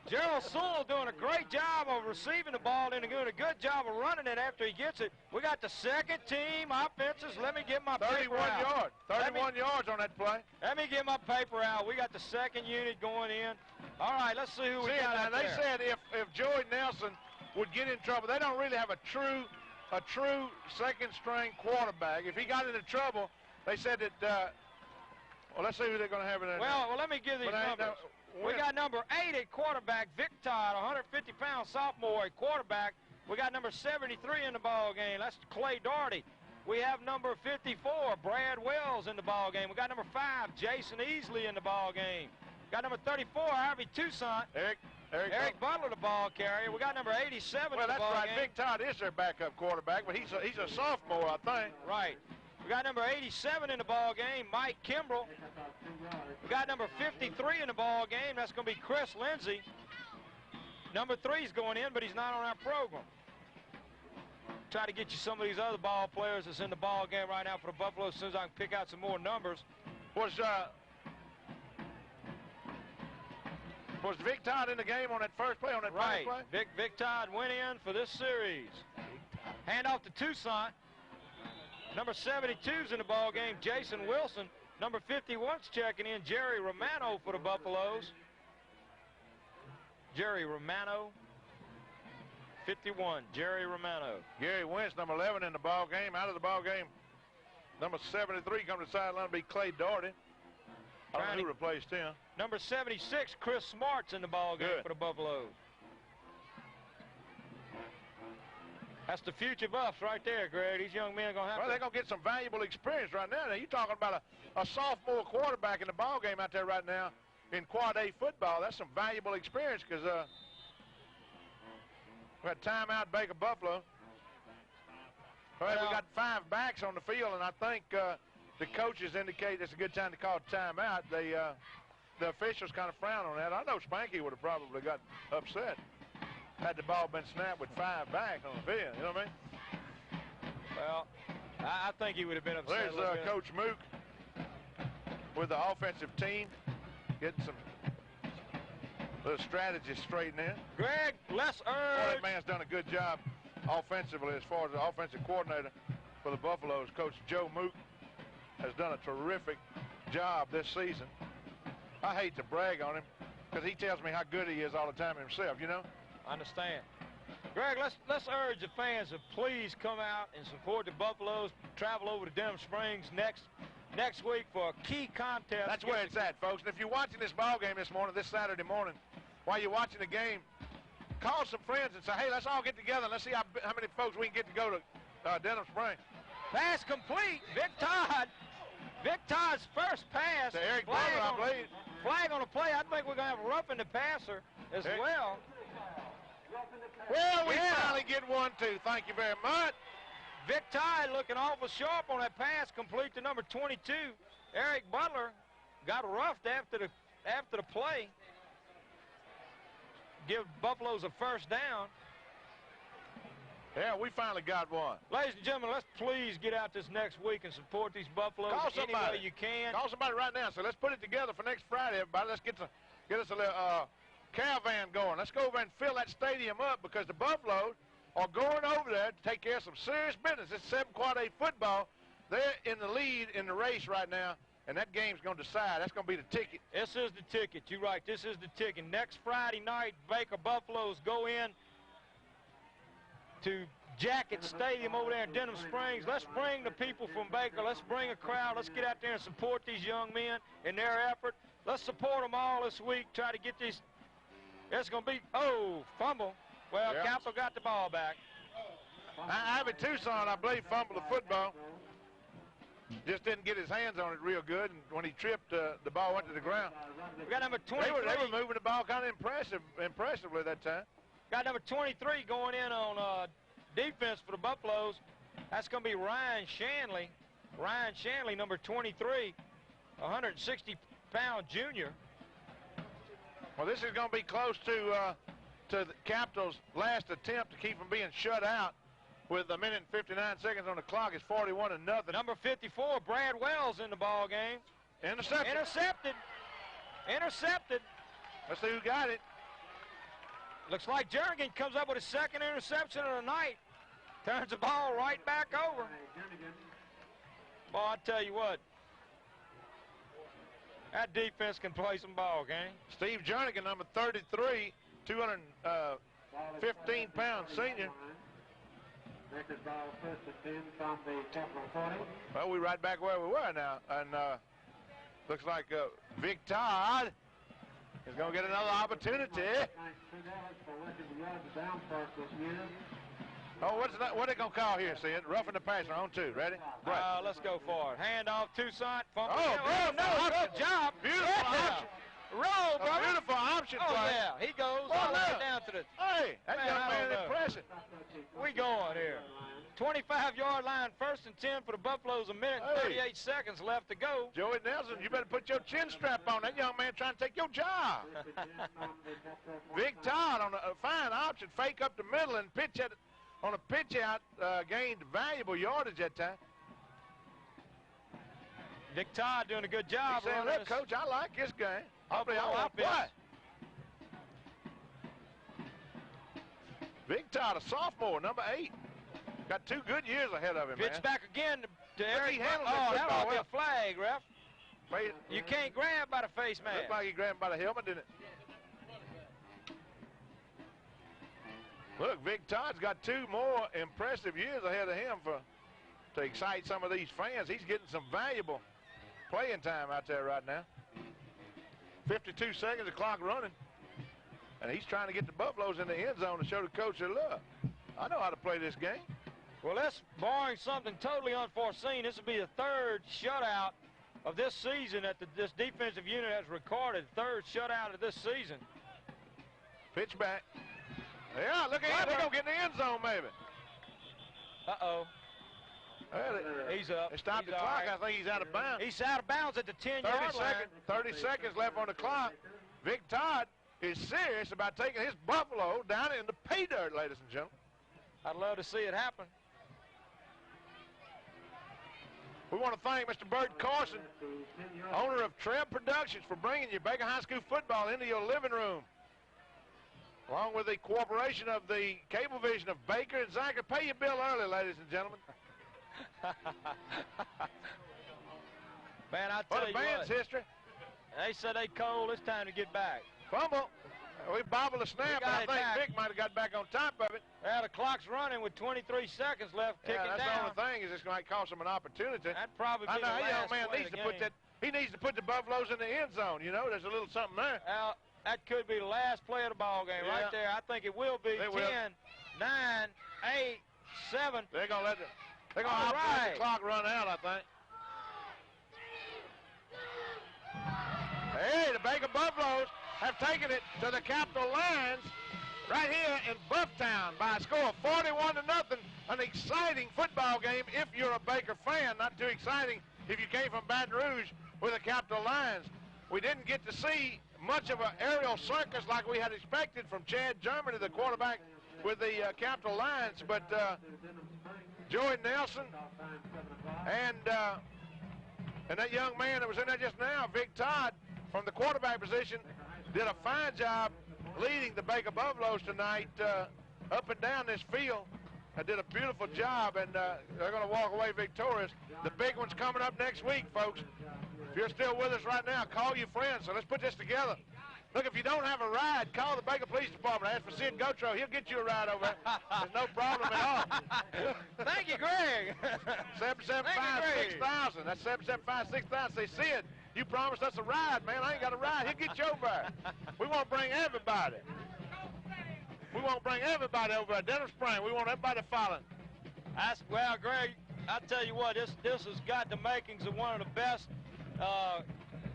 Gerald Sewell doing a great job of receiving the ball and doing a good job of running it after he gets it. We got the second team offenses. Let me get my 31 paper out. yards. 31 yards on that play. Let me get my paper out. We got the second unit going in. All right, let's see who we got now out they there. said if Joey Nelson would get in trouble, they don't really have a true second-string quarterback. If he got into trouble, they said that. Well, let's see who they're going to have in there. Well, let me give these numbers. We got number 8 at quarterback, Vic Todd, 150-pound sophomore at quarterback. We got number 73 in the ball game. That's Clay Doherty. We have number 54, Brad Wells, in the ball game. We got number 5, Jason Easley, in the ball game. Got number 34, Harvey Toussaint. Eric Butler, the ball carrier. We got number 87 Well, in the that's ball right. game. Vic Todd is their backup quarterback, but he's a sophomore, I think. Right. We got number 87 in the ball game, Mike Kimbrell. We got number 53 in the ball game. That's going to be Chris Lindsey. Number 3 is going in, but he's not on our program. Try to get you some of these other ball players that's in the ball game right now for the Buffalo as soon as I can pick out some more numbers. Was Vic Todd in the game on that first play, on that Right. final play? Vic Todd went in for this series. Hand off to Toussaint. Number 72's in the ball game, Jason Wilson. Number 51's checking in, Jerry Romano for the Buffaloes. Jerry Romano, 51, Jerry Romano. Gary Wentz, number 11 in the ball game. Out of the ball game, number 73 comes to the sideline to be Clay Doherty. I don't know who replaced him. Number 76, Chris Smart's in the ball game for the Buffaloes. That's the future Buffs right there, Greg. These young men are going to have Well, they're going to get some valuable experience right now. Now, you're talking about a sophomore quarterback in the ball game out there right now in Quad A football. That's some valuable experience because we got timeout Baker Buffalo. All right, we got 5 backs on the field, and I think the coaches indicate it's a good time to call timeout. The officials kind of frown on that. I know Spanky would have probably got upset had the ball been snapped with 5 backs on the field. You know what I mean? Well, I think he would have been upset. There's Coach Mook with the offensive team getting some little strategies straightened in. Greg, let's Well, urge. that man's done a good job offensively as far as the offensive coordinator for the Buffaloes, Coach Joe Mook. has done a terrific job this season. I hate to brag on him because he tells me how good he is all the time himself, you know? I understand. Greg, let's urge the fans to please come out and support the Buffaloes. Travel over to Denham Springs next week for a key contest. That's where it's at, folks. And if you're watching this ball game this morning, this Saturday morning, while you're watching the game, call some friends and say, hey, let's all get together and let's see how many folks we can get to go to Denham Springs. Pass complete. Vic Todd's first pass. To Eric Butler, I believe. Flag on the play. I think we're going to have a roughing the passer as well. Well, we finally get one, too. Thank you very much. Vic Todd looking awful sharp on that pass, complete to number 22. Eric Butler got roughed after the play. Give Buffaloes a first down. Yeah, we finally got one. Ladies and gentlemen, let's please get out this next week and support these Buffaloes any way you can. Call somebody right now. So let's put it together for next Friday, everybody. Let's get us a little caravan going. Let's go over and fill that stadium up because the Buffaloes are going over there to take care of some serious business. It's 7 quad A football. They're in the lead in the race right now, and that game's going to decide. That's going to be the ticket. This is the ticket. You're right. This is the ticket. Next Friday night, Baker Buffaloes go in to Jacket Stadium over there in Denham Springs. Let's bring the people from Baker. Let's bring a crowd. Let's get out there and support these young men in their effort. Let's support them all this week. Try to get these. It's going to be, fumble. Well, yeah. Capsule got the ball back. Ivy Tucson, I believe, fumbled the football. Just didn't get his hands on it real good, and when he tripped, the ball went to the ground. We got number 23. They were moving the ball kind of impressively that time. Got number 23 going in on defense for the Buffaloes. That's going to be Ryan Shanley. Ryan Shanley, number 23, 160-pound junior. Well, this is going to be close to the Capitals' last attempt to keep them being shut out. With a minute and 59 seconds on the clock, it's 41-0. Number 54, Brad Wells in the ball game. Intercepted. Let's see who got it. Looks like Jernigan comes up with his second interception of the night. Turns the ball right back over. Boy, I tell you what, that defense can play some ball game. Steve Jernigan, number 33, 215-pound senior. Well, we're right back where we were now, and looks like Vic Todd is going to get another opportunity. Oh, what are they going to call here, Sid? Roughing the passer on 2. Ready? Right. Let's go for it. Hand off Tucson. Oh, good job. Beautiful option. Roll, brother. Beautiful option play. Oh, yeah. He goes all the way down to the... Hey, that young man is impressive. We going here. 25-yard line, 1st and 10 for the Buffaloes. A minute and 38 seconds left to go. Joey Nelson, you better put your chin strap on. That young man trying to take your job. Vic Todd on a fine option. Fake up the middle and pitch at on a pitch out. Gained valuable yardage that time. Vic Todd doing a good job. He's saying, look, Coach, I like this game. I'll play what? Vic Todd, a sophomore, number 8. Got 2 good years ahead of him, Pitch back again to Eric. Oh, that ought to be a flag, ref. You can't grab by the face mask. Looks like he grabbed by the helmet, didn't it? Look, Vic Todd's got 2 more impressive years ahead of him to excite some of these fans. He's getting some valuable playing time out there right now. 52 seconds, the clock running. And he's trying to get the Buffaloes in the end zone to show the coach that, look, I know how to play this game. Well, that's barring something totally unforeseen. This will be the 3rd shutout of this season that this defensive unit has recorded. 3rd shutout of this season. Pitch back. Yeah, look at him. They're going to get in the end zone, maybe. Uh-oh. Well, he's up. They stopped the clock. Right. I think he's out of bounds. He's out of bounds at the 10-yard line. 30 seconds left on the clock. Vic Todd is serious about taking his Buffalo down in the pay dirt, ladies and gentlemen. I'd love to see it happen. We want to thank Mr. Bert Carson, owner of Treb Productions, for bringing you Baker High School football into your living room. Along with the cooperation of the Cablevision of Baker and Zachary. Pay your bill early, ladies and gentlemen. Man, I For tell the you band's what, history. they said they cold. It's time to get back. Fumble. We bobbled a snap, but I got it think back. Vic might have got back on top of it. Yeah, the clock's running with 23 seconds left, ticking Yeah, that's down. the only thing is it's going to cost him an opportunity. That'd probably be I know, the young last man play needs of to the put game. that. He needs to put the Buffaloes in the end zone. You know, there's a little something there. Well, that could be the last play of the ball game Yeah. right there. I think it will be. They 10, will. 9, 8, 7. They're going to let they're going All to right. the clock run out, I think. Hey, the Baker Buffaloes have taken it to the Capitol Lions right here in Bufftown by a score of 41-0. An exciting football game if you're a Baker fan. Not too exciting if you came from Baton Rouge with the Capitol Lions. We didn't get to see much of an aerial circus like we had expected from Chad Germany, the quarterback with the Capitol Lions, but Joey Nelson and that young man that was in there just now, Vic Todd, from the quarterback position, did a fine job leading the Baker Buffaloes tonight up and down this field. Did a beautiful job, and they're going to walk away victorious. The big one's coming up next week, folks. If you're still with us right now, call your friends. So let's put this together. Look, if you don't have a ride, call the Baker Police Department. Ask for Sid Gotro. He'll get you a ride over there. There's no problem at all. Thank you, Greg. 775-6000. That's 775-6000. Say, Sid, you promised us a ride, man. I ain't got a ride. He'll get you over there. We want to bring everybody. We want to bring everybody over at Denham Springs. We want everybody following. Well, Greg, I tell you what, this has got the makings of one of the best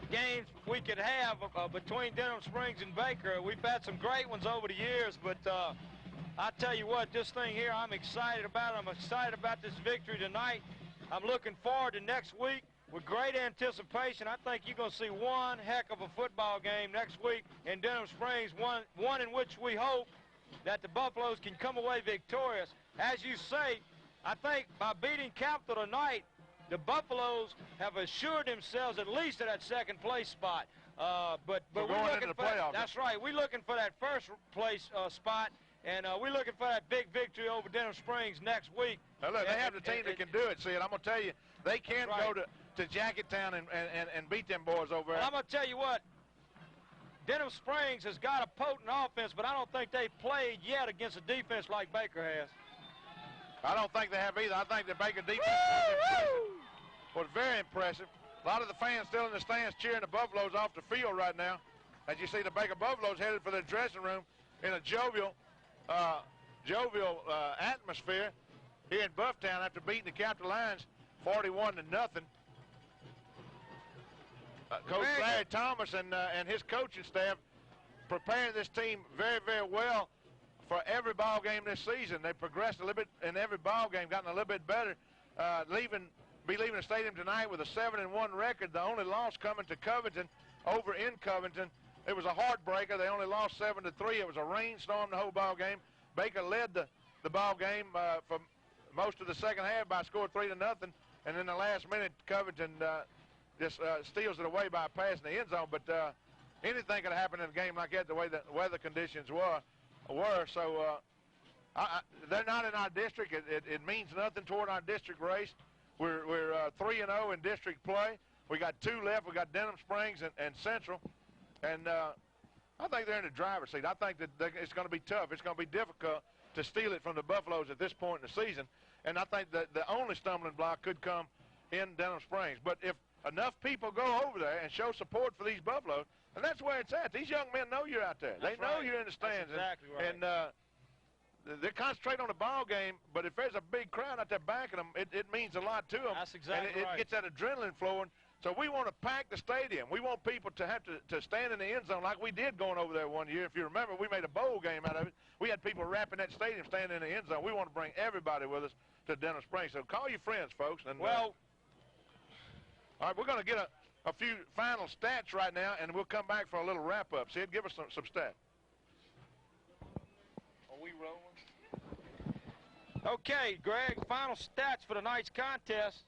games we could have between Denham Springs and Baker. We've had some great ones over the years, but I tell you what, this thing here, I'm excited about it. I'm excited about this victory tonight. I'm looking forward to next week with great anticipation. I think you're going to see one heck of a football game next week in Denham Springs, one in which we hope that the Buffaloes can come away victorious. As you say, I think by beating Capital tonight, the Buffaloes have assured themselves at least at that second place spot. But we're looking for that, that's right. We're looking for that first place spot, and we're looking for that big victory over Denham Springs next week. Now look, they have the team that can do it. See, and I'm going to tell you, they can go to Jacketown and beat them boys over there. Well, I'm going to tell you what, Denham Springs has got a potent offense, but I don't think they've played yet against a defense like Baker has. I don't think they have either. I think the Baker defense was very impressive. A lot of the fans still in the stands cheering the Buffaloes off the field right now. As you see the Baker Buffaloes headed for their dressing room in a jovial atmosphere here in Bufftown after beating the Capitol Lions 41-0. Coach Larry Thomas and his coaching staff preparing this team very, very well for every ball game this season. They progressed a little bit in every ball game, gotten a little bit better. Be leaving the stadium tonight with a 7-1 record. The only loss coming to Covington over in Covington. It was a heartbreaker. They only lost 7-3. It was a rainstorm the whole ball game. Baker led the ball game for most of the second half by a score of 3-0, and in the last minute, Covington just steals it away by passing the end zone. But anything could happen in a game like that, the way the weather conditions were. So they're not in our district. It means nothing toward our district race. We're 3-0 in district play. We got 2 left. We got Denham Springs and Central, and I think they're in the driver's seat. I think that it's going to be tough. It's going to be difficult to steal it from the Buffaloes at this point in the season, and I think that the only stumbling block could come in Denham Springs. But if enough people go over there and show support for these Buffaloes, and that's where it's at. These young men know you're out there. They know you're in the stands. That's exactly right. And they concentrate on the ball game, but if there's a big crowd out there backing them, it means a lot to them. That's exactly and it right. gets that adrenaline flowing. So we want to pack the stadium. We want people to have to stand in the end zone like we did going over there one year. If you remember, we made a bowl game out of it. We had people wrapping that stadium standing in the end zone. We want to bring everybody with us to Denham Springs. So call your friends, folks. And well, all right, we're going to get a few final stats right now, and we'll come back for a little wrap-up. Sid, give us some stats. Are we rolling? Okay, Greg, final stats for tonight's contest.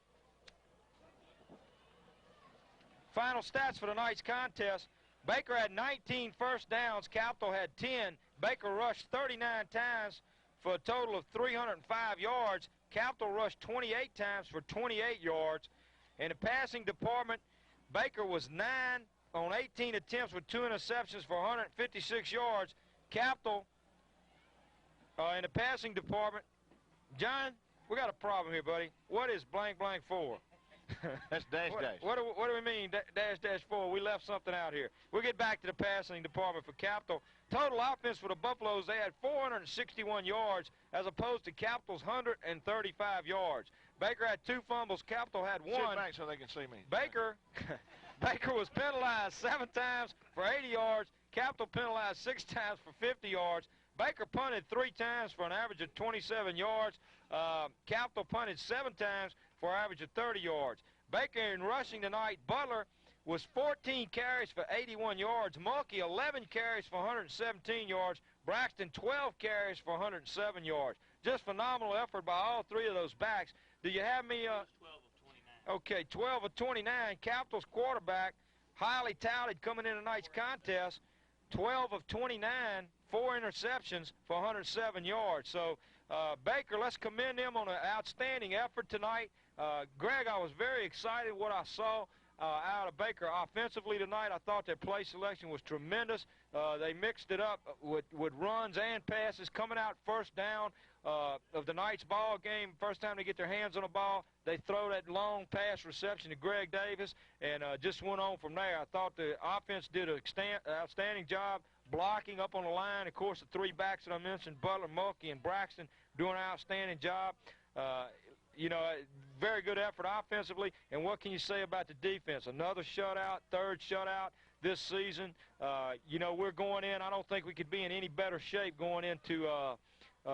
Final stats for tonight's contest. Baker had 19 first downs. Capital had 10. Baker rushed 39 times for a total of 305 yards. Capital rushed 28 times for 28 yards. In the passing department, Baker was 9 on 18 attempts with 2 interceptions for 156 yards. Capital in the passing department. John, we got a problem here, buddy. What is blank blank 4? That's dash dash. What do we mean, dash dash 4? We left something out here. We'll get back to the passing department for Capital. Total offense for the Buffaloes, they had 461 yards as opposed to Capital's 135 yards. Baker had 2 fumbles. Capital had 1. Sit back so they can see me. Baker was penalized 7 times for 80 yards. Capital penalized 6 times for 50 yards. Baker punted 3 times for an average of 27 yards. Capital punted 7 times for an average of 30 yards. Baker in rushing tonight, Butler was 14 carries for 81 yards. Mulkey 11 carries for 117 yards. Braxton 12 carries for 107 yards. Just phenomenal effort by all 3 of those backs. Do you have me? 12 of 29. Okay, 12 of 29. Capital's quarterback, highly touted coming in tonight's contest, 12 of 29, 4 interceptions for 107 yards. So Baker, let's commend them on an outstanding effort tonight. Greg, I was very excited what I saw out of Baker offensively tonight. I thought their play selection was tremendous. They mixed it up with runs and passes, coming out first down of the night's ball game. First time they get their hands on the ball, they throw that long pass reception to Greg Davis and just went on from there. I thought the offense did an outstanding job blocking up on the line. Of course, the 3 backs that I mentioned, Butler, Mulkey, and Braxton, doing an outstanding job. You know, very good effort offensively. And what can you say about the defense? Another shutout, 3rd shutout this season. You know, we're going in. I don't think we could be in any better shape going into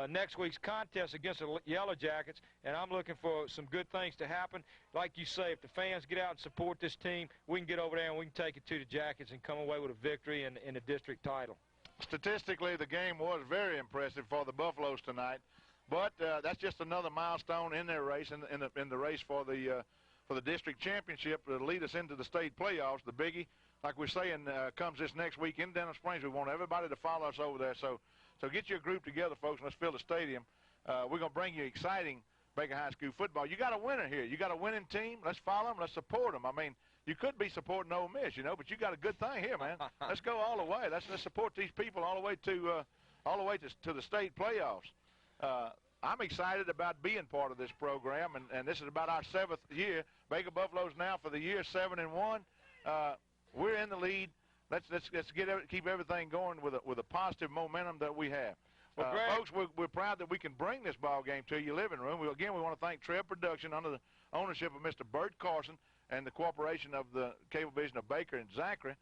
next week's contest against the Yellow Jackets, and I'm looking for some good things to happen. Like you say, if the fans get out and support this team, we can get over there and we can take it to the Jackets and come away with a victory in the district title. Statistically, the game was very impressive for the Buffaloes tonight, but that's just another milestone in their race, in the race for the district championship to lead us into the state playoffs. The biggie, like we're saying, comes this next week in Denham Springs. We want everybody to follow us over there. So get your group together, folks, and let's fill the stadium. We're going to bring you exciting Baker High School football. You got a winner here. You got a winning team. Let's follow them. Let's support them. I mean, you could be supporting Ole Miss, you know, but you got a good thing here, man. Let's go all the way. Let's support these people all the way to the state playoffs. I'm excited about being part of this program, and this is about our 7th year. Baker Buffaloes now for the year 7-1. We're in the lead. Let's keep everything going with a positive momentum that we have. Well, folks, we're proud that we can bring this ball game to your living room. We want to thank Trev Production under the ownership of Mr. Bert Carson and the cooperation of the cable vision of Baker and Zachary.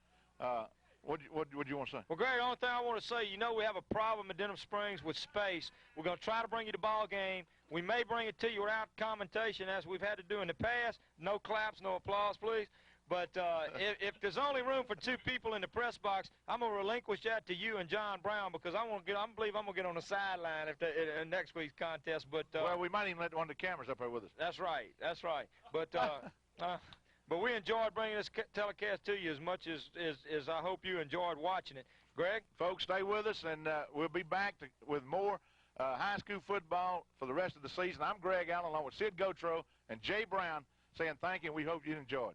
What do you want to say? Well, Greg, the only thing I want to say, you know we have a problem in Denham Springs with space. We're going to try to bring you the ball game. We may bring it to you without commentation, as we've had to do in the past. No claps, no applause, please. But if there's only room for 2 people in the press box, I'm going to relinquish that to you and John Brown, because I believe I'm going to get on the sideline in next week's contest. But well, we might even let one of the cameras up there with us. That's right. That's right. But but we enjoyed bringing this telecast to you as much as I hope you enjoyed watching it. Greg? Folks, stay with us, and we'll be back with more high school football for the rest of the season. I'm Greg Allen, along with Sid Gotro and Jay Brown, saying thank you, and we hope you enjoyed.